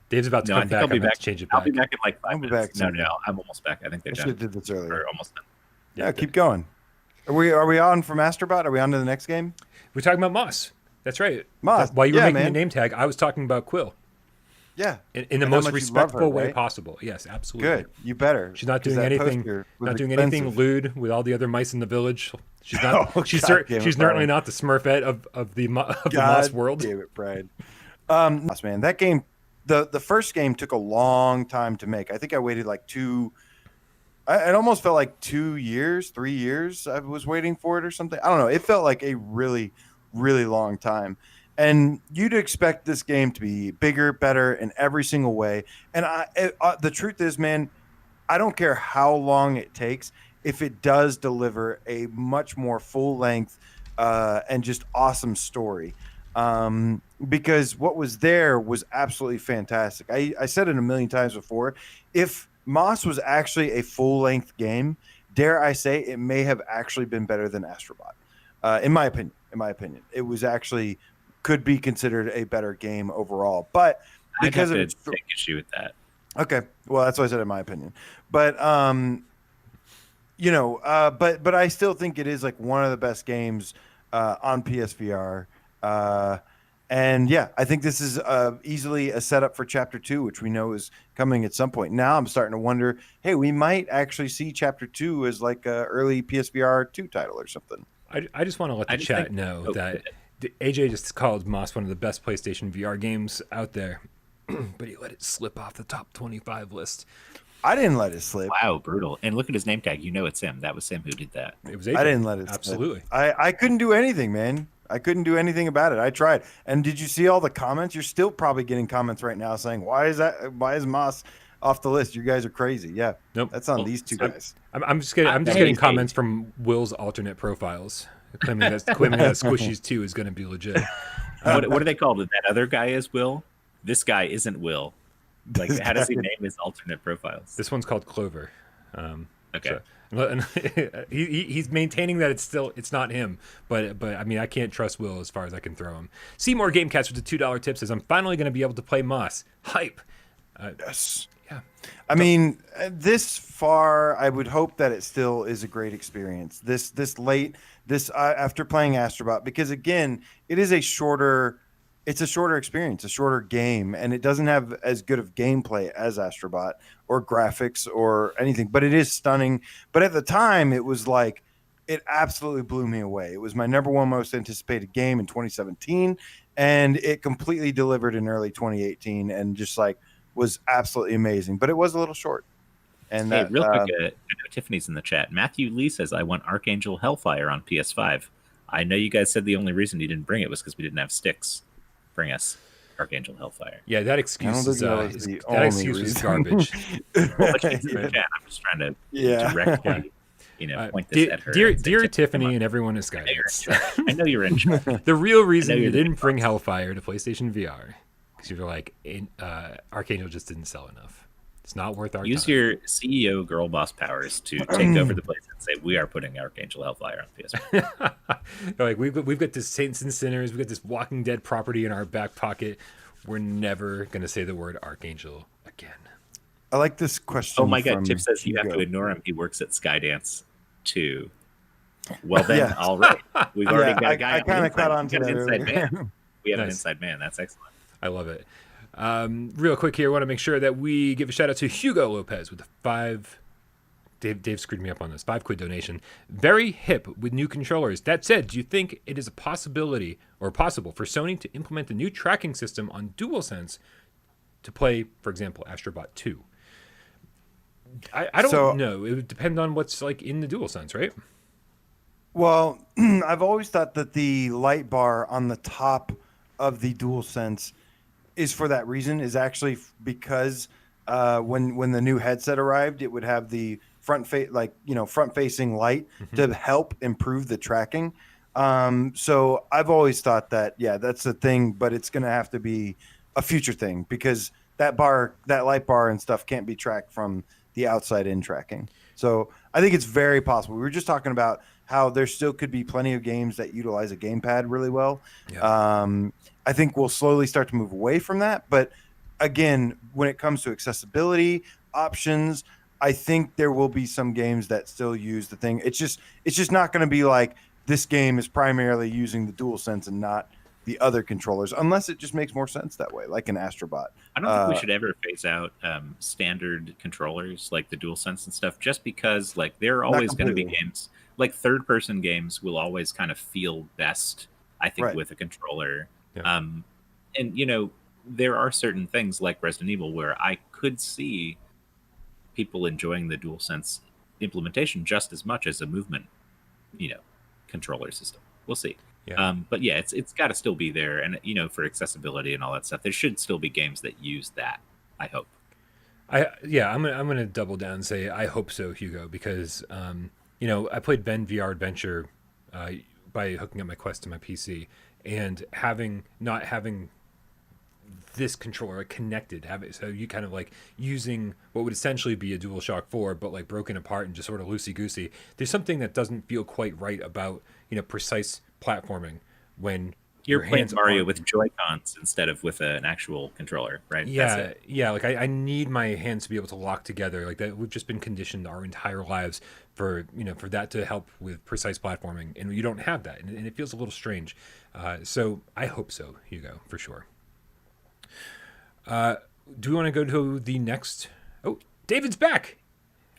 Dave's about to come back. I'll be back. To change it back. I'll be back in like 5 minutes. Back no, I'm almost back. I think they're I done. should have did this earlier. Or almost done. Yeah, keep going. Are we on from Astrobot? Are we on to the next game? We're talking about Moss. That's right. Moss. While you were making man. the name tag, I was talking about Quill. Yeah. In the most respectful way possible. Yes, absolutely. Good. You better. She's not doing anything. Not doing anything lewd with all the other mice in the village. She's not. She's certainly not the Smurfette of the Moss world. Damn it, Bryan. Man, that game. The first game took a long time to make. I think I waited like it almost felt like 2 years, 3 years I was waiting for it or something. I don't know. It felt like a really, really long time. And you'd expect this game to be bigger, better in every single way. And the truth is, man, I don't care how long it takes if it does deliver a much more full-length and just awesome story. Because what was there was absolutely fantastic. I said it a million times before. If Moss was actually a full-length game, dare I say, it may have actually been better than Astrobot. In my opinion, it was actually could be considered a better game overall. But because I'd have to take issue with that. Okay, well, that's what I said in my opinion. But but I still think it is like one of the best games on PSVR. And yeah, I think this is easily a setup for Chapter 2, which we know is coming at some point. Now I'm starting to wonder, hey, we might actually see Chapter 2 as like an early PSVR 2 title or something. I just want to let the chat know that AJ just called Moss one of the best PlayStation VR games out there, but he let it slip off the top 25 list. I didn't let it slip. Wow, brutal. And look at his name tag. You know it's him. That was him who did that. It was AJ. I didn't let it Absolutely. slip. I couldn't do anything, man. I couldn't do anything about it. I tried. And did you see all the comments? You're still probably getting comments right now saying, why is Moss off the list? You guys are crazy. Yeah. Nope. That's on these two guys. I'm just getting comments from Will's alternate profiles claiming that Squishies 2 is going to be legit. What do they call it? That other guy is Will? This guy isn't Will. Like, how does he name his alternate profiles? This one's called Clover. Okay. So, he's maintaining that it's not him, but I mean, I can't trust Will as far as I can throw him. Seymour Gamecast with the $2 tip says, I'm finally going to be able to play Moss. Hype. Yes. Yeah. I mean, this far, I would hope that it still is a great experience. This late, after playing Astrobot, because again, it's a shorter experience, a shorter game, and it doesn't have as good of gameplay as Astrobot or graphics or anything, but it is stunning. But at the time, it was like, it absolutely blew me away. It was my number one most anticipated game in 2017, and it completely delivered in early 2018 and just like was absolutely amazing. But it was a little short. And hey, real quick, I know Tiffany's in the chat. Matthew Lee says, I want Archangel Hellfire on PS5. I know you guys said the only reason you didn't bring it was because we didn't have sticks. Bring us Archangel Hellfire. Yeah, that excuse is garbage. I'm just trying to directly, point this at her. Dear Tiffany and everyone in Skydance. I know you're in charge. The real reason you didn't bring Hellfire to PlayStation VR because you were like, Archangel just didn't sell enough. It's not worth our time. Use your CEO girl boss powers to take over the place and say, we are putting Archangel Hellfire on PS4. Like, we've got this Saints and Sinners, we've got this Walking Dead property in our back pocket. We're never going to say the word Archangel again. I like this question. Oh my God, Tip says you have to ignore him. He works at Skydance too. Well then, all right. We've already got a guy. I kind of caught on to that earlier. We have an inside man. That's excellent. I love it. Real quick here, I want to make sure that we give a shout out to Hugo Lopez with the 5. Dave screwed me up on this. 5 quid donation. Very hip with new controllers. That said, do you think it is a possibility or possible for Sony to implement a new tracking system on DualSense to play, for example, Astrobot 2? I don't know. It would depend on what's like in the DualSense, right? Well, I've always thought that the light bar on the top of the DualSense is for that reason, is actually because when the new headset arrived, it would have the front facing light to help improve the tracking. So I've always thought that, yeah, that's the thing, but it's going to have to be a future thing because that light bar and stuff can't be tracked from the outside in tracking. So I think it's very possible. We were just talking about how there still could be plenty of games that utilize a gamepad really well. Yeah. I think we'll slowly start to move away from that. But again, when it comes to accessibility options, I think there will be some games that still use the thing. It's just not going to be like this game is primarily using the DualSense and not the other controllers, unless it just makes more sense that way, like an Astrobot. I don't think we should ever phase out standard controllers like the DualSense and stuff, just because like there are always going to be games, like third-person games will always kind of feel best, I think, with a controller. Yeah. And, you know, there are certain things like Resident Evil where I could see people enjoying the DualSense implementation just as much as a movement, you know, controller system. We'll see. Yeah. But yeah, it's got to still be there, and you know, for accessibility and all that stuff, there should still be games that use that. I hope. I'm gonna double down and say I hope so, Hugo, because you know, I played Ben VR Adventure by hooking up my Quest to my PC, and not having this controller connected, so you kind of like using what would essentially be a DualShock 4 but like broken apart and just sort of loosey-goosey. There's something that doesn't feel quite right about, you know, precise platforming when you're playing Mario with Joy-Cons instead of with an actual controller, right? Yeah, like I need my hands to be able to lock together. Like that, we've just been conditioned our entire lives for, you know, for that to help with precise platforming, and you don't have that, and it feels a little strange. So I hope so, Hugo, for sure. Do we want to go to the next? Oh, David's back.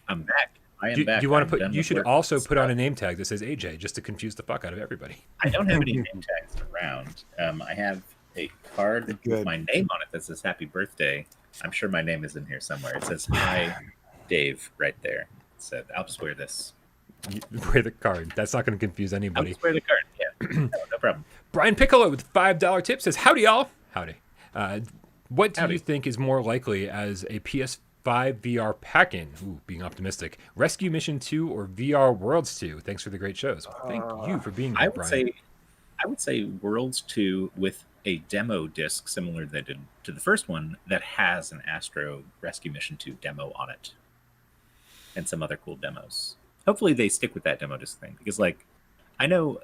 I'm back. I am back. Do you want to put? You should also put on a name tag that says AJ, just to confuse the fuck out of everybody. I don't have any name tags around. I have a card with my name on it that says "Happy Birthday." I'm sure my name is in here somewhere. It says "Hi, Dave" right there. So I'll just wear this. You wear the card. That's not going to confuse anybody. I'll just wear the card. Yeah, no problem. Brian Piccolo with $5 tip says, "Howdy, y'all. Howdy." What do you think is more likely as a PS5 VR pack-in? Ooh, being optimistic. Rescue Mission 2 or VR Worlds 2? Thanks for the great shows. Thank you for being here, Brian. I would say Worlds 2 with a demo disc similar they did to the first one that has an Astro Rescue Mission 2 demo on it. And some other cool demos. Hopefully they stick with that demo disc thing. Because, like, I know...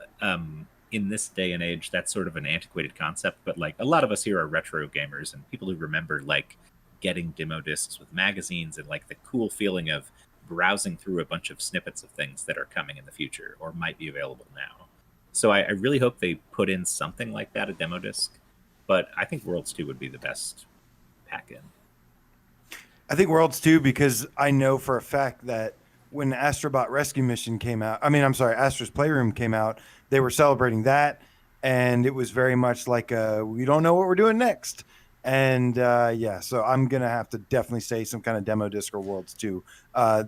in this day and age, that's sort of an antiquated concept, but like a lot of us here are retro gamers and people who remember like getting demo discs with magazines and like the cool feeling of browsing through a bunch of snippets of things that are coming in the future or might be available now. So I really hope they put in something like that, a demo disc, but I think Worlds 2 would be the best pack-in. I think Worlds 2 because I know for a fact that when Astrobot Rescue Mission came out, Astro's Playroom came out, they were celebrating that, and it was very much like we don't know what we're doing next. And so I'm going to have to definitely say some kind of demo disc or Worlds 2.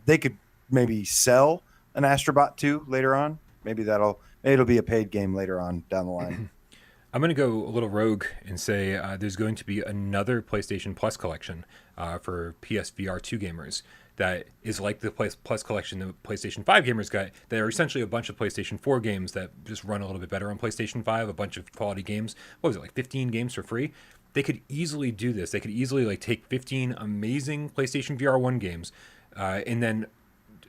They could maybe sell an Astrobot 2 later on. Maybe it'll be a paid game later on down the line. I'm going to go a little rogue and say there's going to be another PlayStation Plus collection for PSVR2 gamers that is like the Plus collection the PlayStation 5 gamers got. That are essentially a bunch of PlayStation 4 games that just run a little bit better on PlayStation 5, a bunch of quality games. What was it, like 15 games for free? They could easily do this. They could easily like take 15 amazing PlayStation VR 1 games and then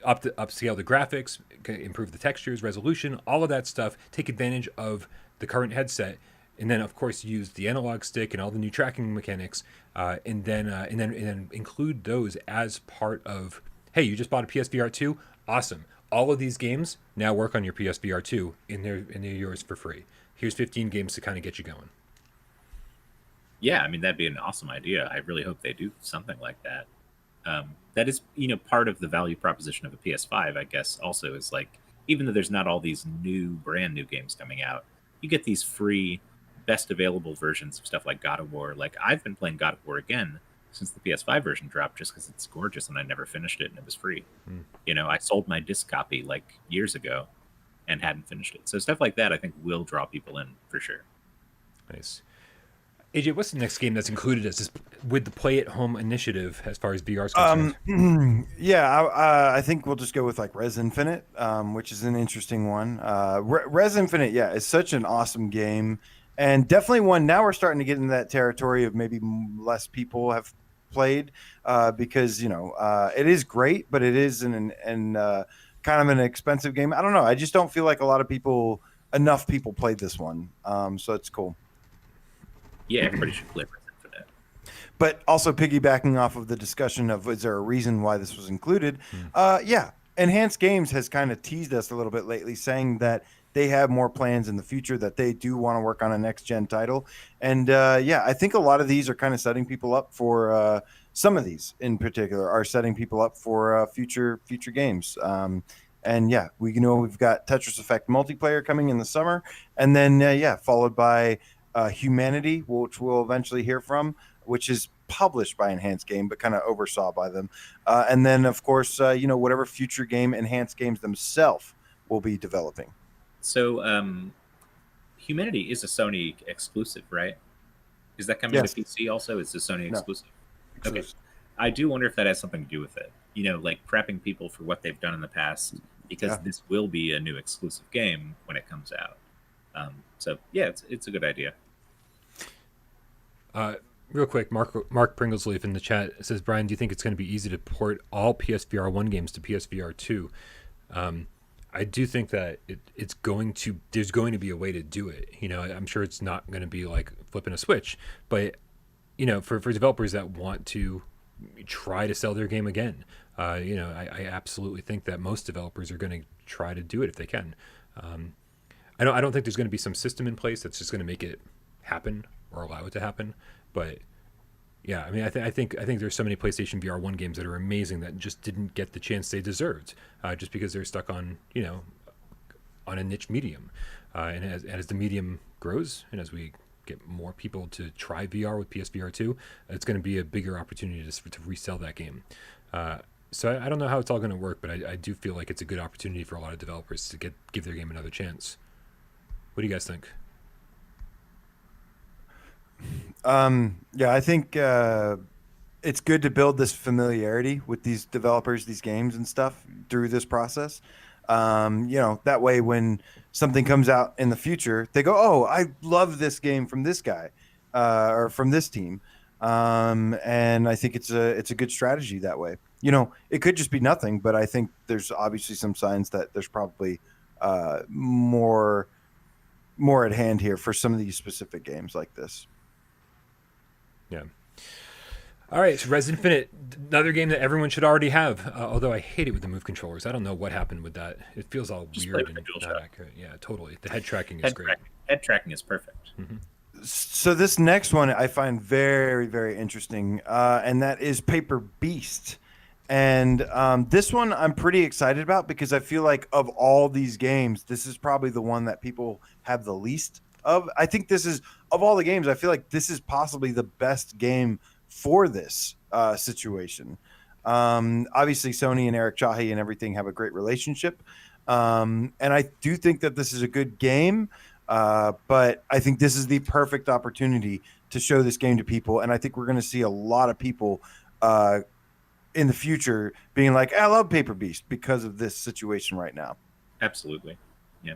upscale the graphics, improve the textures, resolution, all of that stuff, take advantage of the current headset, and then of course use the analog stick and all the new tracking mechanics, and then include those as part of, hey, you just bought a PSVR 2, awesome. All of these games now work on your PSVR 2 and they're yours for free. Here's 15 games to kind of get you going. Yeah, I mean that'd be an awesome idea. I really hope they do something like that. That is, part of the value proposition of a PS5, I guess, also is like, even though there's not all these brand new games coming out, you get these free, best available versions of stuff like God of War. Like, I've been playing God of War again since the PS5 version dropped just because it's gorgeous and I never finished it and it was free. I sold my disc copy like years ago and hadn't finished it. So stuff like that I think will draw people in for sure. Nice. AJ, what's the next game that's included with the Play at Home initiative as far as VR is concerned? I think we'll just go with like Rez Infinite, which is an interesting one. Rez Infinite, is such an awesome game, and definitely one. Now we're starting to get into that territory of maybe less people have played because it is great, but it is an kind of an expensive game. I don't know. I just don't feel like enough people played this one, so it's cool. Yeah, everybody should play Rez Infinite. But also piggybacking off of the discussion of is there a reason why this was included? Enhanced Games has kind of teased us a little bit lately, saying that they have more plans in the future, that they do want to work on a next gen title. And yeah, I think a lot of these are kind of setting people up for some of these in particular are setting people up for future games. And yeah, we've got Tetris Effect multiplayer coming in the summer, and then yeah, followed by Humanity, which we'll eventually hear from, which is published by Enhanced Game but kind of oversaw by them, and then of course whatever future game Enhanced Games themselves will be developing. So Humanity is a Sony exclusive, right? Is that coming to PC also? It's a Sony exclusive. No. Okay. I do wonder if that has something to do with it. Like prepping people for what they've done in the past, because this will be a new exclusive game when it comes out. So yeah, it's a good idea. Real quick, Mark Pringlesleaf in the chat says, Brian, do you think it's going to be easy to port all PSVR1 games to PSVR2? I do think that there's going to be a way to do it. I'm sure it's not going to be like flipping a switch, but for developers that want to try to sell their game again, I absolutely think that most developers are going to try to do it if they can. I don't think there's going to be some system in place that's just going to make it happen or allow it to happen. But yeah, I mean, I think there's so many PlayStation VR1 games that are amazing that just didn't get the chance they deserved, just because they're stuck on on a niche medium. And as the medium grows, and as we get more people to try VR with PSVR2, it's going to be a bigger opportunity to resell that game. So I don't know how it's all going to work, but I do feel like it's a good opportunity for a lot of developers to give their game another chance. What do you guys think? Yeah, I think it's good to build this familiarity with these developers, these games and stuff through this process. That way when something comes out in the future, they go, oh, I love this game from this guy or from this team. And I think it's a good strategy that way. It could just be nothing, but I think there's obviously some signs that there's probably more at hand here for some of these specific games like this. Yeah. All right, so Rez Infinite, another game that everyone should already have. Although I hate it with the move controllers. I don't know what happened with that. It feels all just weird and not accurate. Yeah, totally. The head tracking is great. Head tracking is perfect. Mm-hmm. So this next one I find very, very interesting, and that is Paper Beast. And this one I'm pretty excited about because I feel like of all these games, this is probably the one that people have the least of. I think this is, of all the games, I feel like this is possibly the best game for this situation. Obviously, Sony and Eric Chahi and everything have a great relationship. And I do think that this is a good game, but I think this is the perfect opportunity to show this game to people. And I think we're going to see a lot of people in the future being like, I love Paper Beast because of this situation right now. Absolutely. Yeah.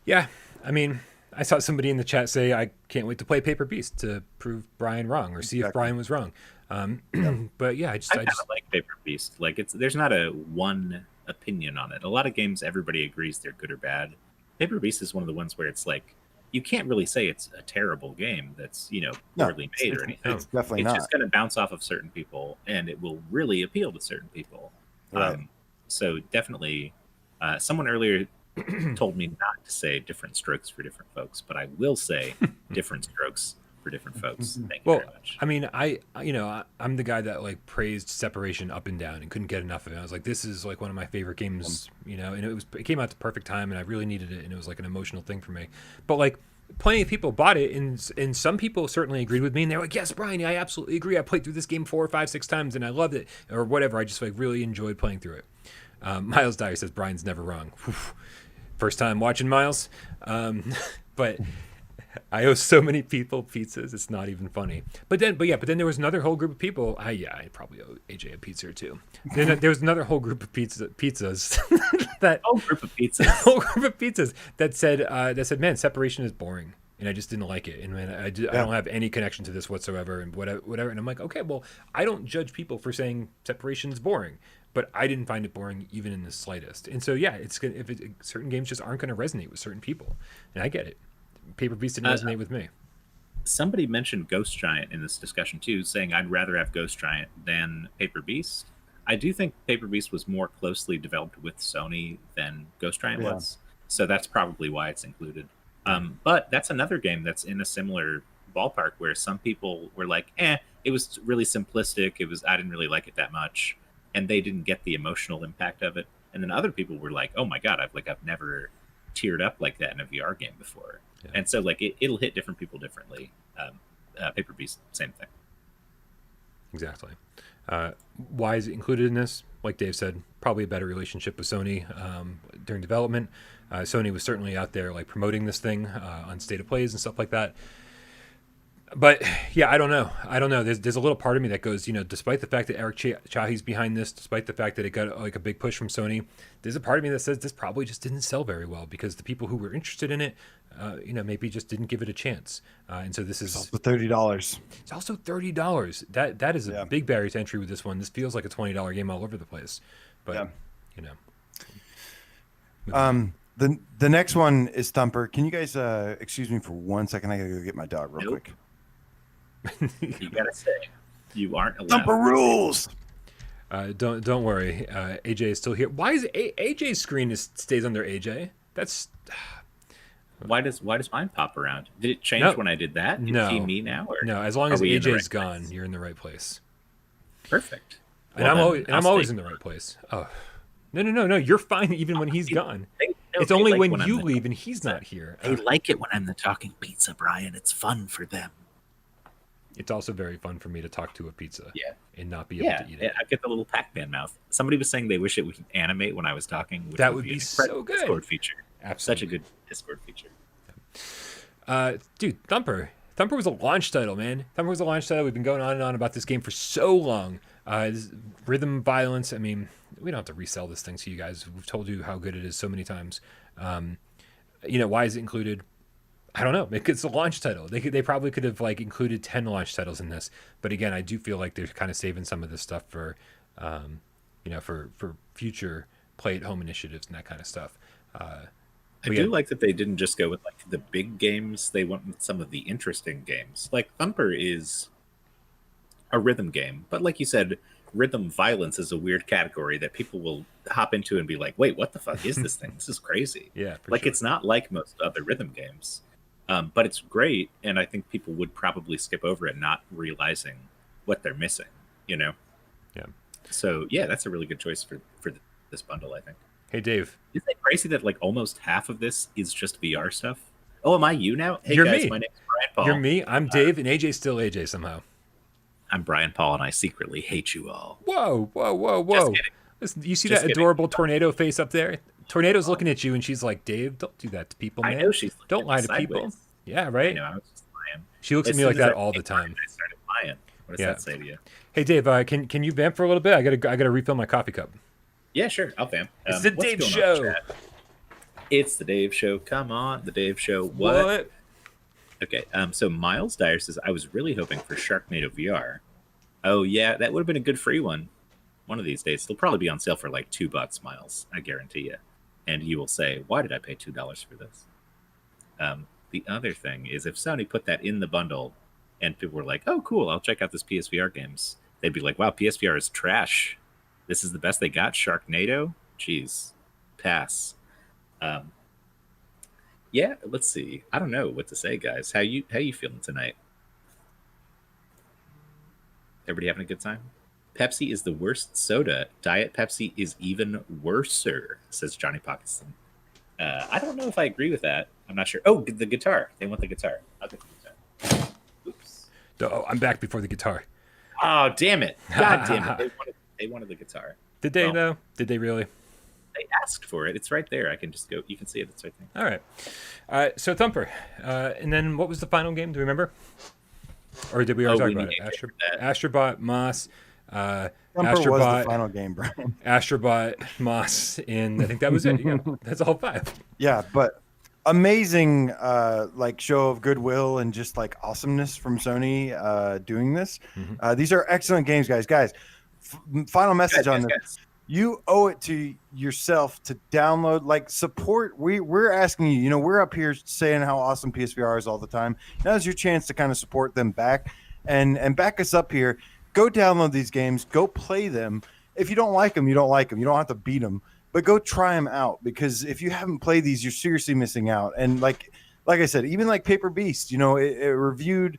Yeah. I mean, I saw somebody in the chat say, I can't wait to play Paper Beast to prove Bryan wrong or see if Bryan was wrong. But yeah, I just like Paper Beast. Like there's not a one opinion on it. A lot of games, everybody agrees they're good or bad. Paper Beast is one of the ones where it's like, you can't really say it's a terrible game that's, poorly made or anything. It's definitely not. It's just going to bounce off of certain people, and it will really appeal to certain people. Right. So definitely, someone earlier told me not to say different strokes for different folks, but I will say different strokes for different folks. Thank you very much. I mean, I'm the guy that like praised Separation up and down and couldn't get enough of it. I was like, this is like one of my favorite games, and it came out at the perfect time, and I really needed it, and it was like an emotional thing for me. But like, plenty of people bought it, and some people certainly agreed with me, and they're like, yes, Brian, I absolutely agree. I played through this game 4 or 5, 6 times, and I loved it, or whatever. I just like really enjoyed playing through it. Miles Dyer says Brian's never wrong. First time watching Miles, but I owe so many people pizzas, it's not even funny. But then there was another whole group of people. I probably owe AJ a pizza or two. Then there was another whole group of pizzas that whole group of pizzas that said, man, Separation is boring, and I just didn't like it, and man, I don't have any connection to this whatsoever, and whatever. And I'm like, okay, well, I don't judge people for saying Separation is boring, but I didn't find it boring even in the slightest. And so yeah, certain games just aren't going to resonate with certain people, and I get it. Paper Beast didn't resonate with me. Somebody mentioned Ghost Giant in this discussion too, saying I'd rather have Ghost Giant than Paper Beast. I do think Paper Beast was more closely developed with Sony than Ghost Giant was, so that's probably why it's included. But that's another game that's in a similar ballpark where some people were like, it was really simplistic. I didn't really like it that much, and they didn't get the emotional impact of it. And then other people were like, oh my God, I've never teared up like that in a VR game before. Yeah. And so like it'll hit different people differently. Paper Beast, same thing. Exactly. Why is it included in this? Like Dave said, probably a better relationship with Sony during development. Sony was certainly out there like promoting this thing on State of Plays and stuff like that. But yeah, I don't know. There's a little part of me that goes, despite the fact that Eric Chahi's behind this, despite the fact that it got like a big push from Sony, there's a part of me that says this probably just didn't sell very well because the people who were interested in it, maybe just didn't give it a chance. And so this is also $30. It's also $30. That is a big barrier to entry with this one. This feels like a $20 game all over the place. But The next one is Thumper. Can you guys excuse me for 1 second? I gotta go get my dog real quick. You gotta say you aren't allowed. Thumper rules. Don't worry. AJ is still here. Why is AJ's screen stays under AJ? That's why does mine pop around? Did it change when I did that? Did you see me now? Or no, as long as AJ's gone, place? You're in the right place. Perfect. And I'm always in the right place. Oh. No. You're fine even when he's gone. It's only like when you leave and he's not here. They like it when I'm the talking pizza, Brian. It's fun for them. It's also very fun for me to talk to a pizza and not be able to eat it. Yeah, I get the little Pac-Man mouth. Somebody was saying they wish it would animate when I was talking. That would be so good. Discord feature. Absolutely. Such a good Discord feature. Dude, Thumper was a launch title, man. Thumper was a launch title. We've been going on and on about this game for so long. Rhythm violence. I mean, we don't have to resell this thing to you guys. We've told you how good it is so many times. Why is it included? I don't know. It's a launch title. They probably could have like included 10 launch titles in this. But again, I do feel like they're kind of saving some of this stuff for, for future play at home initiatives and that kind of stuff. I do like that they didn't just go with like the big games. They went with some of the interesting games. Like Thumper is a rhythm game, but like you said, rhythm violence is a weird category that people will hop into and be like, wait, what the fuck is this thing? This is crazy. Yeah, It's not like most other rhythm games, but it's great. And I think people would probably skip over it, not realizing what they're missing, Yeah. So yeah, that's a really good choice for this bundle, I think. Hey, Dave. Isn't it crazy that like almost half of this is just VR stuff? Oh, am I you now? Hey, You're guys, me. My name's Brian Paul. You're me. I'm Dave, and AJ's still AJ somehow. I'm Brian Paul, and I secretly hate you all. Whoa. Listen, you see that adorable tornado face up there? Tornado's looking at you, and she's like, Dave, don't do that to people, man. I know she's don't lie to people. Yeah, right? I know, I was just lying. She looks at me like that all the time. I started lying. What does that say to you? Hey, Dave, can you vamp for a little bit? I gotta refill my coffee cup. Yeah, sure. I'll vamp. It's the Dave Show. It's the Dave Show. Come on, the Dave Show. What? Okay, so Miles Dyer says, I was really hoping for Sharknado VR. Oh, yeah, that would have been a good free one of these days. It'll probably be on sale for like $2, Miles. I guarantee you. And you will say, why did I pay $2 for this? The other thing is if Sony put that in the bundle and people were like, oh, cool, I'll check out this PSVR games. They'd be like, wow, PSVR is trash. This is the best they got? Sharknado? Jeez. Pass. Yeah, let's see. I don't know what to say, guys. How you feeling tonight? Everybody having a good time? Pepsi is the worst soda. Diet Pepsi is even worser, says Johnny Pocketson. I don't know if I agree with that. I'm not sure. Oh, the guitar. They want the guitar. I'll get the guitar. Oops. Oh, I'm back before the guitar. Oh, damn it. God damn it. They wanted the guitar. Did they, though? Did they really? They asked for it. It's right there. I can just go. You can see it. It's right there. All right. So Thumper. And then what was the final game? Do you remember? Or did we already talk about it? Astrobot, Moss. Thumper Astrobot was the final game, Brian. Astrobot, Moss, and I think that was it. That's all 5. Yeah, but amazing show of goodwill and just like awesomeness from Sony doing this. Mm-hmm. These are excellent games, guys. Final message on this. Guys. You owe it to yourself to download, support. We're asking you, we're up here saying how awesome PSVR is all the time. Now's your chance to kind of support them back and back us up here. Go download these games, go play them, if you don't like them, you don't like them. You don't have to beat them, but go try them out, because if you haven't played these, you're seriously missing out. And like I said, even like Paper Beast, you know, it reviewed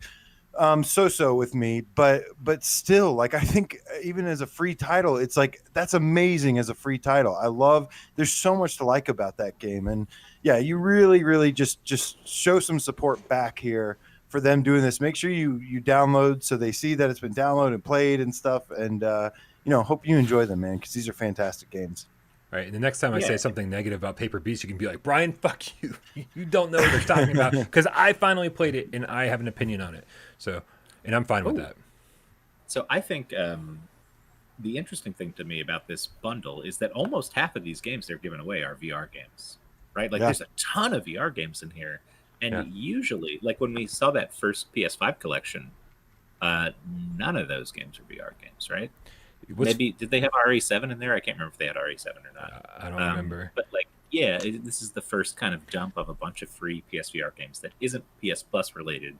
so with me, but still, like, I think even as a free title, it's like, that's amazing as a free title. There's so much to like about that game. And yeah, you really just show some support back here for them doing this. Make sure you download so they see that it's been downloaded and played and stuff. And hope you enjoy them, man, because these are fantastic games. All right, and the next time I say something negative about Paper Beast, you can be like, Brian, fuck you. You don't know what they're talking about, because I finally played it and I have an opinion on it. So, and I'm fine with that. So I think the interesting thing to me about this bundle is that almost half of these games they're giving away are VR games, right? Like there's a ton of VR games in here. And usually, like when we saw that first PS5 collection, none of those games are VR games, right? Maybe did they have RE7 in there? I can't remember if they had RE7 or not. I don't remember. But like, this is the first kind of dump of a bunch of free PSVR games that isn't PS Plus related,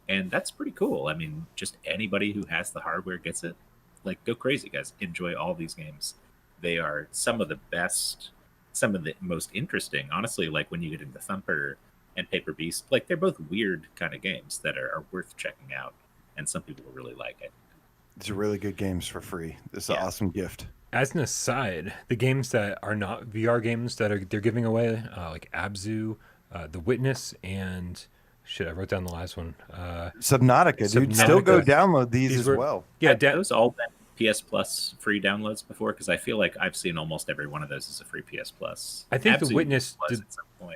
and that's pretty cool. I mean, just anybody who has the hardware gets it. Like, go crazy, guys! Enjoy all these games. They are some of the best, some of the most interesting. Honestly, like when you get into Thumper and Paper Beast, like they're both weird kind of games that are worth checking out, and some people will really like it. These are really good games for free. This is an awesome gift. As an aside, the games that are not VR games that they're giving away, like Abzu, The Witness, and I wrote down the last one. Subnautica, dude. Still go download these as well. Yeah, those all been PS Plus free downloads before, because I feel like I've seen almost every one of those as a free PS Plus. I think Abzu, The Witness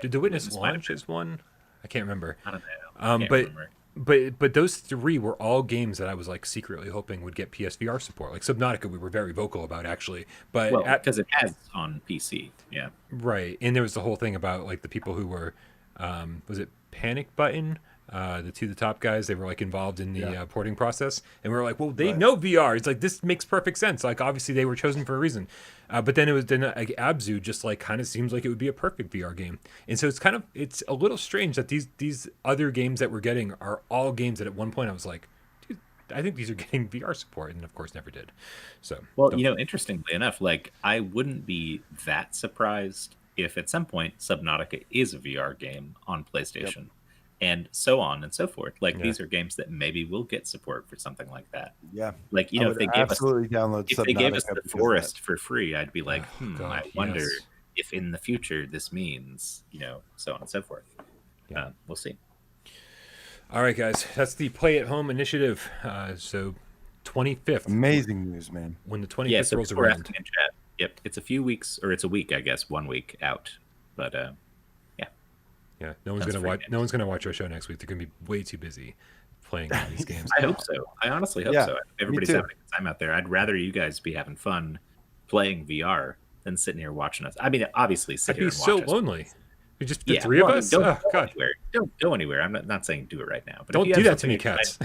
did The Witness launch as one? I can't remember. I don't know. Remember. But those three were all games that I was like secretly hoping would get PSVR support. Like Subnautica, we were very vocal about actually, but because it has on PC, right. And there was the whole thing about like the people who were, was it Panic Button? The top guys, they were like involved in the porting process, and we were like, well, they know VR. It's like, this makes perfect sense. Like, obviously they were chosen for a reason. But then like, Abzu just like kind of seems like it would be a perfect VR game. And so it's a little strange that these other games that we're getting are all games that at one point I was like, dude, I think these are getting VR support, and of course never did. So, interestingly enough, like I wouldn't be that surprised if at some point Subnautica is a VR game on PlayStation. Yep. And so on and so forth. Like these are games that maybe will get support for something like that. Yeah. Like, if they gave us the Forest for free, I'd be like, I wonder if in the future this means, so on and so forth. Yeah. We'll see. All right, guys. That's the Play at Home initiative. So 25th. Amazing news, man. When the 25th rolls around. In chat. Yep. It's a few weeks, or it's a week, I guess, 1 week out. But yeah, no one's gonna watch our show next week. They're gonna be way too busy playing all these games. I hope so. I honestly hope so. Everybody's having a good time out there. I'd rather you guys be having fun playing VR than sitting here watching us. I mean, obviously, I'd be so lonely. Just the three of us. Don't go anywhere. Don't go anywhere. I'm not saying do it right now. But don't do that to me, cats.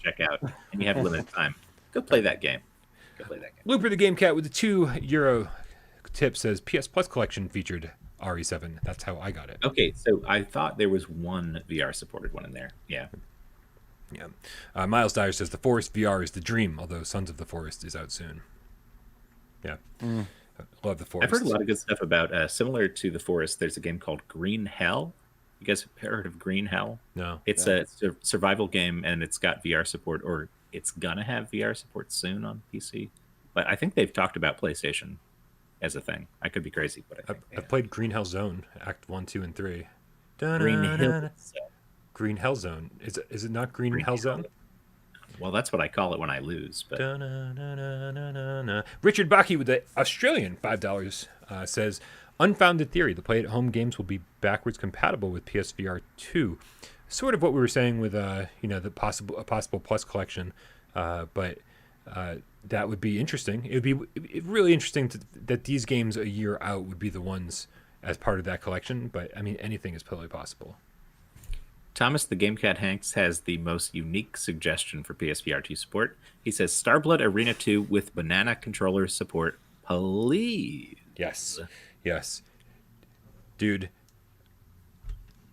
Check out, and you have limited time. Go play that game. Looper the Game Cat with the €2 tip says PS Plus collection featured RE7. That's how I got it. Okay, so I thought there was one VR supported one in there. Yeah. Miles Dyer says the Forest VR is the dream, although Sons of the Forest is out soon. Yeah. Love the Forest. I've heard a lot of good stuff about similar to the Forest. There's a game called Green Hell. You guys have heard of Green Hell? No. It's a survival game, and it's got VR support, or it's gonna have VR support soon on PC. But I think they've talked about PlayStation as a thing. I could be crazy, but I've played Green Hell Zone, Act 1, 2, and 3. Green Hell Zone. Is it not Green Hell Zone? Well, that's what I call it when I lose. But Richard Baki with the Australian $5 says, unfounded theory, the Play at Home games will be backwards compatible with PSVR 2. Sort of what we were saying with a possible Plus collection, but that would be interesting. It would be really interesting that these games a year out would be the ones as part of that collection. But I mean, anything is totally possible. Thomas the GameCat Hanks has the most unique suggestion for PSVR 2 support. He says Starblood Arena 2 with banana controller support, please. Yes, dude.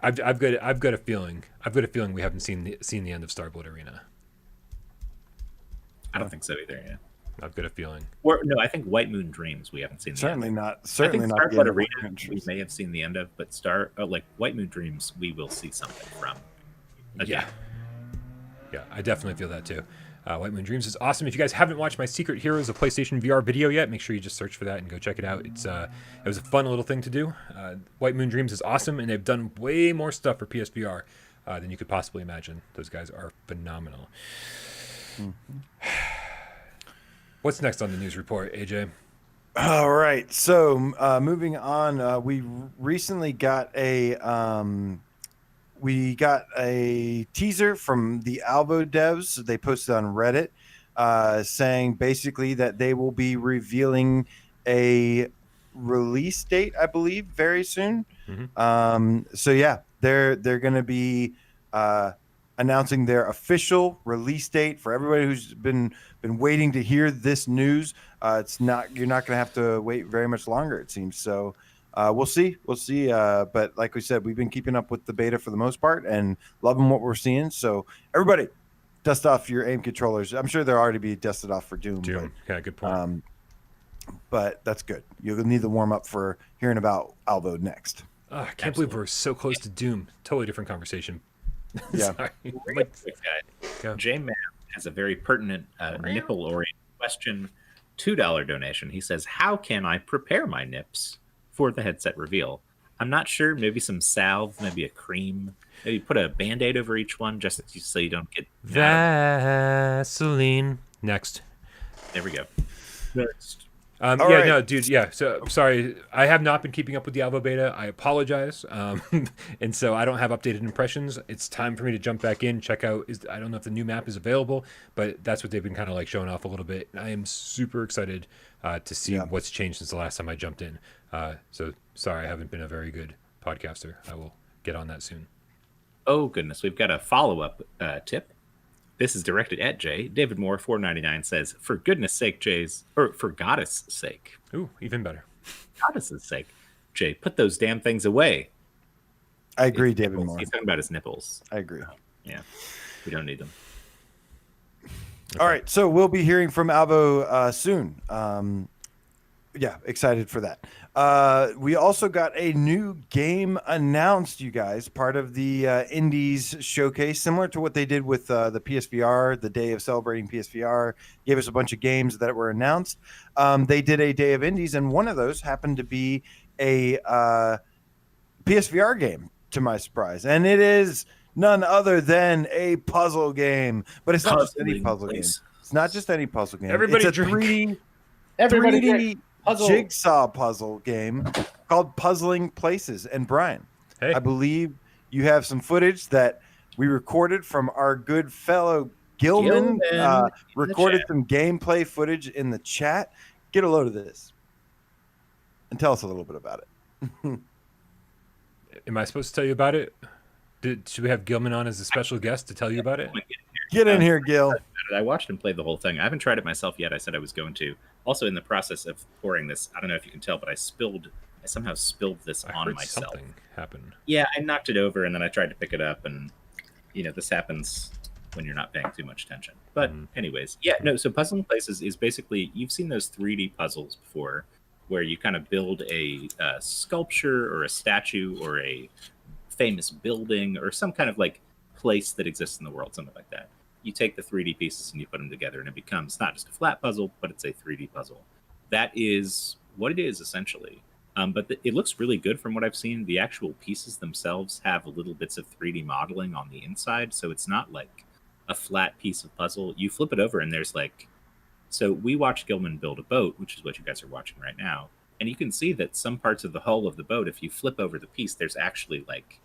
I've got a feeling we haven't seen the end of Starblood Arena. I don't think so either. Yeah. I've got a feeling. Or no, I think White Moon Dreams we haven't seen. Certainly the not. I Certainly think not. Starflight Arena we may have seen the end of, but like White Moon Dreams we will see something from. Again. Yeah, I definitely feel that too. White Moon Dreams is awesome. If you guys haven't watched my Secret Heroes of PlayStation VR video yet, make sure you just search for that and go check it out. It was a fun little thing to do. White Moon Dreams is awesome, and they've done way more stuff for PSVR than you could possibly imagine. Those guys are phenomenal. Mm-hmm. What's next on the news report, AJ? All right. So moving on, we recently got a teaser from the Alvo devs. They posted on Reddit saying basically that they will be revealing a release date, I believe, very soon. Mm-hmm. So yeah, they're going to be announcing their official release date for everybody who's been waiting to hear this news. You're not going to have to wait very much longer, it seems. So we'll see. But like we said, we've been keeping up with the beta for the most part and loving what we're seeing. So everybody, dust off your aim controllers. I'm sure they'll already be dusted off for Doom. But, yeah, good point. But that's good. You'll need the warm up for hearing about Alvo next. I can't believe we're so close to Doom. Totally different conversation. Yeah. J-Man has a very pertinent nipple-oriented question. $2 donation. He says, how can I prepare my nips for the headset reveal? I'm not sure. Maybe some salve, maybe a cream. Maybe put a Band-Aid over each one just so you don't get... Vaseline. Next. There we go. Next. Right. No, dude. Yeah. So sorry, I have not been keeping up with the Alvo beta. I apologize. And so I don't have updated impressions. It's time for me to jump back in, check out. I don't know if the new map is available, but that's what they've been kind of like showing off a little bit. I am super excited to see what's changed since the last time I jumped in. So sorry, I haven't been a very good podcaster. I will get on that soon. Oh goodness, we've got a follow-up tip. This is directed at Jay. David Moore, $4.99 says, for goodness sake, for goddess' sake. Ooh, even better. Goddess's sake. Jay, put those damn things away. I agree, David Moore. He's talking about his nipples. I agree. Yeah, we don't need them. Okay. All right, so we'll be hearing from Alvo soon. Yeah, excited for that. We also got a new game announced, you guys, part of the Indies showcase, similar to what they did with the PSVR, the day of celebrating PSVR, gave us a bunch of games that were announced. They did a day of Indies, and one of those happened to be a PSVR game, to my surprise. And it is none other than a puzzle game. But it's not just any puzzle game. It's not just any puzzle game. Everybody it's a drink. 3D jigsaw puzzle game called Puzzling Places. And Bryan, hey. I believe you have some footage that we recorded from our good fellow Gilman. Recorded some gameplay footage in the chat. Get a load of this and tell us a little bit about it. Am I supposed to tell you about it? Should we have Gilman on as a special guest to tell you about it? Get in here, Gil. I watched him play the whole thing. I haven't tried it myself yet. I said I was going to. Also, in the process of pouring this, I don't know if you can tell, but I somehow spilled this on myself. Something happened. Yeah, I knocked it over, and then I tried to pick it up, and, this happens when you're not paying too much attention. But anyways, yeah, no, so Puzzling Places is basically, you've seen those 3D puzzles before, where you kind of build a sculpture or a statue or a famous building or some kind of like place that exists in the world, something like that. You take the 3D pieces and you put them together, and it becomes not just a flat puzzle, but it's a 3D puzzle. That is what it is, essentially. But it looks really good from what I've seen. The actual pieces themselves have little bits of 3D modeling on the inside, so it's not like a flat piece of puzzle. You flip it over, and there's like... So we watched Gilman build a boat, which is what you guys are watching right now, and you can see that some parts of the hull of the boat, if you flip over the piece, there's actually like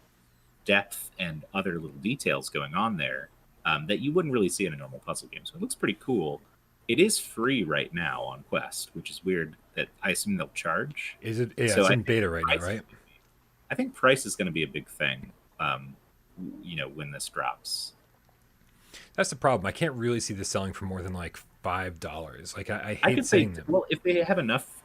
depth and other little details going on there. That you wouldn't really see in a normal puzzle game. So it looks pretty cool. It is free right now on Quest, which is weird that I assume they'll charge. Is it? Yeah, so it's in beta right now, right? I think price is going to be a big thing, when this drops. That's the problem. I can't really see this selling for more than like $5. Like I hate could saying say, them. Well, if they have enough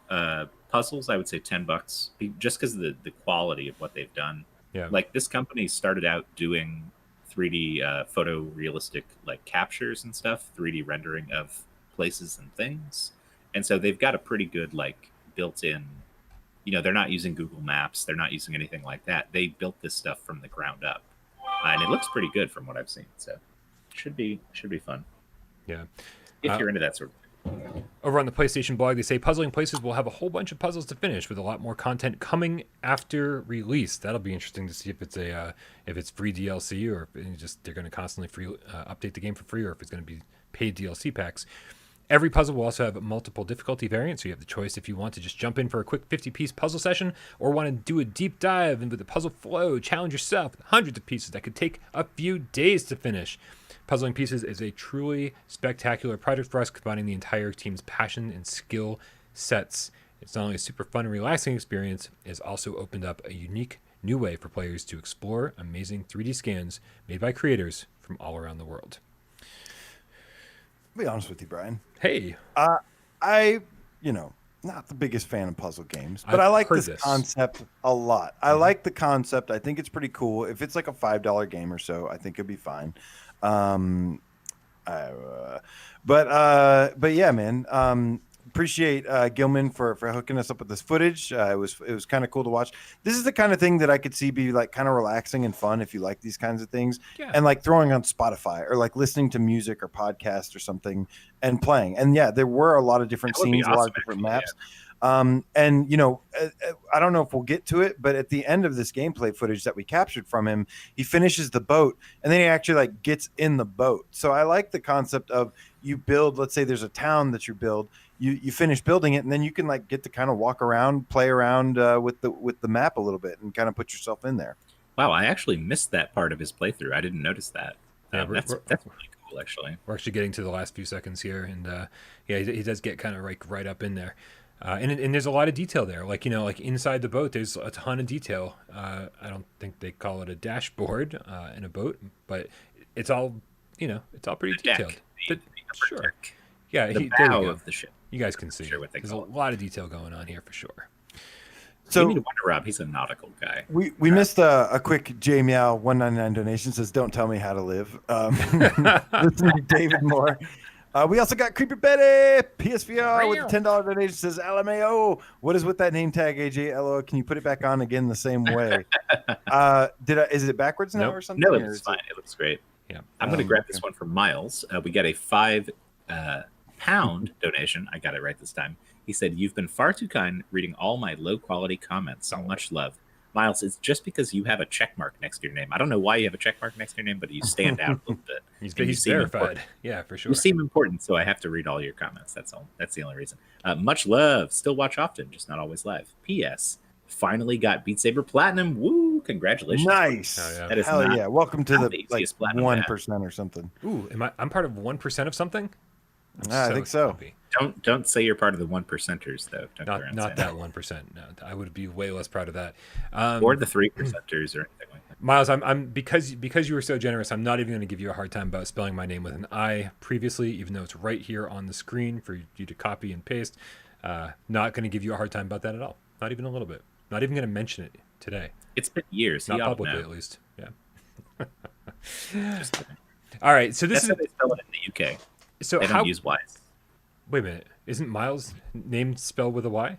puzzles, I would say $10, just because of the quality of what they've done. Yeah. Like this company started out doing 3D photorealistic like captures and stuff, 3D rendering of places and things. And so they've got a pretty good like built-in, they're not using Google Maps, they're not using anything like that. They built this stuff from the ground up, and it looks pretty good from what I've seen. So should be fun. Yeah, if you're into that sort of thing. Over on the PlayStation blog, they say Puzzling Places will have a whole bunch of puzzles to finish, with a lot more content coming after release. That'll be interesting to see if it's free DLC, or if just they're going to constantly update the game for free, or if it's going to be paid DLC packs. Every puzzle will also have multiple difficulty variants, so you have the choice if you want to just jump in for a quick 50-piece puzzle session, or want to do a deep dive into the puzzle flow, challenge yourself with hundreds of pieces that could take a few days to finish. Puzzling Pieces is a truly spectacular project for us, combining the entire team's passion and skill sets. It's not only a super fun and relaxing experience, it has also opened up a unique new way for players to explore amazing 3D scans made by creators from all around the world. I'll be honest with you, Brian. Hey. Not the biggest fan of puzzle games, but I like this concept a lot. I like the concept. I think it's pretty cool. If it's like a $5 game or so, I think it'd be fine. But yeah, man. Appreciate Gilman for hooking us up with this footage. It was kind of cool to watch. This is the kind of thing that I could see be like kind of relaxing and fun if you like these kinds of things. Yeah. And like throwing on Spotify or like listening to music or podcast or something and playing. And yeah, there were a lot of different scenes, a lot of different maps. Yeah. And I don't know if we'll get to it, but at the end of this gameplay footage that we captured from him, he finishes the boat and then he actually like gets in the boat. So I like the concept of you build, let's say there's a town that you build, you finish building it, and then you can like get to kind of walk around, play around with the map a little bit and kind of put yourself in there. Wow, I actually missed that part of his playthrough. I didn't notice that. That's really cool, actually. We're actually getting to the last few seconds here, and he does get kind of like right up in there. And there's a lot of detail there. Like inside the boat, there's a ton of detail. I don't think they call it a dashboard in a boat, but it's all pretty detailed. Sure. Yeah, the bow of the ship. You guys can see. There's a lot of detail going on here for sure. So you need to wonder, Rob. He's a nautical guy. We missed a quick J Meow 199 donation. Says, "Don't tell me how to live." Listening to David Moore. We also got Creepy Betty PSVR with a $10 donation. Says, "LMAO, what is with that name tag, AJ? LO, can you put it back on again the same way?" Is it backwards now or something? No, it's fine. It looks great. Yeah, I'm going to grab this one from Miles. We got a £5 donation. I got it right this time. He said, "You've been far too kind reading all my low-quality comments. So much love." Miles, it's just because you have a check mark next to your name. I don't know why you have a check mark next to your name, but you stand out a little bit. He's verified. Important. Yeah, for sure. You seem important, so I have to read all your comments. That's all. That's the only reason. Much love. Still watch often, just not always live. P.S. Finally got Beat Saber Platinum. Woo! Congratulations. Nice. That is Hell yeah. Welcome to the like 1% or something. Ooh, I'm part of 1% of something? I think so. Happy. Don't say you're part of the 1%ers though. Not that 1%. No, I would be way less proud of that. Or the 3%ers or anything like that. Miles, I'm because you were so generous, I'm not even going to give you a hard time about spelling my name with an I previously, even though it's right here on the screen for you to copy and paste. Not going to give you a hard time about that at all. Not even a little bit. Not even going to mention it today. It's been years. Not publicly, at least. Yeah. All right. So that's how they spell it in the UK. So they don't use Y's. Wait a minute. Isn't Miles' name spelled with a Y?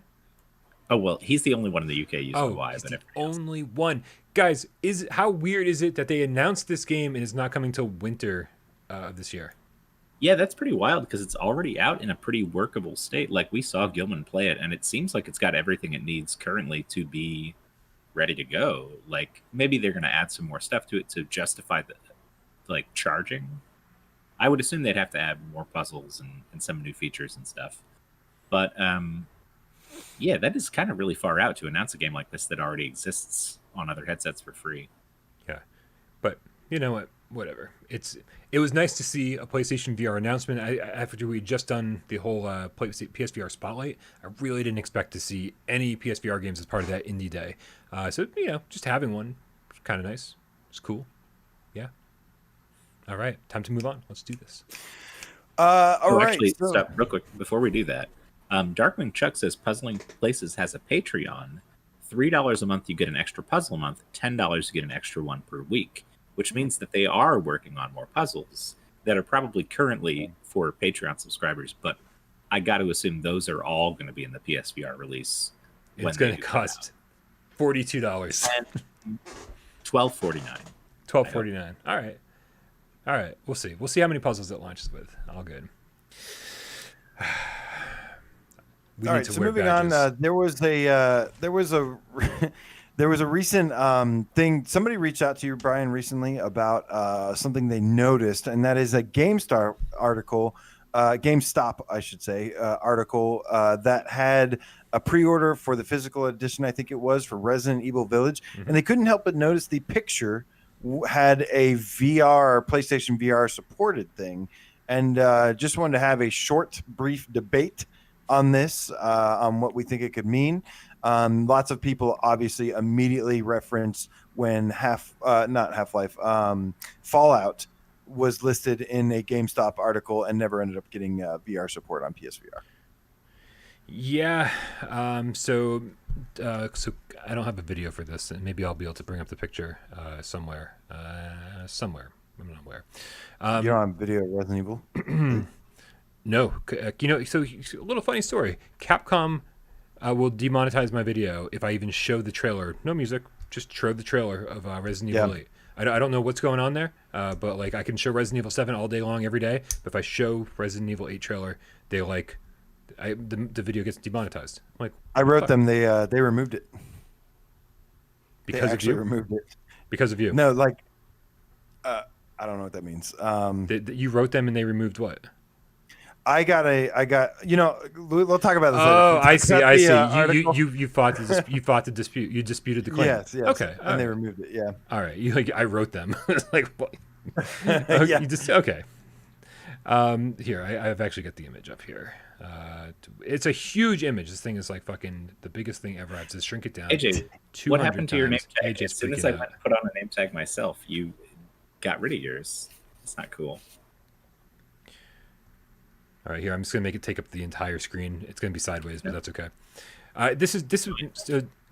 Oh, well, he's the only one in the UK using a Y. He's the only one. Guys, how weird is it that they announced this game and it's not coming till winter of this year? Yeah, that's pretty wild because it's already out in a pretty workable state. Like, we saw Gilman play it, and it seems like it's got everything it needs currently to be ready to go. Like, maybe they're going to add some more stuff to it to justify the, like, charging. I would assume they'd have to add more puzzles and some new features and stuff. But, yeah, that is kind of really far out to announce a game like this that already exists on other headsets for free. Yeah. But, you know what? Whatever. It was nice to see a PlayStation VR announcement. After we just done the whole PSVR Spotlight, I really didn't expect to see any PSVR games as part of that indie day. So, just having one was kind of nice. It's cool. Yeah. All right. Time to move on. Let's do this. All right. Actually, stop real quick before we do that. Darkwing Chuck says Puzzling Places has a Patreon. $3 a month, you get an extra puzzle a month. $10, you get an extra one per week, which means that they are working on more puzzles. that are probably currently for Patreon subscribers, but I got to assume those are all going to be in the PSVR release. It's going to cost $42. $12.49. $12.49. All right. We'll see. We'll see how many puzzles it launches with. All good. All right. So moving on, there was a recent thing. Somebody reached out to you, Bryan, recently about something they noticed, and that is a GameStop article. GameStop, I should say, article that had a pre-order for the physical edition, I think it was, for Resident Evil Village, and they couldn't help but notice the picture had a PlayStation VR supported thing, and just wanted to have a short, brief debate on this, on what we think it could mean. Lots of people obviously immediately reference when Fallout was listed in a GameStop article and never ended up getting VR support on PSVR. Yeah. So I don't have a video for this, and maybe I'll be able to bring up the picture somewhere. I'm not aware. You don't have video of Resident Evil? No. So a little funny story. Capcom will demonetize my video if I even show the trailer. No music, just show the trailer of Resident Evil 8. I don't know what's going on there, but like I can show Resident Evil 7 all day long every day. But if I show Resident Evil 8 trailer, they the video gets demonetized. I'm like, I wrote them. They removed it because of you. Removed it because of you. No, like I don't know what that means. You wrote them and they removed what? I got. We'll talk about this. Oh, I see. You fought the dispute. You disputed the claim. Yes. Okay. And they removed it. Yeah. All right. I wrote them. It's like what? Yeah. Okay. Here, I've actually got the image up here. It's a huge image. This thing is like fucking the biggest thing ever. I have to shrink it down. AJ, what happened to your name tag? AJ's as soon as I went to put on a name tag myself, you got rid of yours. It's not cool. All right, here I'm just gonna make it take up the entire screen. It's gonna be sideways, but that's okay. This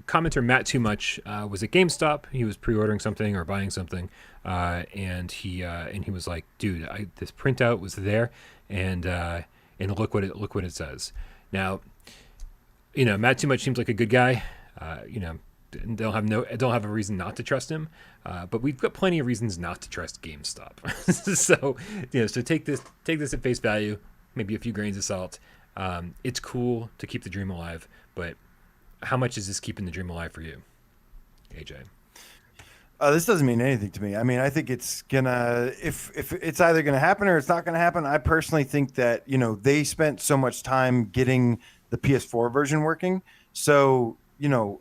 commenter Matt Too Much was at GameStop. He was pre-ordering something or buying something, and he was like, "Dude, this printout was there, and look what it says." Now, Matt Too Much seems like a good guy. Don't have a reason not to trust him, but we've got plenty of reasons not to trust GameStop. So take this at face value. Maybe a few grains of salt. It's cool to keep the dream alive, but how much is this keeping the dream alive for you, AJ? This doesn't mean anything to me. I mean, I think it's gonna if it's either gonna happen or it's not gonna happen. I personally think that they spent so much time getting the PS4 version working, so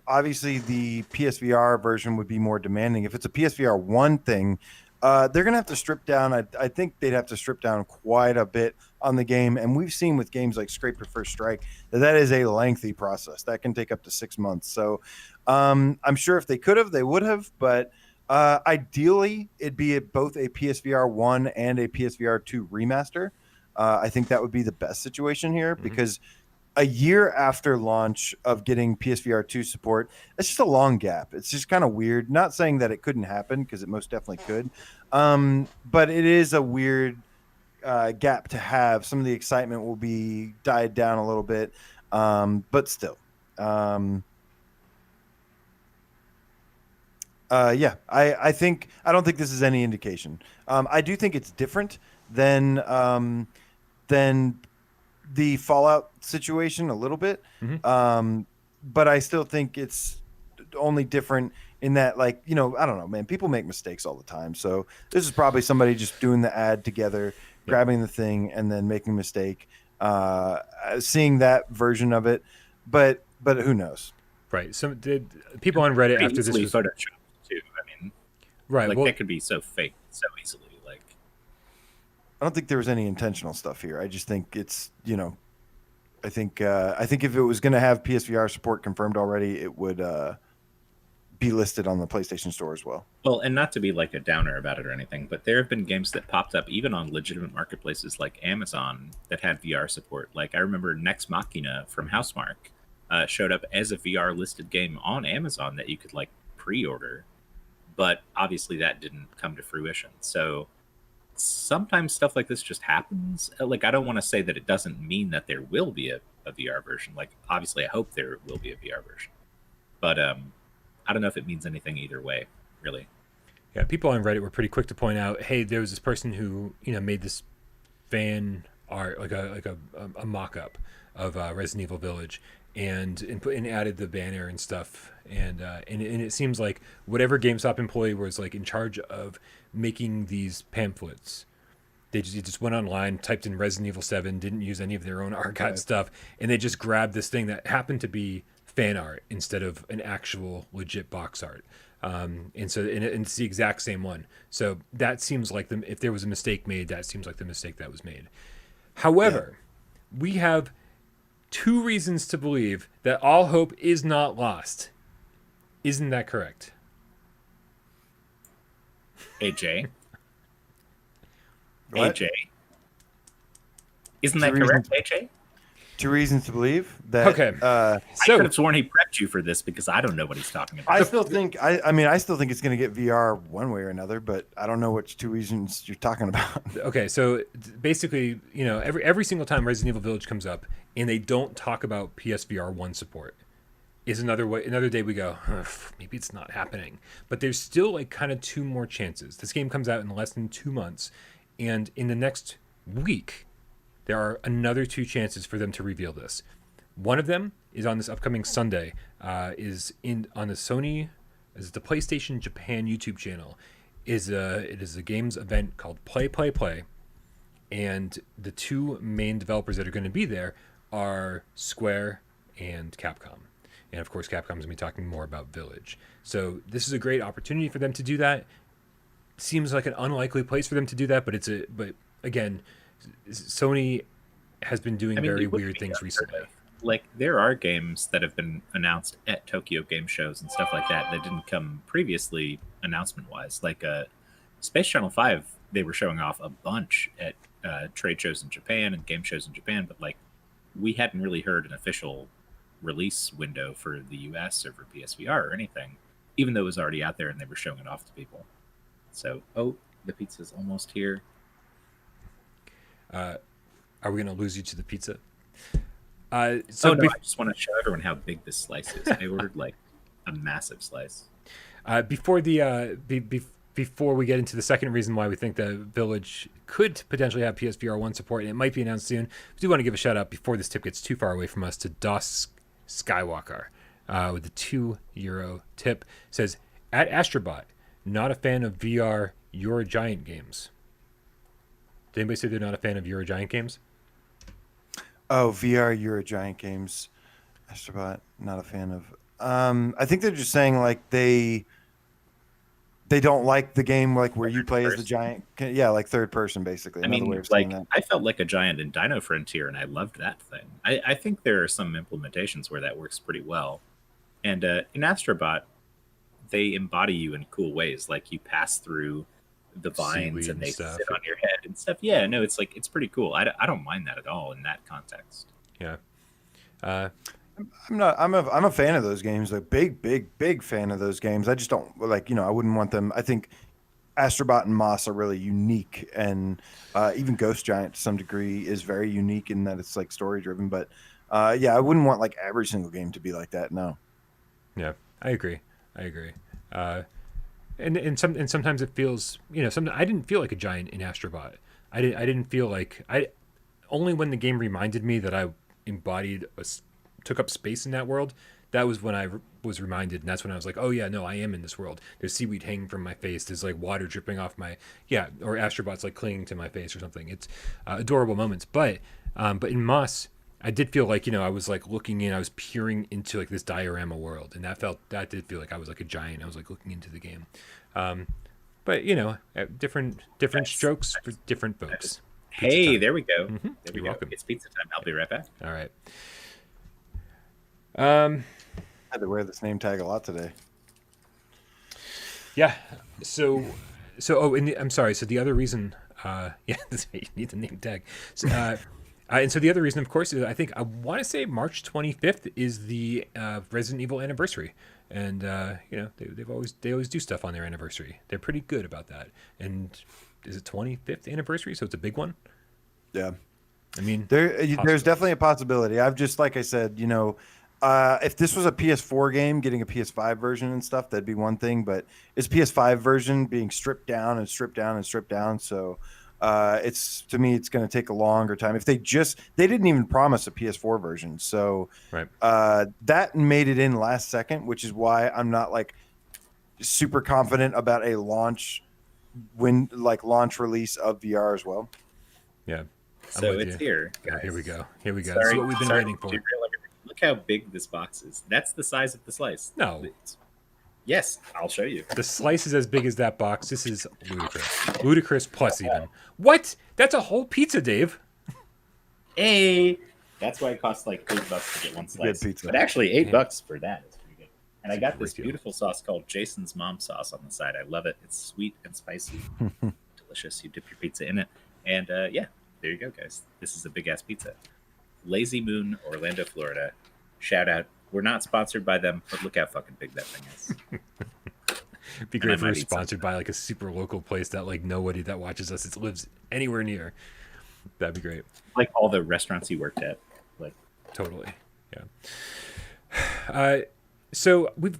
obviously the PSVR version would be more demanding. If it's a PSVR 1 thing, they're going to have to strip down. I think they'd have to strip down quite a bit on the game. And we've seen with games like Scrape Your First Strike that is a lengthy process. That can take up to 6 months. So I'm sure if they could have, they would have. But ideally, it'd be both a PSVR 1 and a PSVR 2 remaster. I think that would be the best situation here because a year after launch of getting PSVR 2 support, it's just a long gap. It's just kind of weird. Not saying that it couldn't happen because it most definitely could. But it is a weird gap to have. Some of the excitement will be died down a little bit. But still. I don't think this is any indication. I do think it's different than the Fallout situation a little bit. But I still think it's only different in that, I don't know, man, people make mistakes all the time. So this is probably somebody just doing the ad together, grabbing the thing and then making a mistake, seeing that version of it. But who knows? Right. So did people on Reddit after this was Photoshop too? I mean, right. That could be so fake so easily. I don't think there was any intentional stuff here. I just think it's, I think if it was going to have PSVR support confirmed already, it would be listed on the PlayStation Store as well. Well, and not to be like a downer about it or anything, but there have been games that popped up even on legitimate marketplaces like Amazon that had VR support. Like I remember Nex Machina from Housemarque showed up as a VR listed game on Amazon that you could pre-order, but obviously that didn't come to fruition. So sometimes stuff like this just happens. Like, I don't want to say that it doesn't mean that there will be a VR version. Like, obviously, I hope there will be a VR version. But I don't know if it means anything either way, really. Yeah, people on Reddit were pretty quick to point out, hey, there was this person who, made this fan art, like a mock-up of Resident Evil Village, and added the banner and stuff. And it seems like whatever GameStop employee was like in charge of making these pamphlets, they just went online, typed in Resident Evil 7, didn't use any of their own archive stuff, and they just grabbed this thing that happened to be fan art instead of an actual legit box art. And it's the exact same one. So that seems like if there was a mistake made, that seems like the mistake that was made. However, we have 2 reasons to believe that all hope is not lost. Isn't that correct? AJ. What? AJ. Isn't that correct, AJ? 2 reasons to believe that. Okay. I could have sworn he prepped you for this because I don't know what he's talking about. I still think it's going to get VR one way or another, but I don't know which 2 reasons you're talking about. Okay, so basically, every single time Resident Evil Village comes up and they don't talk about PSVR 1 support, is another day we go, maybe it's not happening. But there's still like kind of 2 more chances. This game comes out in less than 2 months, and in the next week, there are another 2 chances for them to reveal this. One of them is on this upcoming Sunday, on the Sony, is the PlayStation Japan YouTube channel. It is a games event called Play, and the 2 main developers that are going to be there are Square and Capcom. And of course, Capcom's going to be talking more about Village. So this is a great opportunity for them to do that. Seems like an unlikely place for them to do that, but again, Sony has been doing very weird things recently. Like, there are games that have been announced at Tokyo game shows and stuff like that didn't come previously announcement-wise. Like Space Channel 5, they were showing off a bunch at trade shows in Japan and game shows in Japan, but like, we hadn't really heard an official release window for the US or for PSVR or anything, even though it was already out there and they were showing it off to people. So, the pizza's almost here. Are we going to lose you to the pizza? I just want to show everyone how big this slice is. I ordered like a massive slice. Before we get into the second reason why we think the Village could potentially have PSVR 1 support, and it might be announced soon, we do want to give a shout out before this tip gets too far away from us to DOS Skywalker with the €2 tip. It says, at Astrobot, not a fan of VR Eurogiant games. Did anybody say they're not a fan of Eurogiant games? Oh, VR Eurogiant games. Astrobot, not a fan of. I think they're just saying like they don't like the game like where you play as the giant. Yeah, like third person basically. I mean, like I felt like a giant in Dino Frontier, and I loved that thing. I think there are some implementations where that works pretty well. And in Astrobot, they embody you in cool ways. Like you pass through the vines and they sit on your head and stuff. Yeah, no, it's like, it's pretty cool. I don't mind that at all in that context. Yeah. I'm a fan of those games. Like big fan of those games. I just don't like, I wouldn't want them. I think Astrobot and Moss are really unique, and even Ghost Giant to some degree is very unique in that it's like story driven. But I wouldn't want like every single game to be like that. No. Yeah, I agree. And sometimes it feels, I didn't feel like a giant in Astrobot. I didn't feel like only when the game reminded me that I took up space in that world. That was when I was reminded, and that's when I was like, oh yeah, no, I am in this world. There's seaweed hanging from my face. There's like water dripping off or Astrobot's like clinging to my face or something. It's adorable moments. But in Moss, I did feel like, I was like looking in, I was peering into like this diorama world, and that did feel like I was like a giant. I was like looking into the game. But different strokes for different folks. Hey, there we go. Mm-hmm. There we You're go. welcome. It's pizza time. I'll be right back. All right. I had to wear this name tag a lot today. Yeah. I'm sorry. So the other reason, you need the name tag. So, and so the other reason, of course, is I want to say March 25th is the Resident Evil anniversary, and they always do stuff on their anniversary. They're pretty good about that, and is it 25th anniversary? So it's a big one. Yeah. I mean, there's definitely a possibility. I've just, like I said, if this was a PS4 game, getting a PS5 version and stuff, that'd be one thing. But it's PS5 version being stripped down and stripped down and stripped down. So it's going to take a longer time. If they didn't even promise a PS4 version. So right. That made it in last second, which is why I'm not like super confident about a launch release of VR as well. Yeah. So it's here. Guys. Here we go. Here we go. Sorry, this is what we've been waiting for. Look how big this box is. That's the size of the slice. No. Yes, I'll show you. The slice is as big as that box. This is ludicrous. Ludicrous plus even. What? That's a whole pizza, Dave. Hey. That's why it costs like $8 to get one slice. Pizza. But actually, $8 for that is pretty good. And I got this beautiful sauce called Jason's Mom Sauce on the side. I love it. It's sweet and spicy. Delicious. You dip your pizza in it. And yeah, there you go, guys. This is a big-ass pizza. Lazy Moon, Orlando, Florida. Shout out. We're not sponsored by them, but look how fucking big that thing is. It'd be great if we were sponsored by like a super local place that like nobody that watches us lives anywhere near. That'd be great. Like all the restaurants you worked at. Like totally. Yeah. So we've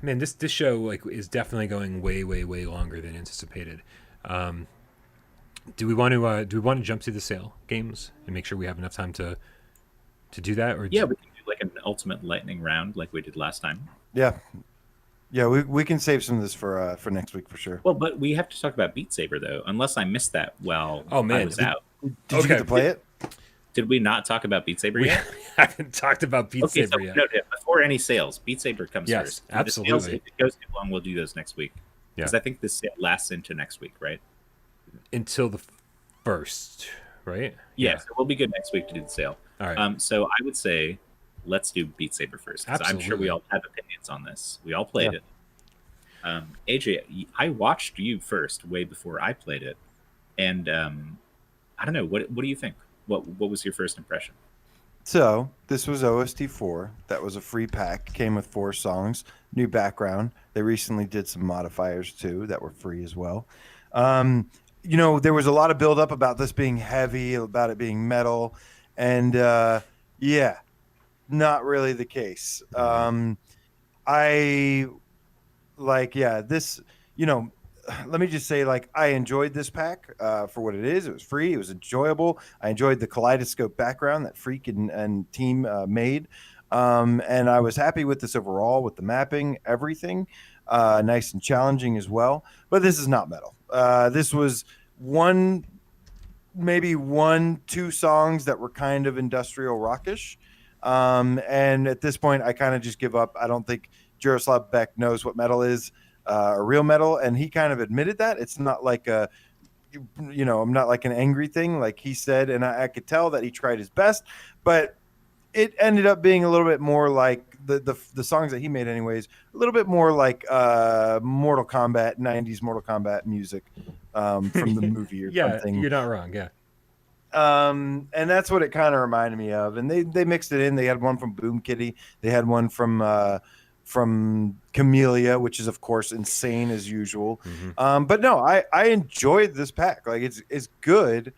man, this show like is definitely going way longer than anticipated. Do we want to jump to the sale games and make sure we have enough time to do that? Or yeah, we can do like an ultimate lightning round like we did last time. Yeah, we can save some of this for next week for sure. Well, but we have to talk about Beat Saber though, unless I missed that. Well, I was out. Did you get to play it? Did we not talk about Beat Saber yet? We haven't talked about Beat Saber yet. No, before any sales, Beat Saber comes first. Absolutely. Sales, if it goes too long, we'll do those next week. Because I think this sale lasts into next week, right? Until the 1st, right? Yeah, so we'll be good next week to do the sale. All right. So I would say let's do Beat Saber first. Because I'm sure we all have opinions on this. We all played it. AJ, I watched you first way before I played it. And I don't know. What do you think? What was your first impression? So this was OST 4. That was a free pack. Came with 4 songs, new background. They recently did some modifiers too that were free as well. There was a lot of build up about this being heavy, about it being metal, and yeah, not really the case. Let me just say, like, I enjoyed this pack for what it is. It was free. It was enjoyable. I enjoyed the kaleidoscope background that Freak and team made. And I was happy with this overall, with the mapping, everything. Nice and challenging as well. But this is not metal. This was maybe 2 songs that were kind of industrial rockish. And at this point, I kind of just give up. I don't think Jaroslav Beck knows what metal is. Real metal, and he kind of admitted that. It's not like I'm not like an angry thing, like he said, and I could tell that he tried his best, but it ended up being a little bit more like the songs that he made anyways, a little bit more like Mortal Kombat, 90s Mortal Kombat music from the movie or something. You're not wrong, yeah. And that's what it kind of reminded me of, and they mixed it in. They had one from Boom Kitty, they had one from Camellia, which is of course insane as usual. But no, I enjoyed this pack. Like it's good,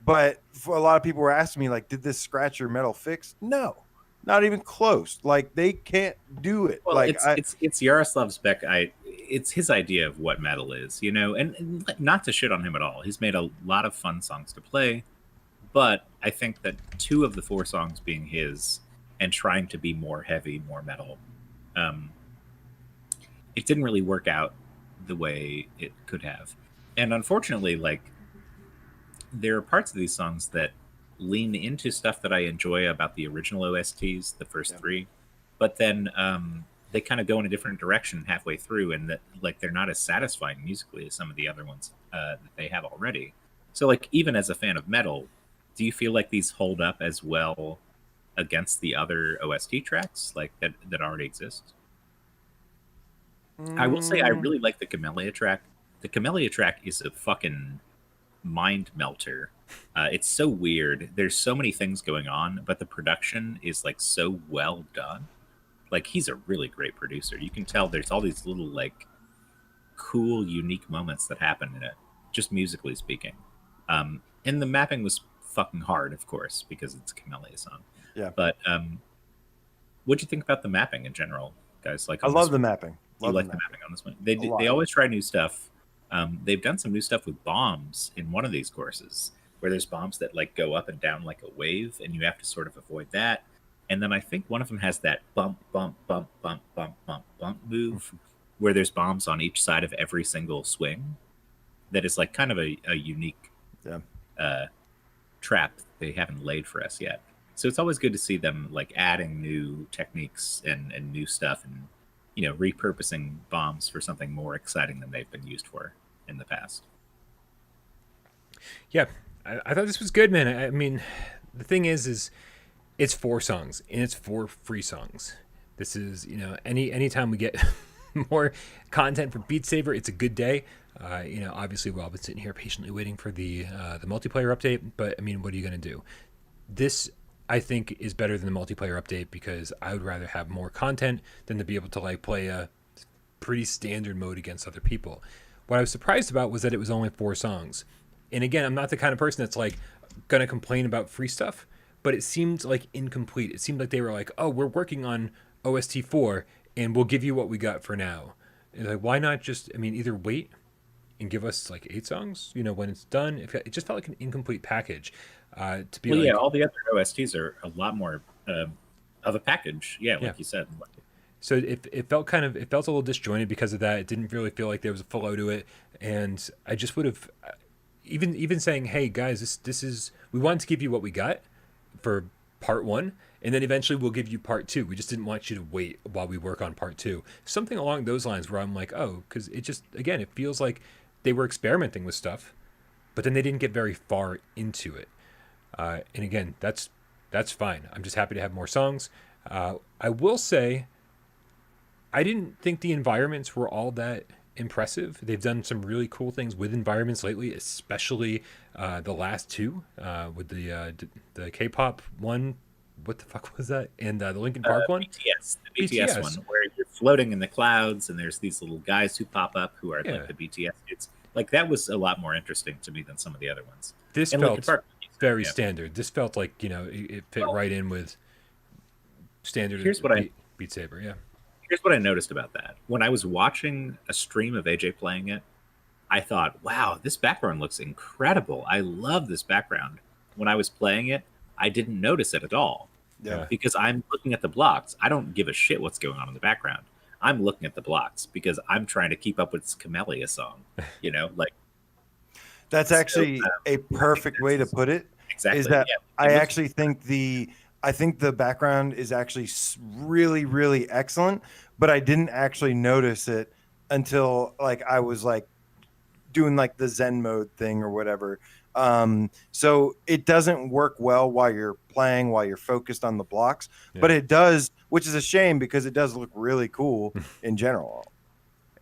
but for a lot of people were asking me like, did this scratch your metal fix? No, not even close. Like they can't do it. Well, like it's Yaroslav's Beck. It's his idea of what metal is, and not to shit on him at all. He's made a lot of fun songs to play, but I think that 2 of the 4 songs being his and trying to be more heavy, more metal, it didn't really work out the way it could have. And unfortunately, like, there are parts of these songs that lean into stuff that I enjoy about the original OSTs, the first 3, but then they kind of go in a different direction halfway through, and that like they're not as satisfying musically as some of the other ones that they have already. So like, even as a fan of metal, do you feel like these hold up as well against the other OST tracks like that already exist? I will say I really like the Camellia track. The Camellia track is a fucking mind melter. It's so weird. There's so many things going on, but the production is like so well done. Like he's a really great producer. You can tell there's all these little like cool, unique moments that happen in it. just musically speaking. And the mapping was fucking hard, of course, because it's a Camellia song. Yeah. But what'd you think about the mapping in general, guys? Like, I love the mapping. You like the mapping on this one? They always try new stuff. They've done some new stuff with bombs in one of these courses, where there's bombs that like go up and down like a wave, and you have to sort of avoid that. And then I think one of them has that bump, bump, bump, bump, bump, bump, bump move, where there's bombs on each side of every single swing. That is like kind of a unique trap they haven't laid for us yet. So it's always good to see them like adding new techniques and new stuff, and repurposing bombs for something more exciting than they've been used for in the past. Yeah, I thought this was good, man. I mean, the thing is it's 4 songs, and it's 4 free songs. This is, anytime we get more content for Beat Saber, it's a good day. Obviously we've all been sitting here patiently waiting for the multiplayer update, but I mean, what are you going to do? This, I think, is better than the multiplayer update, because I would rather have more content than to be able to like play a pretty standard mode against other people. What I was surprised about was that it was only 4 songs. And again, I'm not the kind of person that's like going to complain about free stuff, but it seemed like incomplete. It seemed like they were like, oh, we're working on OST 4 and we'll give you what we got for now. And like, why not just, either wait and give us like 8 songs, when it's done. It just felt like an incomplete package. To be all the other OSTs are a lot more of a package. Yeah, like you said. So it felt a little disjointed because of that. It didn't really feel like there was a flow to it, and I just would have even saying, hey guys, this is, we wanted to give you what we got for part 1, and then eventually we'll give you part 2. We just didn't want you to wait while we work on part 2. Something along those lines, where I'm like, oh, because it just, again, it feels like they were experimenting with stuff, but then they didn't get very far into it. And again, that's fine. I'm just happy to have more songs. I will say, I didn't think the environments were all that impressive. They've done some really cool things with environments lately, especially the last 2 with the K-pop one. What the fuck was that? And the Linkin Park one? The BTS one, where you're floating in the clouds and there's these little guys who pop up who are like the BTS kids. Like, that was a lot more interesting to me than some of the other ones. This felt very standard. This felt like, it fit right in with standard Beat Saber, yeah. Here's what I noticed about that. When I was watching a stream of AJ playing it, I thought, wow, this background looks incredible. I love this background. When I was playing it, I didn't notice it at all. Yeah. Because I'm looking at the blocks. I don't give a shit what's going on in the background. I'm looking at the blocks because I'm trying to keep up with this Camellia song. Like, that's actually a perfect way to put it. Exactly. Is that I actually think the background is actually really, really excellent, but I didn't actually notice it until like I was like doing like the Zen mode thing or whatever. So it doesn't work well while you're playing, while you're focused on the blocks, but it does, which is a shame because it does look really cool in general.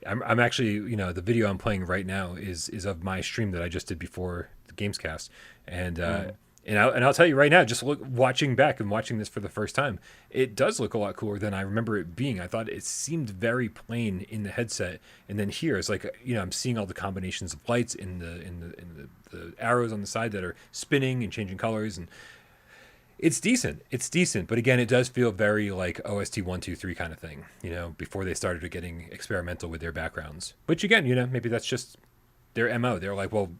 I'm actually, the video I'm playing right now is of my stream that I just did before the GamesCast, and I'll tell you right now, just watching back and watching this for the first time, it does look a lot cooler than I remember it being. I thought it seemed very plain in the headset, and then here it's like, I'm seeing all the combinations of lights in the arrows on the side that are spinning and changing colors, and it's decent. It's decent, but again, it does feel very like OST 1, 2, 3 kind of thing. Before they started getting experimental with their backgrounds, which again, maybe that's just their MO. They're like, well,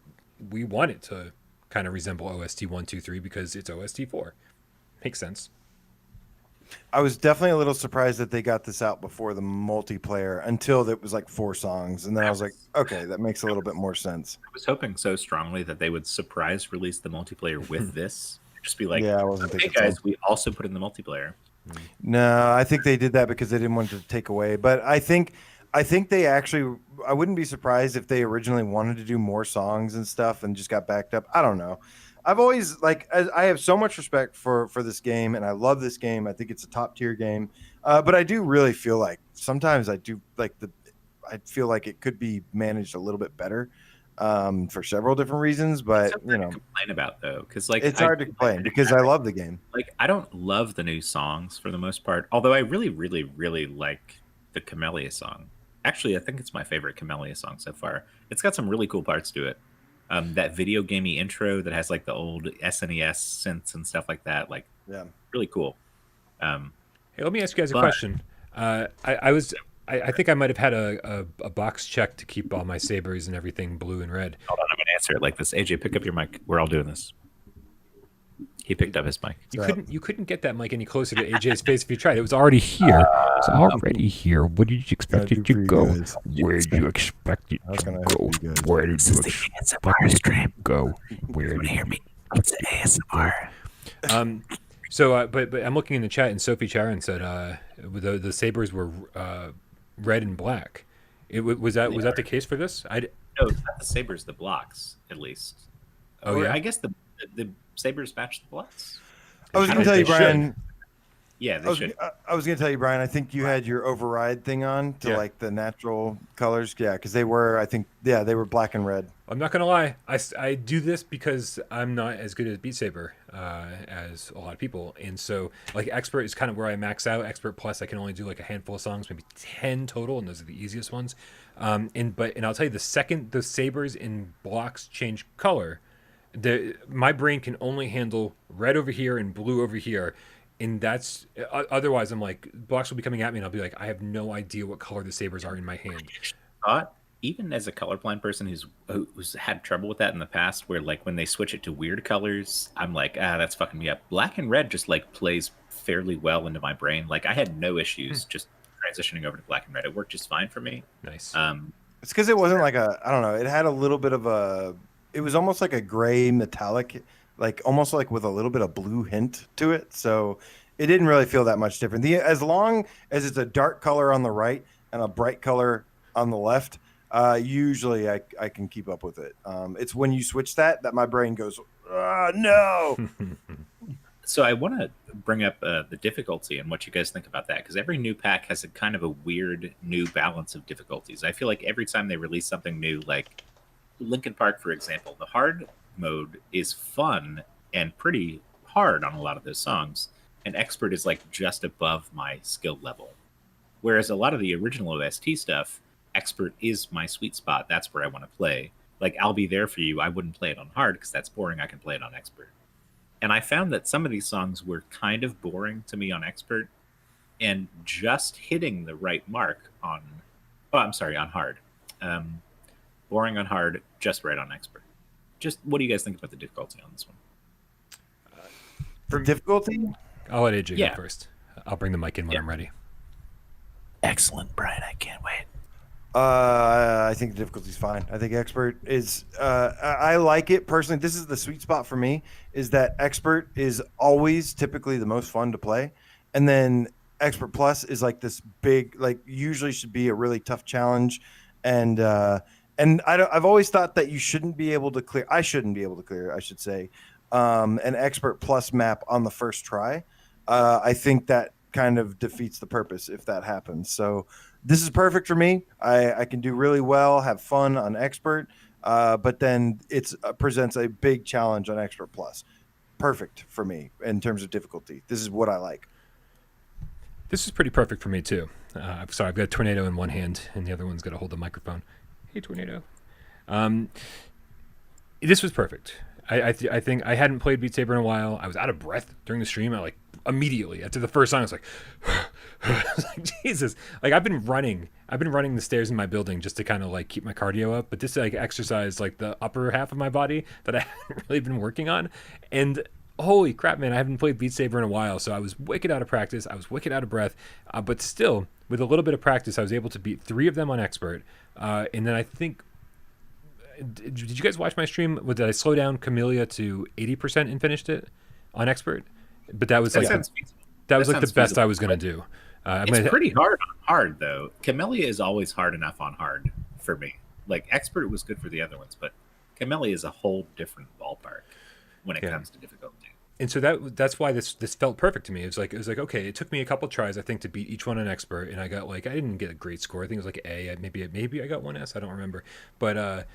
we want it to kind of resemble OST 1, 2, 3 because it's OST 4. Makes sense. I was definitely a little surprised that they got this out before the multiplayer until it was like 4 songs. And then I was like, okay, that makes a little bit more sense. I was hoping so strongly that they would surprise release the multiplayer with this. Just be like, I wasn't hey guys, we also put in the multiplayer. No, I think they did that because they didn't want to take away. But I think they actually, I wouldn't be surprised if they originally wanted to do more songs and stuff and just got backed up. I don't know. I've always I have so much respect for this game, and I love this game. I think it's a top tier game. But I do really feel like sometimes I feel like it could be managed a little bit better for several different reasons. But to complain about though, because it's hard to complain because I love the game. Like, I don't love the new songs for the most part, although I really, really, really like the Camellia song. Actually, I think it's my favorite Camellia song so far. It's got some really cool parts to it. That video gamey intro that has like the old SNES synths and stuff like that, like really cool. Hey, let me ask you guys a question. I think I might have had a box check to keep all my sabers and everything blue and red. Hold on, I'm gonna answer it like this. AJ, pick up your mic. We're all doing this. He picked up his mic. You couldn't get that mic any closer to AJ's face if you tried. It was already here. It's already here. What did you expect it to go? Where did you expect it to go? Where did you expect it to go? Where did you hear me? It's ASMR. But I'm looking in the chat, and Sophie Charon said the sabers were red and black. Was that the case for this? No, it's not the sabers, the blocks at least. Yeah. I guess the sabers match the blocks. I was going to tell you, Bryan. Yeah, they should. I was going to tell you, Bryan. I think you had your override thing on to like the natural colors. Yeah, because they were. I think they were black and red. I'm not gonna lie. I do this because I'm not as good at Beat Saber as a lot of people, and so like Expert is kind of where I max out. Expert Plus, I can only do like a handful of songs, maybe 10 total, and those are the easiest ones. And I'll tell you, the second the sabers in blocks change color, my brain can only handle red over here and blue over here. And that's otherwise I'm like, blocks will be coming at me and I'll be like, I have no idea what color the sabers are in my hand. Even as a colorblind person who's had trouble with that in the past, where like when they switch it to weird colors, I'm like, that's fucking me up. Black and red just like plays fairly well into my brain. Like I had no issues just transitioning over to black and red. It worked just fine for me. Nice. It's because it wasn't like I don't know. It had a little bit of it was almost like a gray metallic, like almost like with a little bit of blue hint to it. So it didn't really feel that much different. As long as it's a dark color on the right and a bright color on the left, usually I can keep up with it. It's when you switch that my brain goes, no. So I want to bring up the difficulty and what you guys think about that, because every new pack has a kind of a weird new balance of difficulties. I feel like every time they release something new, like Linkin Park, for example, the hard mode is fun and pretty hard on a lot of those songs, and Expert is like just above my skill level. Whereas a lot of the original OST stuff, Expert is my sweet spot. That's where I want to play. Like I'll Be There For You, I wouldn't play it on hard because that's boring. I can play it on Expert. And I found that some of these songs were kind of boring to me on Expert, and just hitting the right mark on hard. Boring on hard, just right on Expert. Just what do you guys think about the difficulty on this one? For difficulty? I'll let AJ go first. I'll bring the mic in when I'm ready. Excellent, Bryan. I can't wait. I think the difficulty's fine. I think Expert is I like it personally. This is the sweet spot for me, is that Expert is always typically the most fun to play. And then Expert Plus is like this big, like usually should be a really tough challenge. And I've always thought that you shouldn't be able to clear. I shouldn't be able to clear, I should say, an Expert Plus map on the first try. I think that kind of defeats the purpose if that happens. So this is perfect for me. I can do really well, have fun on Expert, but then it presents a big challenge on Expert Plus. Perfect for me in terms of difficulty. This is what I like. This is pretty perfect for me too. Sorry, I've got a Tornado in one hand and the other one's got to hold the microphone. Hey, Tornado. This was perfect. I think I hadn't played Beat Saber in a while. I was out of breath during the stream. I like immediately after the first song, I was like, I was like, Jesus. Like I've been running the stairs in my building just to kind of like keep my cardio up. But this like exercise like the upper half of my body that I haven't really been working on. And holy crap, man, I haven't played Beat Saber in a while. So I was wicked out of practice. I was wicked out of breath. But still, with a little bit of practice, I was able to beat 3 of them on Expert. And then I think, did you guys watch my stream? Did I slow down Camellia to 80% and finished it on Expert? But that was like the best I was gonna do. It's pretty hard on hard though. Camellia is always hard enough on hard for me. Like Expert was good for the other ones, but Camellia is a whole different ballpark when it comes to difficulty. And so that's why this felt perfect to me. It was like okay, it took me a couple tries I think to beat each one on Expert, and I got like I didn't get a great score. I think it was like A. Maybe I got 1 S. I don't remember. But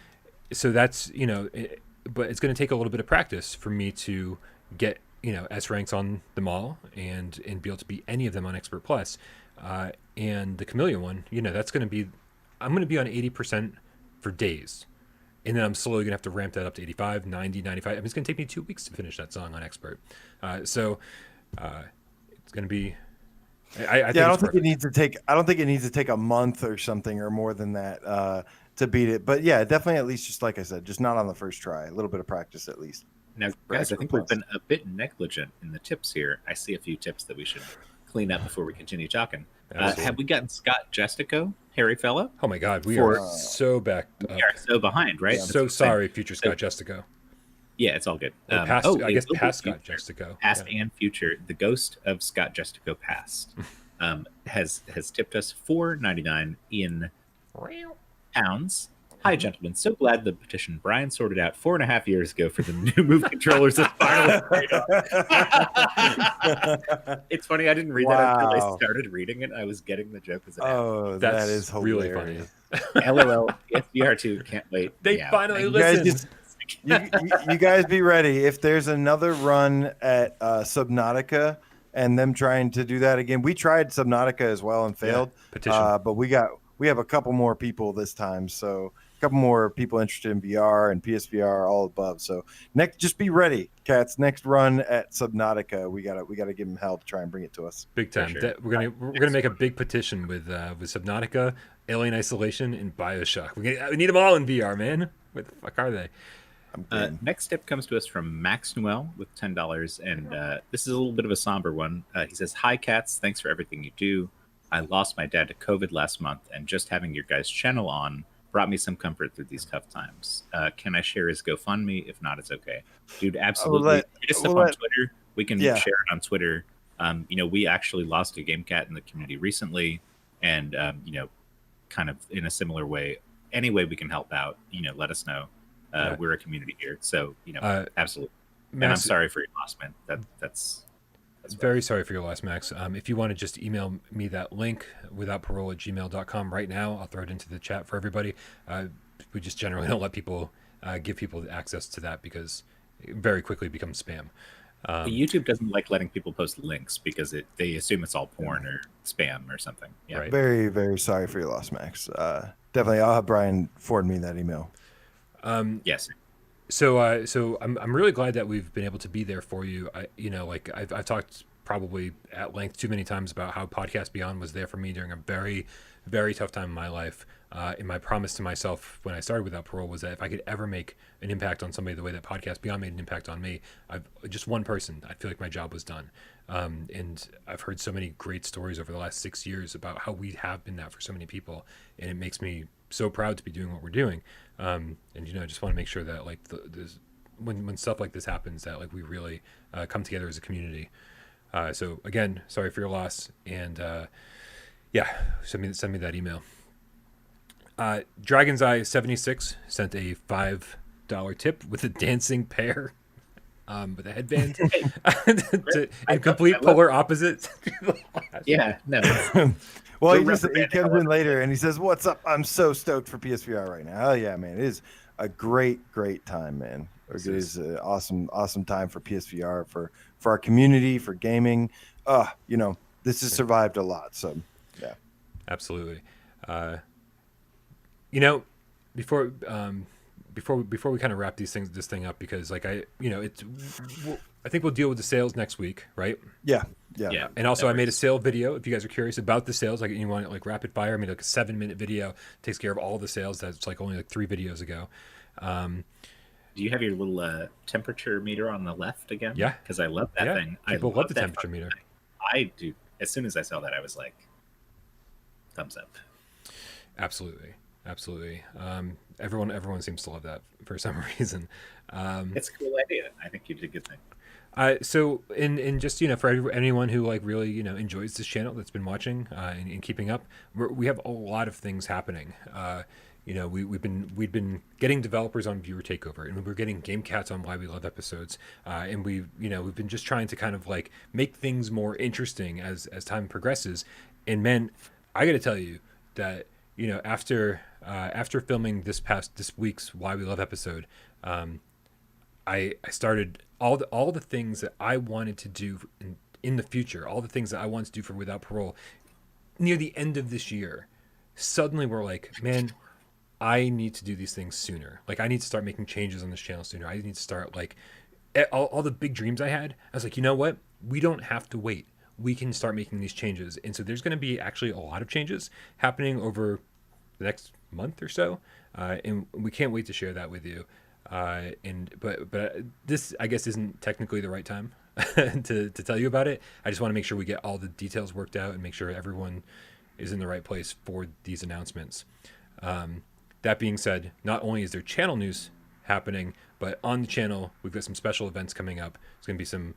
so that's but it's going to take a little bit of practice for me to get S ranks on them all and be able to beat any of them on Expert Plus. And the Camellia one, that's going to be I'm going to be on 80% for days. and then I'm slowly gonna have to ramp that up to 85, 90, 95. I mean, it's gonna take me 2 weeks to finish that song on expert. So it's gonna be. I don't think it needs to take. I don't think it needs to take a month or something or more than that to beat it. But yeah, definitely at least just like I said, just not on the first try. A little bit of practice at least. Now, guys, I think we've been a bit negligent in the tips here. I see a few tips that we should clean up before we continue talking. Have we gotten Scott Justico, Harry Fellow? Oh my God, we are so back. We are so behind, right? Yeah, so sorry, future Scott Justico. Yeah, it's all good. I guess past Scott Justico. Past and future. The ghost of Scott Justico past has tipped us $4.99 in pounds. Hi, gentlemen. So glad the petition Bryan sorted out 4.5 years ago for the new Move controllers is finally paid off. It's funny. I didn't read that until I started reading it. I was getting the joke as it happened. That is hilarious. Really funny. LOL. PSVR2 can't wait. They finally listened. You guys be ready. If there's another run at Subnautica and them trying to do that again, we tried Subnautica as well and failed. Petition. But we have a couple more people this time, so a couple more people interested in VR and PSVR, all above. So just be ready, cats. Next run at Subnautica, we gotta give them hell to try and bring it to us. Big time. Sure. We're gonna make a big petition with Subnautica, Alien Isolation, and BioShock. We need them all in VR, man. What the fuck are they? Next tip comes to us from Maxxnuel with $10, and this is a little bit of a somber one. He says, "Hi, cats. Thanks for everything you do. I lost my dad to COVID last month, and just having your guys' channel on brought me some comfort through these tough times. Can I share his GoFundMe? If not, it's okay." Dude, absolutely. Hit us up on Twitter. We can share it on Twitter. We actually lost a game cat in the community recently, and kind of in a similar way. Any way we can help out, let us know. We're a community here, so absolutely. And I'm sorry for your loss, man. That's very sorry for your loss, Max. If you want to just email me that link withoutparole@gmail.com right now, I'll throw it into the chat for everybody. We just generally don't let people give people access to that because it very quickly becomes spam. YouTube doesn't like letting people post links because they assume it's all porn or spam or something. Yeah. Right. Very, very sorry for your loss, Max. Definitely, I'll have Bryan forward me that email. Yes. So I'm really glad that we've been able to be there for you. I've talked probably at length too many times about how Podcast Beyond was there for me during a very, very tough time in my life. And my promise to myself when I started Without Parole was that if I could ever make an impact on somebody the way that Podcast Beyond made an impact on me, just one person, I feel like my job was done. And I've heard so many great stories over the last 6 years about how we have been that for so many people, and it makes me so proud to be doing what we're doing. I just want to make sure that when stuff like this happens, that we really come together as a community. So again, sorry for your loss, and send me that email. Dragon's Eye 76 sent a $5 tip with a dancing pear, with a headband, and complete polar opposite. Yeah, no. Well, he comes in later and he says, "What's up? I'm so stoked for PSVR right now." Oh yeah, man, it is a great time, man. It is an awesome time for PSVR, for our community, for gaming. This has survived a lot, so yeah, absolutely. Before we kind of wrap this thing up, because I think we'll deal with the sales next week, right? Yeah. And also, I made a sale video. If you guys are curious about the sales, you want it rapid fire, I made a 7-minute video, takes care of all the sales. That's only 3 videos ago. Do you have your little temperature meter on the left again? Yeah, because I love that thing. People love the temperature meter. Thing. I do. As soon as I saw that, I was like, thumbs up. Absolutely. Everyone seems to love that for some reason. It's a cool idea. I think you did a good thing. So just for anyone who really enjoys this channel, that's been watching and keeping up, we have a lot of things happening. We've been getting developers on Viewer Takeover, and we're getting Game Cats on Why We Love episodes, and we've been just trying to kind of make things more interesting as time progresses. And man, I got to tell you that after filming this week's Why We Love episode, I started all the things that I wanted to do in the future, all the things that I wanted to do for Without Parole near the end of this year. Suddenly we're like, man, I need to do these things sooner. Like, I need to start making changes on this channel sooner. I need to start, like, all the big dreams I had. I was like, you know what? We don't have to wait. We can start making these changes. And so there's going to be actually a lot of changes happening over the next month or so. And we can't wait to share that with you. But this, I guess, isn't technically the right time to tell you about it. I just want to make sure we get all the details worked out and make sure everyone is in the right place for these announcements. That being said, not only is there channel news happening, but on the channel, we've got some special events coming up. It's going to be some,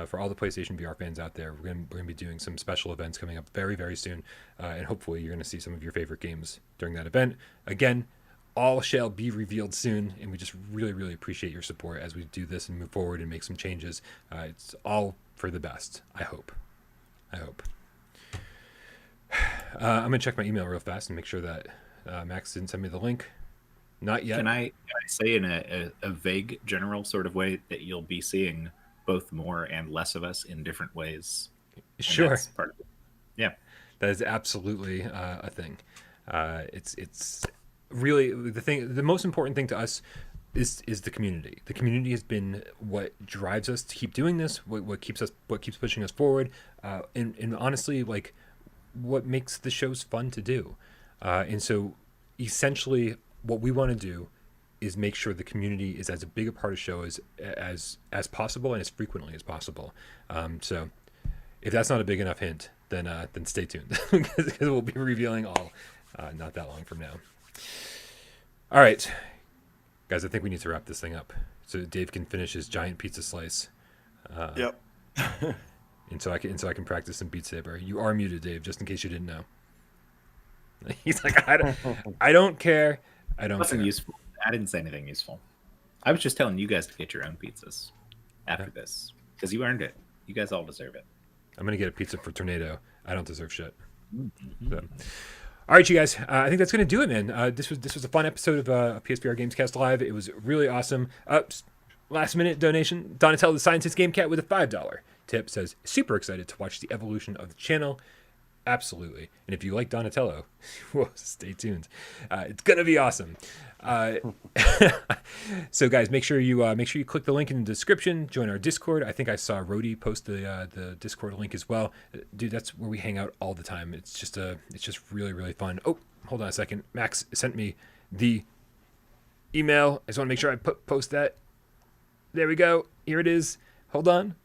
for all the PlayStation VR fans out there, we're going to be doing some special events coming up very, very soon. And hopefully you're going to see some of your favorite games during that event. Again, all shall be revealed soon, and we just really, really appreciate your support as we do this and move forward and make some changes. It's all for the best, I hope. I'm going to check my email real fast and make sure that Max didn't send me the link. Not yet. Can I say in a vague, general sort of way that you'll be seeing both more and less of us in different ways? Sure. Part of it. Yeah. That is absolutely a thing. It's really the most important thing to us is the community. The community has been what drives us to keep doing this, what keeps pushing us forward, and honestly, like, what makes the shows fun to do. And so essentially what we want to do is make sure the community is as a big a part of the show as possible and as frequently as possible. So if that's not a big enough hint, then stay tuned because we'll be revealing all not that long from now. All right, guys, I think we need to wrap this thing up so Dave can finish his giant pizza slice. Yep. and so I can practice some Beat Saber. You are muted, Dave, just in case you didn't know. He's like, I don't care. I don't Nothing care. useful. I didn't say anything useful. I was just telling you guys to get your own pizzas after this because you earned it. You guys all deserve it. I'm gonna get a pizza for Tornado. I don't deserve shit. So. All right, you guys. I think that's gonna do it, man. This was a fun episode of PSVR Gamescast Live. It was really awesome. Last minute donation. Donatello the Scientist Game Cat with a $5 tip says, super excited to watch the evolution of the channel. Absolutely. And if you like Donatello, whoa, stay tuned. It's gonna be awesome. So guys, make sure you click the link in the description, join our Discord. I think I saw Rhodey post the Discord link as well. Dude, that's where we hang out all the time. It's just really, really fun. Oh, hold on a second. Max sent me the email. I just want to make sure I post that. There we go. Here it is. Hold on.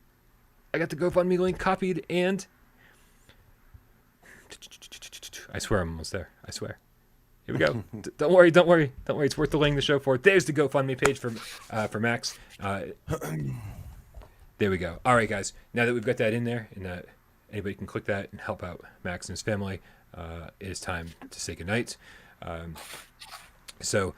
I got the GoFundMe link copied, and I swear I'm almost there. I swear. Here we go. Don't worry. It's worth delaying the show for. There's the GoFundMe page for Max. There we go. All right, guys. Now that we've got that in there, and anybody can click that and help out Max and his family, it is time to say goodnight. So,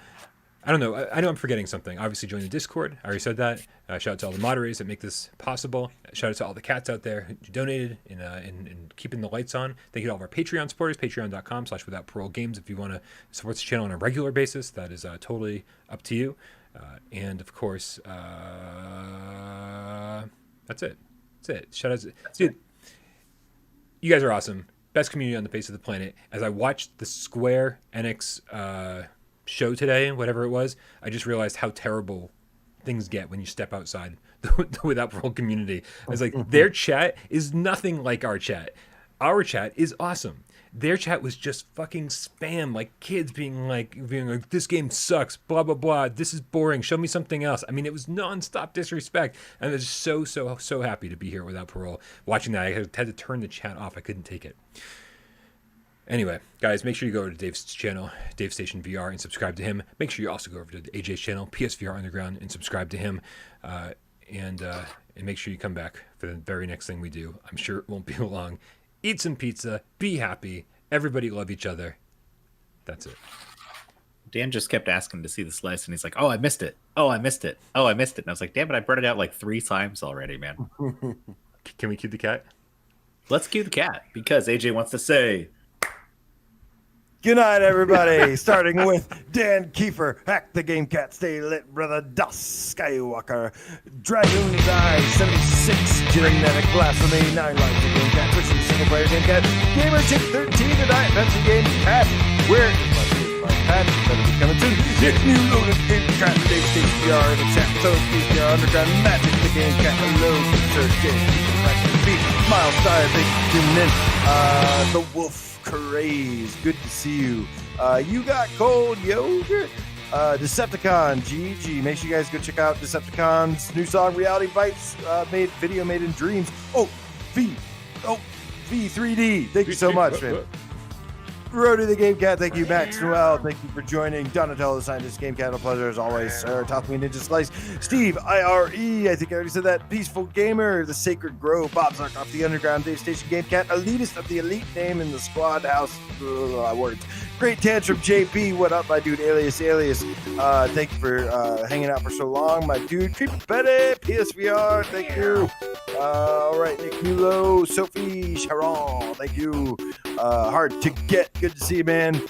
I don't know. I know I'm forgetting something. Obviously, join the Discord. I already said that. Shout out to all the moderators that make this possible. Shout out to all the cats out there who donated and keeping the lights on. Thank you to all of our Patreon supporters, patreon.com/withoutparolegames. If you want to support this channel on a regular basis, that is totally up to you. And, of course, that's it. Shout out to... Dude, you guys are awesome. Best community on the face of the planet. As I watched the Square Enix... show today, whatever it was, I just realized how terrible things get when you step outside the Without Parole community. I was like, their chat is nothing like our chat. Our chat is awesome. Their chat was just fucking spam, like kids being like, this game sucks, blah, blah, blah, this is boring, show me something else. I mean, it was nonstop disrespect. And I was so happy to be here Without Parole. Watching that, I had to turn the chat off. I couldn't take it. Anyway, guys, make sure you go over to Dave's channel, Dave Station VR, and subscribe to him. Make sure you also go over to AJ's channel, PSVR Underground, and subscribe to him. And make sure you come back for the very next thing we do. I'm sure it won't be long. Eat some pizza. Be happy. Everybody love each other. That's it. Dan just kept asking to see the slice, and he's like, oh, I missed it. Oh, I missed it. Oh, I missed it. And I was like, damn it, I brought it out like 3 times already, man. Can we cue the cat? Let's cue the cat, because AJ wants to say... Good night, everybody. Starting with Dan Kiefer, Hack the Game Cat, Stay Lit, Brother Das Skywalker, Dragoon's Eye 76, Genetic Blasphemy, 9 Lives of Game Cat, Twitch Single Player Game Cat, Gamer Chick 13, and I, Fancy Game Cat. Where is my patch. That'll be coming soon. Nick New Loaded GameCat, Dave PSVR in the chat. So PSVR Underground Magic, the GameCat. Hello, Sir Jay. Miles Dyer, thank you for tuning in. The Wolf Craze, good to see you. You got cold yogurt. Decepticon, GG. Make sure you guys go check out Decepticon's new song, Reality Bites, made in dreams. V3D. Thank you so much, man. Rody the Game Cat, thank you. Maxxnuel, thank you for joining. Donatello the Scientist, Game Cat, a pleasure as always. Sir, Talking Ninja Slice, Steve, IRE, I think I already said that. Peaceful Gamer, The Sacred Grove, Bob Zarkoff, The Underground, Dave Station, Game Cat, Elitist of the Elite Name in the Squad House. Words. Great Tantrum, JP, what up, my dude? Alias. Thank you for hanging out for so long, my dude. Creepy Betty, PSVR, thank you. All right, Nick Mulo, Sophie Sharon, thank you. Hard to get. Good to see you, man.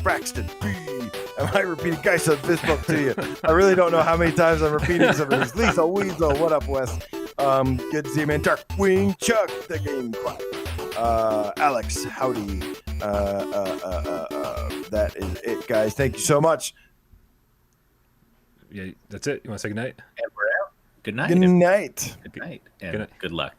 Braxton. Am I repeating guys on fist bump to you? I really don't know how many times I'm repeating some of these. Lisa Weasel, what up, Wes? Good to see you, man. Darkwing Chuck, the game clock. Alex, howdy. That is it, guys. Thank you so much. Yeah, that's it. You want to say goodnight? And we're out. Good night. Good night. Good night. And good luck.